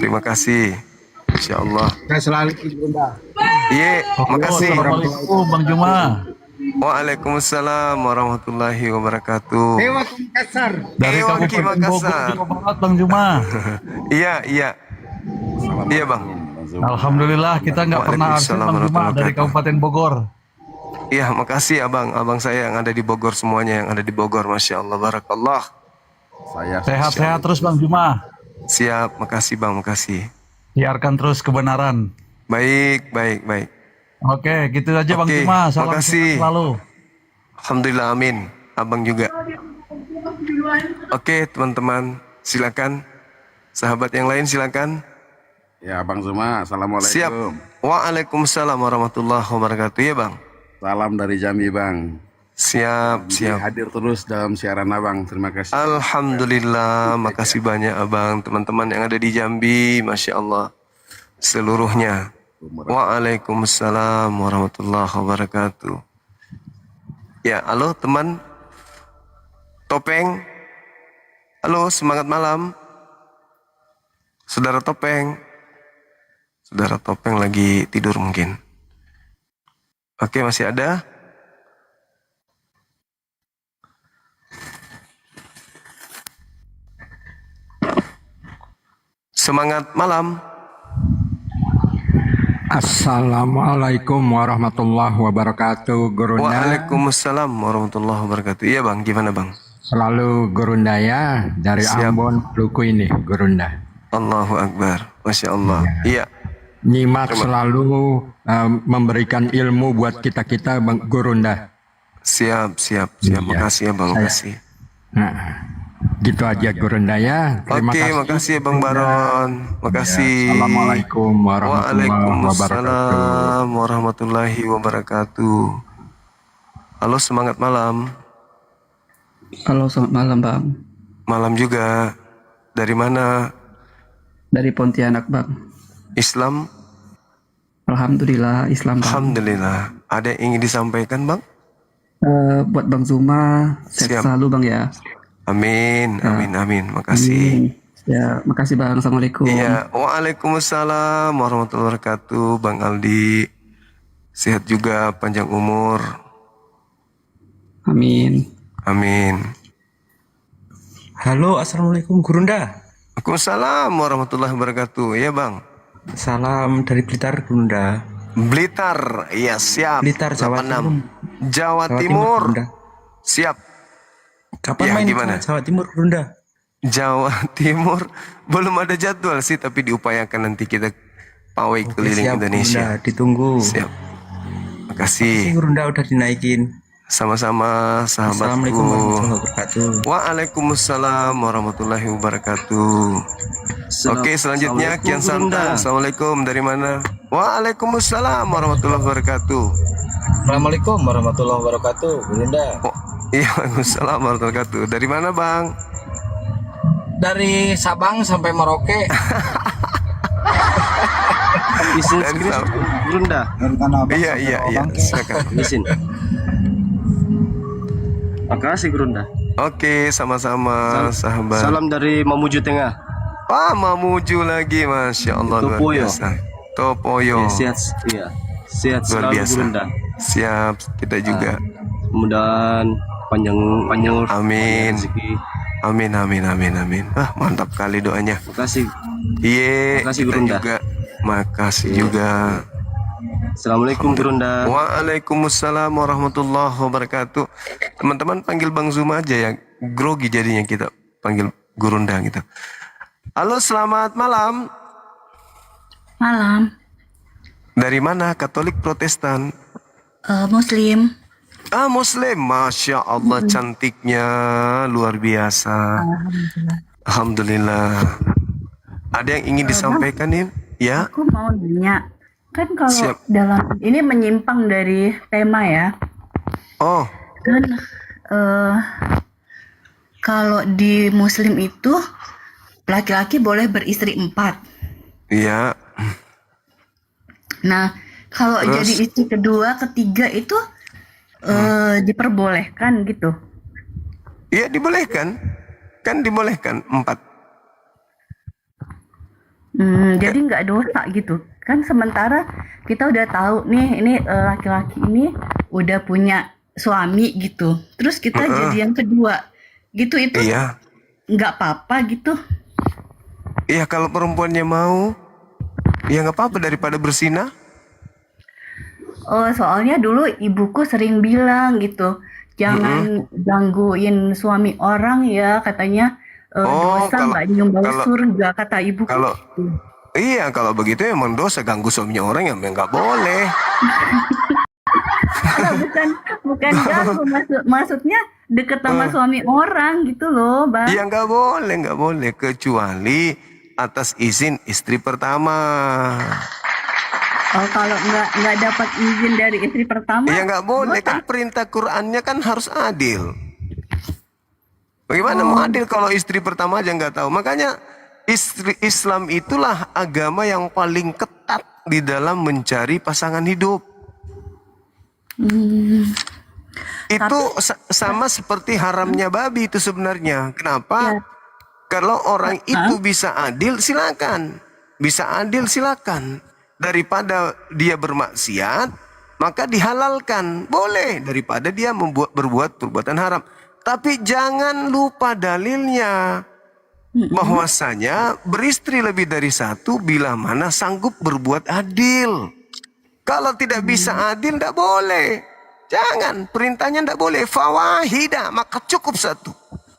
Terima kasih. Insya Allah. Saya selalu Gurunda. Iya, makasih. Assalamualaikum Bang Juma. Waalaikumsalam warahmatullahi wabarakatuh. Dewa Makassar. Dari Ewa Ki Kabupaten Bogor, Makassar. Jawa Barat Bang Juma. Iya. Iya Bang. Alhamdulillah kita nggak pernah absen Waalaikumsalam Bang Juma warahmatullahi dari wabarakatuh. Kabupaten Bogor. Iya, makasih abang saya yang ada di Bogor, semuanya yang ada di Bogor, masya Allah, barakallah. Sehat-sehat terus Bang Juma. Siap, makasih Bang, makasih. Biarkan terus kebenaran. Baik. Oke, gitu aja Bang Oke, Juma. Salam makasih. sehat selalu. Alhamdulillah, amin. Abang juga. Oke, teman-teman, silakan. Sahabat yang lain silakan. Ya, Bang Zuma, Assalamualaikum. Siap. Waalaikumsalam warahmatullahi wabarakatuh. Ya Bang. Salam dari Jambi, Bang. Siap. Hadir terus dalam siaran Abang. Terima kasih. Alhamdulillah, makasih banyak abang, teman-teman yang ada di Jambi, masya Allah, seluruhnya. Waalaikumsalam warahmatullahi wabarakatuh. Ya, halo teman Topeng. Halo, semangat malam. Saudara Topeng. Saudara Topeng lagi tidur mungkin. Oke, masih ada? Semangat malam. Assalamualaikum warahmatullahi wabarakatuh, Gurunda. Waalaikumsalam warahmatullahi wabarakatuh. Iya Bang, gimana Bang? Selalu Gurunda ya, dari Siap. Ambon, Luku ini, Gurunda. Allahu Akbar, Masya Allah. Iya. Nyimak selalu memberikan ilmu buat kita-kita, Bang Gurunda. Siap. Iya. Makasih ya Bang, makasih. Nah, Gitu aja Gurunda ya. Terima Oke, kasih. makasih Bang Baron. Makasih. Assalamualaikum warahmatullahi wabarakatuh. Waalaikumsalam warahmatullahi wabarakatuh. Halo, semangat malam. Halo, selamat malam Bang. Malam juga. Dari mana? Dari Pontianak Bang. Islam? Alhamdulillah Islam Bang. Alhamdulillah. Ada yang ingin disampaikan Bang? Buat Bang Zuma, sehat Siap. selalu Bang ya. Amin, amin, amin. Makasih. Ya, makasih Bang. Assalamualaikum. Iya, waalaikumsalam warahmatullahi wabarakatuh, Bang Aldi. Sehat juga, panjang umur. Amin. Amin. Halo, assalamualaikum Gurunda. Waalaikumsalam warahmatullahi wabarakatuh. Iya Bang. Salam dari Blitar Gurunda. Blitar, iya siap. Blitar, Jawa 86. Timur. Jawa Timur. Gurunda. Siap. Kapan Ya, main gimana? ke Jawa Timur Gurunda? Jawa Timur belum ada jadwal sih, tapi diupayakan nanti kita pawai keliling siap, Indonesia. Gurunda, ditunggu. Siap. Makasih Makasih. Gurunda udah dinaikin. Sama-sama Assalamualaikum sahabatku. warahmatullahi wabarakatuh. Waalaikumsalam warahmatullahi wabarakatuh. Oke, selanjutnya Kian Santang. Assalamualaikum, dari mana? Waalaikumsalam warahmatullahi wabarakatuh. Assalamualaikum warahmatullahi wabarakatuh, Gurunda. Iya, waalaikumsalam warahmatullahi wabarakatuh. Dari mana Bang? Dari Sabang sampai Merauke. Izin Gurunda. Iya, iya, iya. Silakan. Izin. Makasih Gurunda. Oke, sama-sama sahabat. Salam dari Mamuju Tengah. Wah, Mamuju lagi, Masya Allah, luar Topoyo. biasa. Topoyo. Sehat, iya. Sehat Luar selalu biasa. Gurunda. Siap, kita juga. Mudah-mudahan panjang umur. Amin. Rezeki. Amin, amin, amin, amin. Ah, mantap kali doanya. Makasih. Iya, Makasih, kita Gurunda. juga. Makasih juga. Assalamualaikum Gurunda. Waalaikumsalam warahmatullahi wabarakatuh. Teman-teman panggil Bang Zuma aja ya. Grogi jadinya kita panggil Gurunda gitu. Halo, selamat malam. Malam. Dari mana? Katolik, Protestan? Muslim. Ah, Muslim. Masya Allah, cantiknya luar biasa. Alhamdulillah. Ada yang ingin disampaikan nih? Ya. Aku mau nanya, kan kalau Siap. dalam ini menyimpang dari tema ya. Oh. Kan kalau di Muslim itu laki-laki boleh beristri 4. Iya. Nah, kalau Terus? jadi istri kedua, ketiga itu diperbolehkan gitu. Iya, dibolehkan. Kan dibolehkan 4. Jadi nggak dosa gitu. Kan sementara kita udah tahu nih, ini laki-laki ini udah punya suami gitu. Terus kita jadi yang kedua gitu, itu Iya. nggak apa-apa gitu. Iya, kalau perempuannya mau, ya nggak apa-apa daripada bersinah. Oh, soalnya dulu ibuku sering bilang gitu, jangan gangguin suami orang ya, katanya dosa, nggak nyium bau surga, kata ibuku. Iya, kalau begitu emang dosa, ganggu suaminya orang yang nggak boleh. bukan ganggu, maksudnya deket sama suami orang gitu loh, Bang. Iya, nggak boleh, kecuali atas izin istri pertama. Oh, kalau nggak dapat izin dari istri pertama, Iya, nggak boleh, kan perintah Qur'annya kan harus adil. Bagaimana mau adil kalau istri pertama aja nggak tahu? Makanya Islam itulah agama yang paling ketat di dalam mencari pasangan hidup. Itu sama seperti haramnya babi itu sebenarnya. Kenapa? Kalau orang itu bisa adil, silakan. Bisa adil, silakan. Daripada dia bermaksiat, maka dihalalkan. Boleh. Daripada dia berbuat perbuatan haram. Tapi jangan lupa dalilnya. Bahwasanya beristri lebih dari satu bila mana sanggup berbuat adil. Kalau tidak bisa adil, tidak boleh. Jangan, perintahnya tidak boleh. Fawahida, maka cukup satu.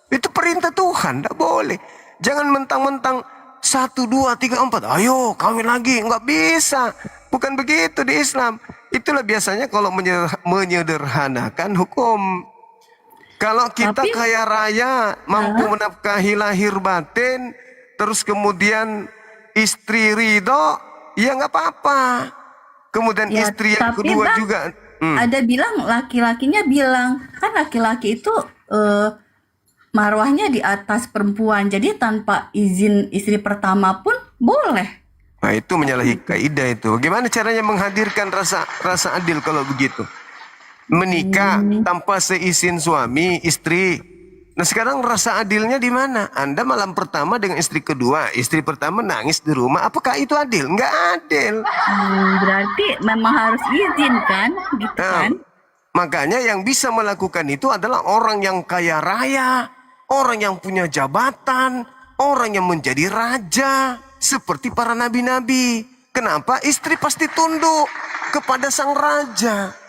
Itu perintah Tuhan, tidak boleh. Jangan mentang-mentang 1, 2, 3, 4. Ayo kawin lagi, nggak bisa. Bukan begitu di Islam. Itulah biasanya kalau menyederhanakan hukum. Kalau kita Tapi kaya raya, mampu menafkahi lahir batin, terus kemudian istri ridho, ya nggak apa-apa. Kemudian ya, istri yang tapi kedua Bang, juga. ada bilang laki-lakinya bilang kan laki-laki itu marwahnya di atas perempuan. Jadi tanpa izin istri pertama pun boleh. Nah itu menyalahi kaidah itu. Bagaimana caranya menghadirkan rasa adil kalau begitu? Menikah tanpa seizin suami, istri. Nah sekarang rasa adilnya di mana? Anda malam pertama dengan istri kedua, istri pertama nangis di rumah. Apakah itu adil? Nggak adil. Berarti memang harus izin kan, gitu kan? Makanya yang bisa melakukan itu adalah orang yang kaya raya, orang yang punya jabatan, orang yang menjadi raja. Seperti para nabi-nabi. Kenapa? Istri pasti tunduk kepada sang raja.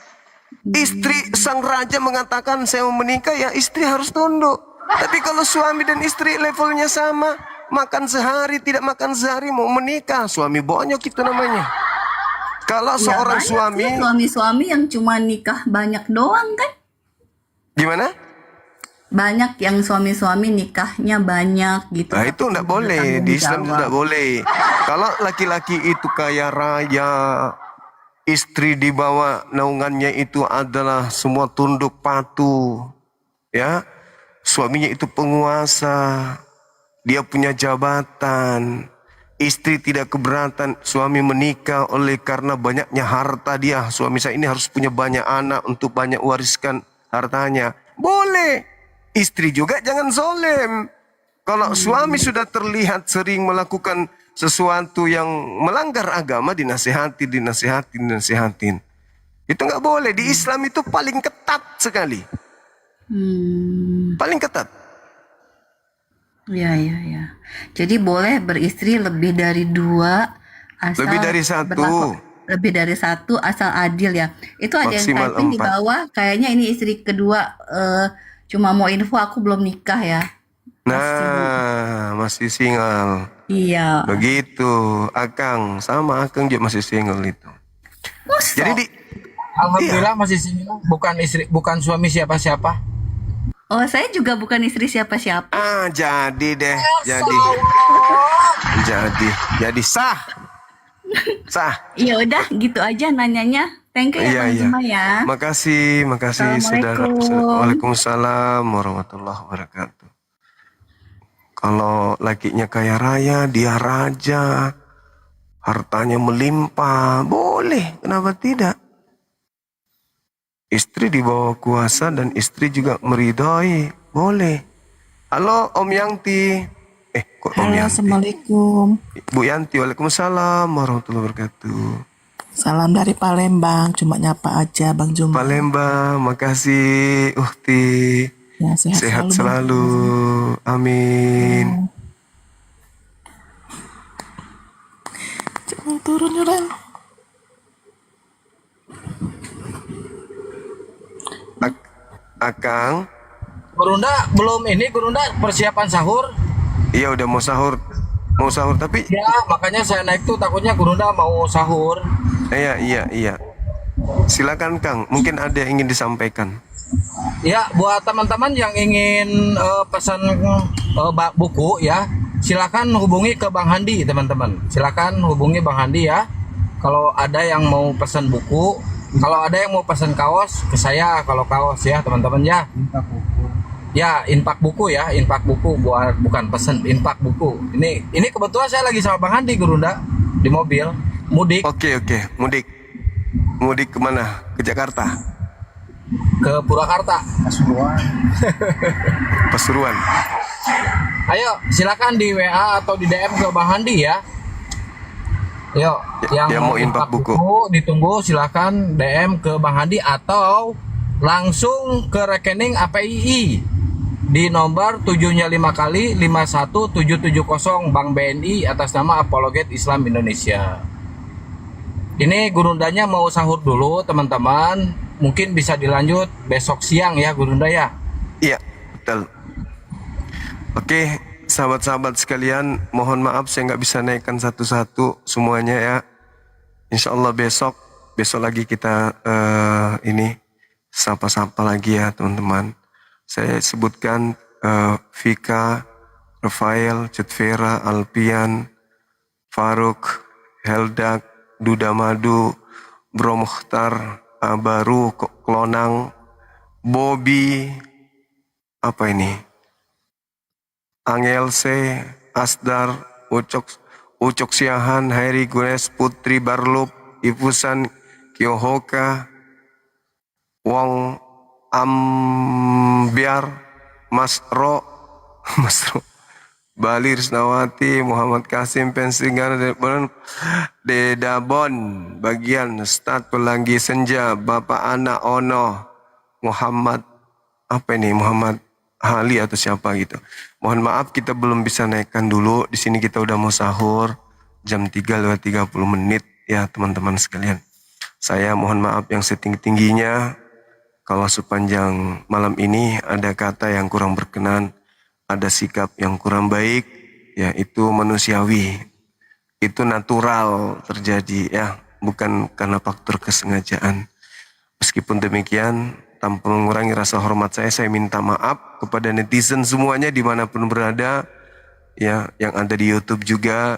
Istri sang raja mengatakan saya mau menikah, ya istri harus tunduk. Tapi kalau suami dan istri levelnya sama, makan sehari, tidak makan sehari, mau menikah, suami bonyok itu namanya. Kalau Ya seorang banyak suami, sih suami-suami yang cuma nikah banyak doang kan? gimana? Banyak yang suami-suami nikahnya banyak gitu. Nah itu enggak boleh, di Islam itu enggak boleh. Kalau laki-laki itu kaya raya, istri di bawah naungannya itu adalah semua tunduk patuh, ya, suaminya itu penguasa, dia punya jabatan, istri tidak keberatan suami menikah oleh karena banyaknya harta dia, suami saya ini harus punya banyak anak untuk banyak wariskan hartanya, boleh. Istri juga jangan zolem. Kalau suami sudah terlihat sering melakukan sesuatu yang melanggar agama, dinasihatin. Itu nggak boleh. Di Islam itu paling ketat sekali. Paling ketat. Ya. Jadi boleh beristri lebih dari 2 asal Lebih dari 1. lebih dari 1 asal adil ya. Itu ada yang Maksimal typing di 4. bawah. Kayaknya ini istri kedua. Cuma mau info aku belum nikah ya. Nah, masih single. Iya. Begitu, Akang. Sama Akang juga masih single itu. Jadi Alhamdulillah masih single, bukan suami siapa-siapa. Oh, saya juga bukan istri siapa-siapa. Jadi deh, jadi sah. Ya udah, gitu aja nanyanya. Thank you ya Bang Zuma ya. Makasih saudara. Waalaikumsalam warahmatullahi wabarakatuh. Kalau lakinya kaya raya, dia raja, hartanya melimpah, boleh, kenapa tidak? Istri di bawah kuasa dan istri juga meridhoi, boleh. Halo Om Yanti. Kok Om Yanti? Assalamualaikum. Bu Yanti, waalaikumsalam warahmatullahi wabarakatuh. Salam dari Palembang, cuma nyapa aja Bang Zuma. Palembang, makasih Uhti. Ya, sehat selalu. Amin. Jangan turun Yuran. Akang. Gurunda belum ini, Gurunda persiapan sahur. Iya udah mau sahur tapi. Ya makanya saya naik tuh takutnya Gurunda mau sahur. Iya. Silakan Kang, mungkin ada yang ingin disampaikan. Ya buat teman-teman yang ingin pesan buku ya, silakan hubungi ke Bang Handi teman-teman. Silakan hubungi Bang Handi ya. Kalau ada yang mau pesan buku, kalau ada yang mau pesan kaos ke saya, kalau kaos ya teman-teman ya. Ya infak buku ya, infak buku bukan pesan, infak buku. Ini kebetulan saya lagi sama Bang Handi Gurunda di mobil mudik. Oke, mudik kemana? Ke Jakarta? Ke Purwakarta. Pasuruan. Ayo silakan di WA atau di DM ke Bang Handi ya. Yuk, yang mau infak buku ditunggu, silakan DM ke Bang Handi atau langsung ke rekening APII di nomor 7-nya 5 kali 51770 Bank BNI atas nama Apologet Islam Indonesia. Ini Gurundanya mau sahur dulu teman-teman, mungkin bisa dilanjut besok siang ya Gurunda ya. Iya betul. Oke sahabat-sahabat sekalian, mohon maaf saya nggak bisa naikkan satu-satu semuanya ya. Insya Allah besok lagi kita ini sapa-sapa lagi ya teman-teman. Saya sebutkan Vika, Rafael, Cetvera, Alpian, Faruk, Heldak, Duda Madu, Bro Mukhtar, Baru, Klonang, Bobby, apa ini? Angel C, Asdar, Ucok Siahan, Hairi Gunes, Putri Barlup, Ipusan, Kyohoka, Wong Ambiar, Mas Ro, Bali Risnawati, Muhammad Kasim, Pensinggara, Dedabon, bagian Stad Pelanggi Senja, Bapak Anak Ono, Muhammad, apa ini, Muhammad Hali atau siapa gitu. Mohon maaf kita belum bisa naikkan dulu. Di sini kita udah mau sahur, jam 3:30 ya teman-teman sekalian. Saya mohon maaf yang setinggi-tingginya kalau sepanjang malam ini ada kata yang kurang berkenan, ada sikap yang kurang baik, ya itu manusiawi. Itu natural terjadi ya, bukan karena faktor kesengajaan. Meskipun demikian, tanpa mengurangi rasa hormat saya minta maaf kepada netizen semuanya dimanapun berada, ya yang ada di YouTube juga.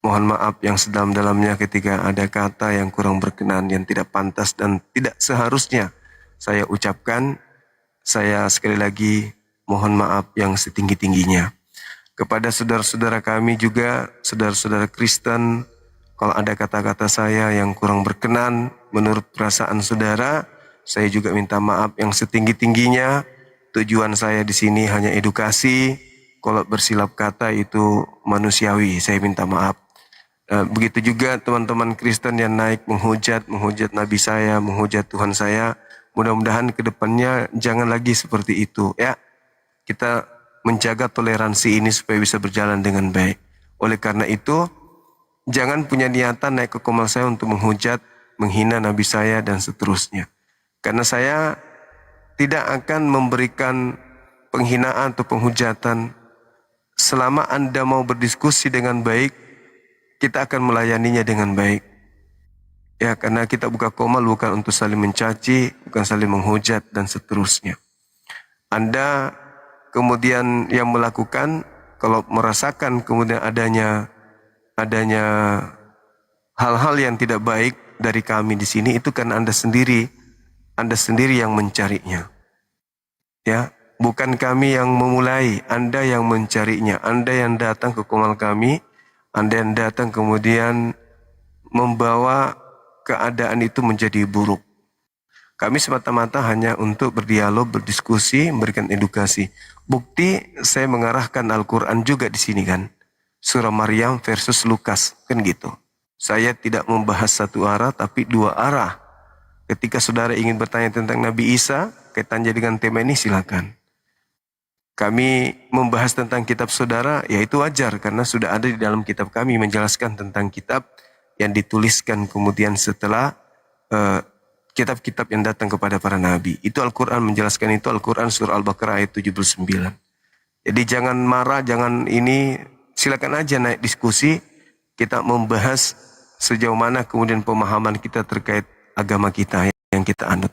Mohon maaf yang sedalam-dalamnya ketika ada kata yang kurang berkenan, yang tidak pantas dan tidak seharusnya saya ucapkan. Saya sekali lagi mohon maaf yang setinggi-tingginya. Kepada saudara-saudara kami juga, saudara-saudara Kristen, kalau ada kata-kata saya yang kurang berkenan menurut perasaan saudara, saya juga minta maaf yang setinggi-tingginya. Tujuan saya di sini hanya edukasi. Kalau bersilap kata itu manusiawi, saya minta maaf. Begitu juga teman-teman Kristen yang naik menghujat Nabi saya, menghujat Tuhan saya. Mudah-mudahan ke depannya jangan lagi seperti itu ya. Kita menjaga toleransi ini supaya bisa berjalan dengan baik. Oleh karena itu, jangan punya niatan naik ke komal saya untuk menghujat, menghina Nabi saya dan seterusnya. Karena saya tidak akan memberikan penghinaan atau penghujatan. Selama Anda mau berdiskusi dengan baik, kita akan melayaninya dengan baik. Ya, karena kita buka komal bukan untuk saling mencaci, bukan saling menghujat dan seterusnya. Anda kemudian yang melakukan, kalau merasakan kemudian adanya hal-hal yang tidak baik dari kami di sini, itu karena Anda sendiri yang mencarinya. Ya, bukan kami yang memulai, Anda yang mencarinya. Anda yang datang ke komal kami, Anda yang datang kemudian membawa keadaan itu menjadi buruk. Kami semata-mata hanya untuk berdialog, berdiskusi, memberikan edukasi. Bukti saya mengarahkan Al-Quran juga di sini kan. Surah Maryam versus Lukas, kan gitu. Saya tidak membahas satu arah tapi dua arah. Ketika saudara ingin bertanya tentang Nabi Isa, kaitannya dengan tema ini silakan. Kami membahas tentang kitab saudara, ya itu wajar karena sudah ada di dalam kitab kami menjelaskan tentang kitab yang dituliskan kemudian setelah kitab-kitab yang datang kepada para nabi. Itu Al-Quran menjelaskan itu, Al-Quran surah Al-Baqarah ayat 79. Jadi jangan marah, jangan ini, silakan aja naik diskusi, kita membahas sejauh mana kemudian pemahaman kita terkait agama kita yang kita anut.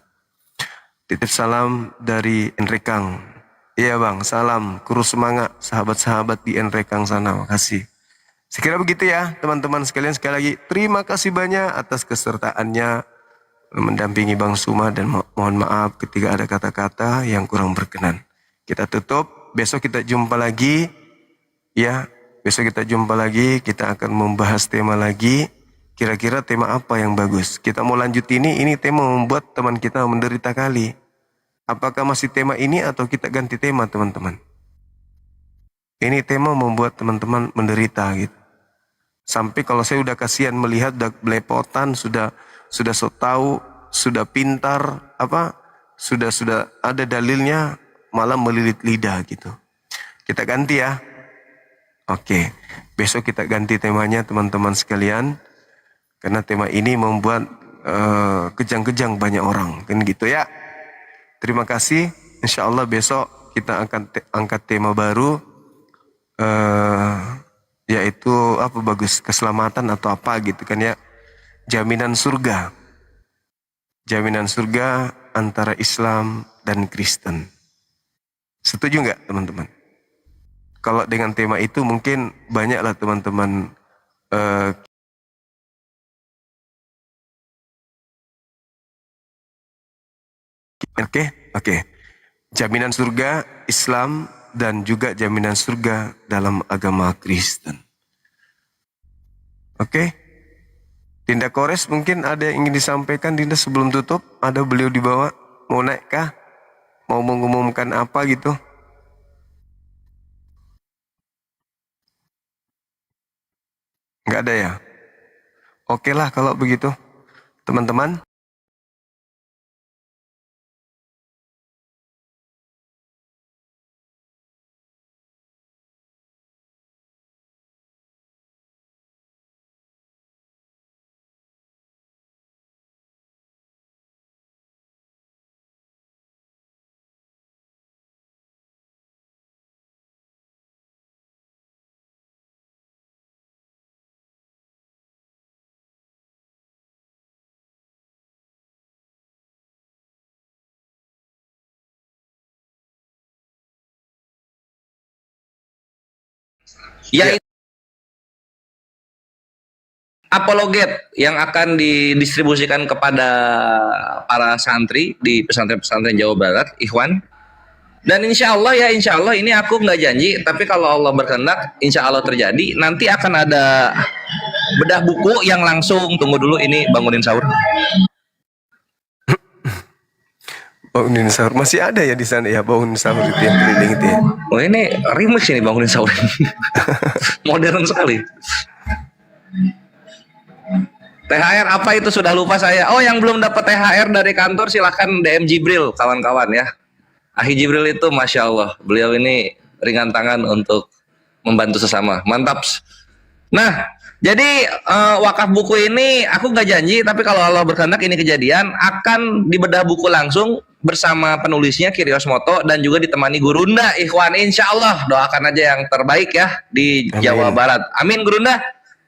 Titip salam dari Enrekang. Iya bang, salam, kurus semangat sahabat-sahabat di Enrekang sana, makasih. Sekira begitu ya teman-teman sekalian, sekali lagi terima kasih banyak atas kesertaannya mendampingi Bang Suma dan mohon maaf ketika ada kata-kata yang kurang berkenan. Kita tutup, besok kita jumpa lagi ya, besok kita jumpa lagi, kita akan membahas tema lagi. Kira-kira tema apa yang bagus? Kita mau lanjut ini tema membuat teman kita menderita kali. Apakah masih tema ini atau kita ganti tema teman-teman? Ini tema membuat teman-teman menderita gitu. Sampai kalau saya udah kasihan melihat udah belepotan, sudah so tahu, sudah pintar, sudah ada dalilnya, malah melilit lidah gitu. Kita ganti ya. Oke, besok kita ganti temanya teman-teman sekalian. Karena tema ini membuat kejang-kejang banyak orang, kan gitu ya. Terima kasih. Insya Allah besok kita akan angkat tema baru, yaitu apa bagus, keselamatan atau apa gitu kan ya. Jaminan surga. Jaminan surga antara Islam dan Kristen. Setuju nggak teman-teman? Kalau dengan tema itu mungkin banyaklah teman-teman Oke. Jaminan surga Islam dan juga jaminan surga dalam agama Kristen. Oke. Dinda Kores mungkin ada yang ingin disampaikan, Dinda, sebelum tutup? Ada beliau di bawah? Mau naik kah? Mau mengumumkan apa gitu? Nggak ada ya? Oke lah kalau begitu. Teman-teman. Ya, apologet yang akan didistribusikan kepada para santri di pesantren-pesantren Jawa Barat, Ikhwan. Dan insya Allah ini aku nggak janji, tapi kalau Allah berkehendak, insya Allah terjadi. Nanti akan ada bedah buku yang langsung, tunggu dulu ini bangunin sahur. Bangunin sahur masih ada ya di sana ya, bangunin sahur itu yang keliling itu ya. Oh ini remix ini bangunin sahur. Modern sekali. THR apa itu sudah lupa saya. Oh yang belum dapat THR dari kantor silahkan DM Jibril kawan-kawan ya. Ahi Jibril itu Masya Allah, beliau ini ringan tangan untuk membantu sesama. Mantap. Nah, jadi wakaf buku ini aku nggak janji, tapi kalau Allah berkehendak ini kejadian, akan dibedah buku langsung bersama penulisnya Kiryos Moto dan juga ditemani Gurunda, Ikhwan. Insya Allah doakan aja yang terbaik ya di Jawa Barat. Amin Gurunda.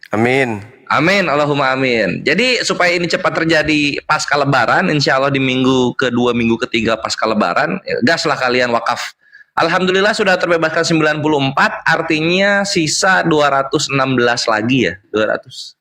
Amin. Amin, Allahumma amin. Jadi supaya ini cepat terjadi pasca lebaran, insya Allah di minggu kedua, minggu ketiga pasca lebaran, gaslah kalian wakaf. Alhamdulillah sudah terbebaskan 94, artinya sisa 216 lagi ya, 200.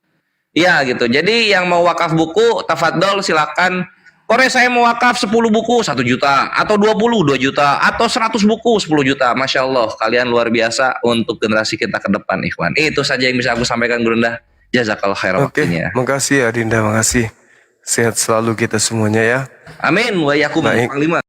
Iya gitu. Jadi yang mau wakaf buku, tafadhol silakan. Kore saya mau wakaf 10 buku 1 juta, atau 20 2 juta, atau 100 buku 10 juta. Masya Allah, kalian luar biasa untuk generasi kita ke depan, Ikhwan. Itu saja yang bisa aku sampaikan, Gurunda. Jazakallah khairan waktunya. Makasih ya Dinda, makasih. Sehat selalu kita semuanya ya. Amin wa yakum, Panglima.